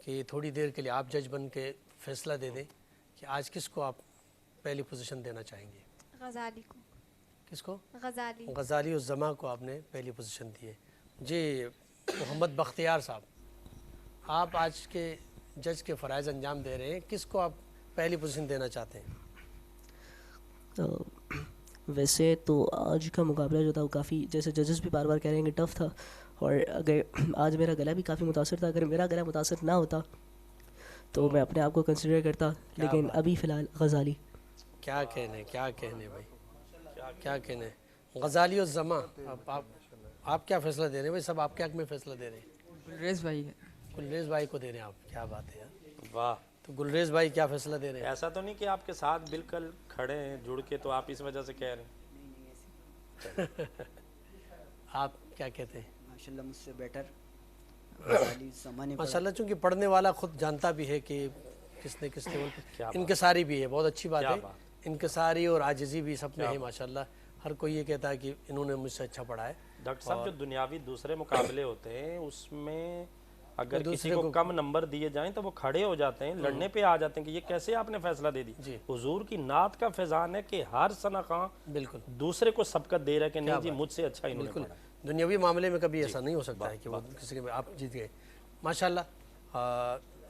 کہ تھوڑی دیر کے لیے آپ جج بن کے فیصلہ دے دیں کہ آج کس کو آپ پہلی پوزیشن دینا چاہیں گے. غزالی کو. کس کو؟ غزالی الزما کو آپ نے پہلی پوزیشن دی ہے. جی محمد بختیار صاحب، آپ آج کے جج کے فرائض انجام دے رہے ہیں، کس کو آپ پہلی پوزیشن دینا چاہتے ہیں؟ ویسے تو آج کا مقابلہ جو تھا وہ کافی، جیسے ججز بھی بار بار کہہ رہے ہیں کہ ٹف تھا، اور اگر آج میرا گلا بھی کافی متاثر تھا. اگر میرا گلا متاثر نہ ہوتا تو میں اپنے آپ کو کنسیڈر کرتا، لیکن ابھی فی الحال غزالی. کیا کہنے بھائی، کیا کہنے. غزالی اور زما، آپ کیا فیصلہ دے رہے ہیں بھائی؟ سب آپ کے حق میں فیصلہ دے رہے ہیں. گلریز بھائی کو دے رہے ہیں آپ. کیا بات ہے یار، واہ. تو گلریز بھائی کیا فیصلہ دے رہے ہیں؟ ایسا تو نہیں کہ آپ کے ساتھ بالکل کھڑے ہیں جڑ کے، تو آپ اس وجہ سے کہہ رہے ہیں. آپ کیا کہتے ہیں؟ ماشاءاللہ مجھ سے بیٹر ماشاءاللہ، چونکہ پڑھنے والا خود جانتا بھی ہے کہ کس نے انکساری بھی ہے. بہت اچھی بات ہے، انکساری اور عاجزی بھی سب میں ہے ماشاءاللہ. ہر کوئی یہ کہتا ہے کہ انہوں نے مجھ سے اچھا پڑھا ہے. ڈاکٹر صاحب، جو دنیاوی دوسرے مقابلے ہوتے ہیں اس میں اگر کسی کو کم نمبر دیے جائیں تو وہ کھڑے ہو جاتے ہیں، لڑنے پہ آ جاتے ہیں کہ یہ کیسے آپ نے فیصلہ دے دی. حضور کی نعت کا فیضان ہے کہ ہر ثنا خواں بالکل دوسرے کو سبقت دے رہا ہے کہ نہیں جی مجھ سے اچھا انہوں نے پڑھا. دنیاوی معاملے میں کبھی ایسا نہیں ہو سکتا ہے کہ وہ کسی کے آپ جیت گئے. ماشاءاللہ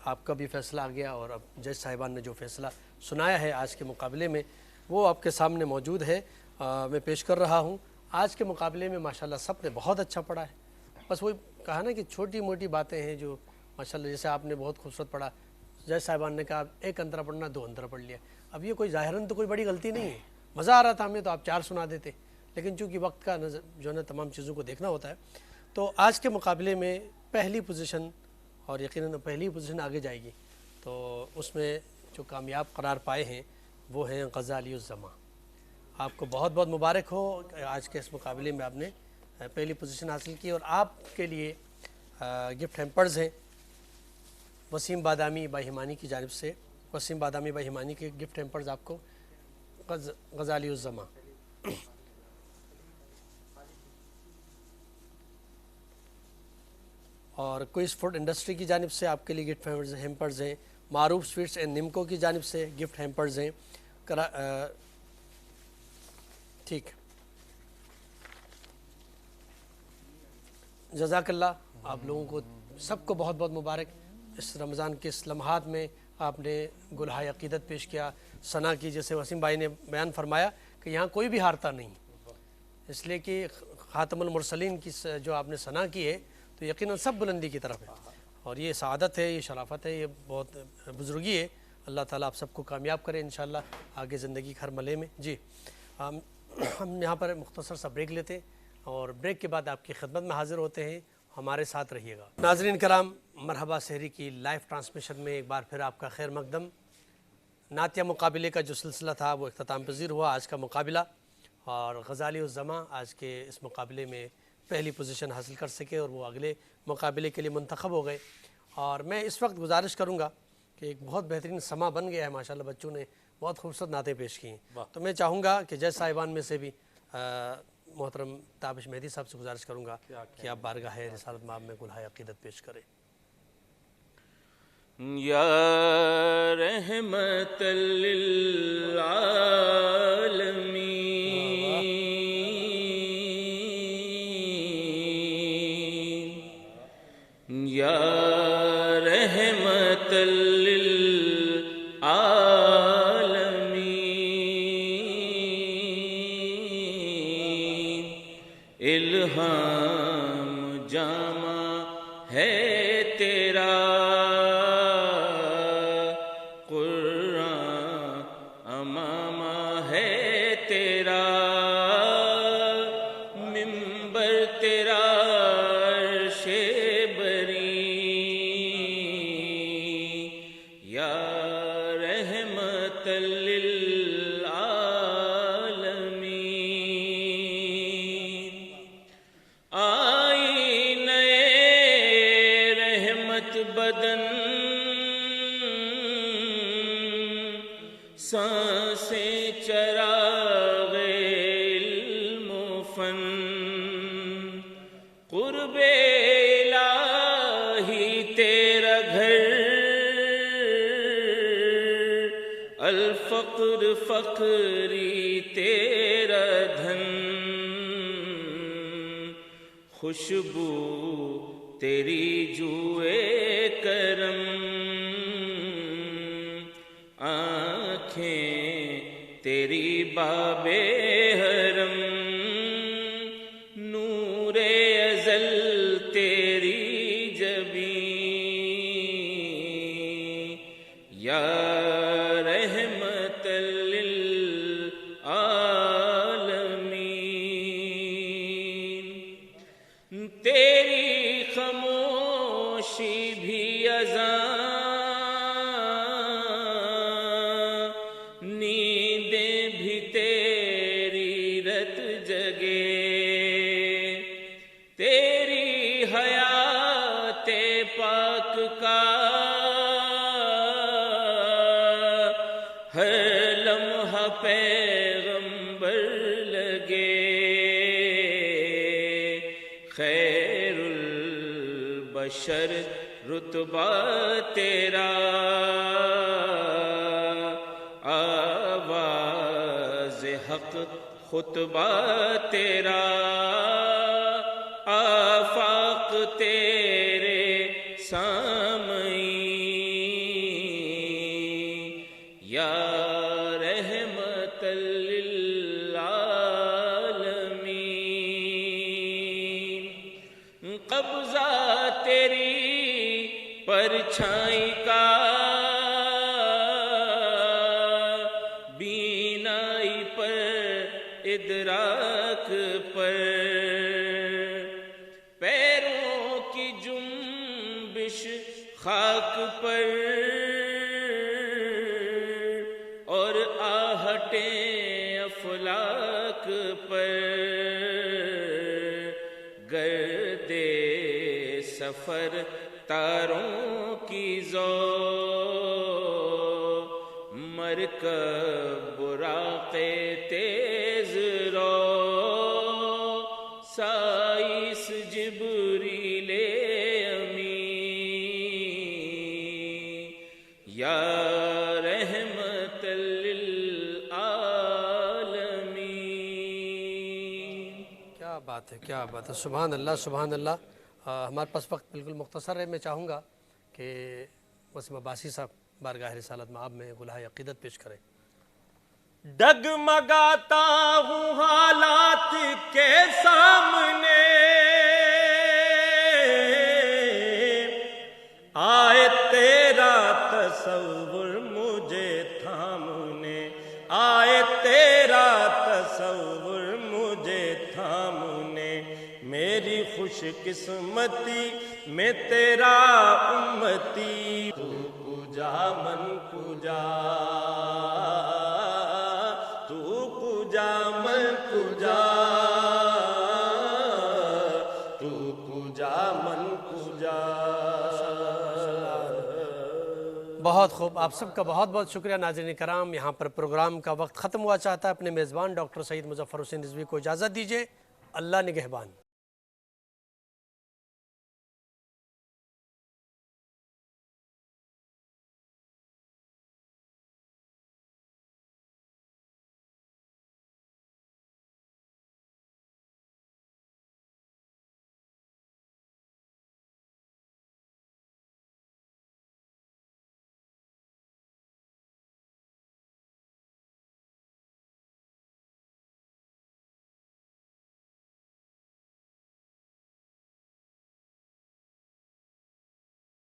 آپ کا بھی فیصلہ آ گیا، اور اب جج صاحبان نے جو فیصلہ سنایا ہے آج کے مقابلے میں وہ آپ کے سامنے موجود ہے. میں پیش کر رہا ہوں. آج کے مقابلے میں ماشاءاللہ سب نے بہت اچھا پڑھا ہے. بس وہی کہا نا کہ چھوٹی موٹی باتیں ہیں جو ماشاءاللہ، جیسے آپ نے بہت خوبصورت پڑھا. جج صاحبان نے کہا ایک انترا پڑھنا، 2 انترا پڑھ لیا. اب یہ کوئی ظاہراً تو کوئی بڑی غلطی نہیں ہے، مزہ آ رہا تھا ہمیں تو آپ 4 سنا دیتے. لیکن چونکہ وقت کا جو ہے نا تمام چیزوں کو دیکھنا ہوتا ہے، تو آج کے مقابلے میں پہلی پوزیشن اور یقیناً پہلی پوزیشن آگے جائے گی، تو اس میں جو کامیاب قرار پائے ہیں وہ ہیں غزالی الزماں۔ آپ کو بہت بہت مبارک ہو، آج کے اس مقابلے میں آپ نے پہلی پوزیشن حاصل کی، اور آپ کے لیے گفٹ ہیمپرز ہیں وسیم بادامی بائی ہمانی کی جانب سے۔ وسیم بادامی بائی ہمانی کے گفٹ ہیمپرز آپ کو غزالی الزماں۔ اور کوئز فوڈ انڈسٹری کی جانب سے آپ کے لیے گفٹ ہیمپرز ہیں۔ معروف سویٹس اینڈ نمکو کی جانب سے گفٹ ہیمپرز ہیں۔ ٹھیک، جزاک اللہ، آپ لوگوں کو سب کو بہت بہت مبارک۔ اس رمضان کے اس لمحات میں آپ نے گلہائے عقیدت پیش کیا ثنا کی، جیسے وسیم بھائی نے بیان فرمایا کہ یہاں کوئی بھی ہارتا نہیں، اس لیے کہ خاتم المرسلین کی جو آپ نے ثنا کی ہے تو یقیناً سب بلندی کی طرف ہے، اور یہ سعادت ہے، یہ شرافت ہے، یہ بہت بزرگی ہے۔ اللہ تعالیٰ آپ سب کو کامیاب کرے انشاءاللہ آگے زندگی کے ہر مرحلے میں۔ جی، ہم یہاں پر مختصر سا بریک لیتے ہیں، اور بریک کے بعد آپ کی خدمت میں حاضر ہوتے ہیں، ہمارے ساتھ رہیے گا۔ ناظرین کرام، مرحبا سحری کی لائیو ٹرانسمیشن میں ایک بار پھر آپ کا خیر مقدم۔ نعتیہ مقابلے کا جو سلسلہ تھا وہ اختتام پذیر ہوا آج کا مقابلہ، اور غزالی الزماں آج کے اس مقابلے میں پہلی پوزیشن حاصل کر سکے، اور وہ اگلے مقابلے کے لیے منتخب ہو گئے۔ اور میں اس وقت گزارش کروں گا کہ ایک بہت بہترین سما بن گیا ہے، ماشاءاللہ بچوں نے بہت خوبصورت نعتیں پیش کی ہیں، تو میں چاہوں گا کہ جج صاحبان میں سے بھی محترم تابش مہدی صاحب سے گزارش کروں گا کہ آپ بارگاہ رسالت مآب میں گلہائے عقیدت پیش کریں۔ یا رحمت للعالمین، یا رحمت للعالمین، الہام جامع ہے تیرا، قرآن امامہ ہے تیرا، منبر تیرا عرش بری، یا رحمت للعالمین، آئی نئے رحمت بدن، سانسیں چراغ علم و فن، قرب الہی تیرا گھر، الفقر فقری تیرا دھن، خوشبو تیری جوئے کرم، آنکھیں تیری باب حرم، نور ازل تیری جبین، یا رحمت للعالمین، تیری خاموشی بھی اذان، نیندیں بھی تیری رت جگے، تیری حیات پاک کا ہر لمحہ پیغمبر لگے، خیر البشر رتبہ تیرا، آواز حق خطبہ تیرا، آفاق تیرے سامعین، یا رحمت للعالمین، قبضہ تیری پرچھائی کا، بینائی پر ادراک خاک پر اور آہٹیں افلاک پر گردے سفر تاروں کی زو مرکب براق تیز رو سائس جبریل امی یا رحمت للعالمین. کیا بات ہے، کیا بات ہے، سبحان اللہ سبحان اللہ. ہمارے پاس وقت بالکل مختصر ہے. میں چاہوں گا کہ وسیم عباسی صاحب بارگاہ رسالت مآب میں گلہائے عقیدت پیش کریں. ڈگمگاتا ہوں حالات کے سامنے، آئے تیرا تصور مجھے تھامنے، آئے تیرا تصور مجھے تھامنے. میری خوش قسمتی میں تیرا امتی، تو کجا من کجا، تو کجا من کجا، تو کجا من کجا. بہت خوب، آپ سب کا بہت بہت شکریہ. ناظرین کرام، یہاں پر پروگرام کا وقت ختم ہوا چاہتا ہے. اپنے میزبان ڈاکٹر سعید مظفر حسین رضوی کو اجازت دیجیے. اللہ نگہبان.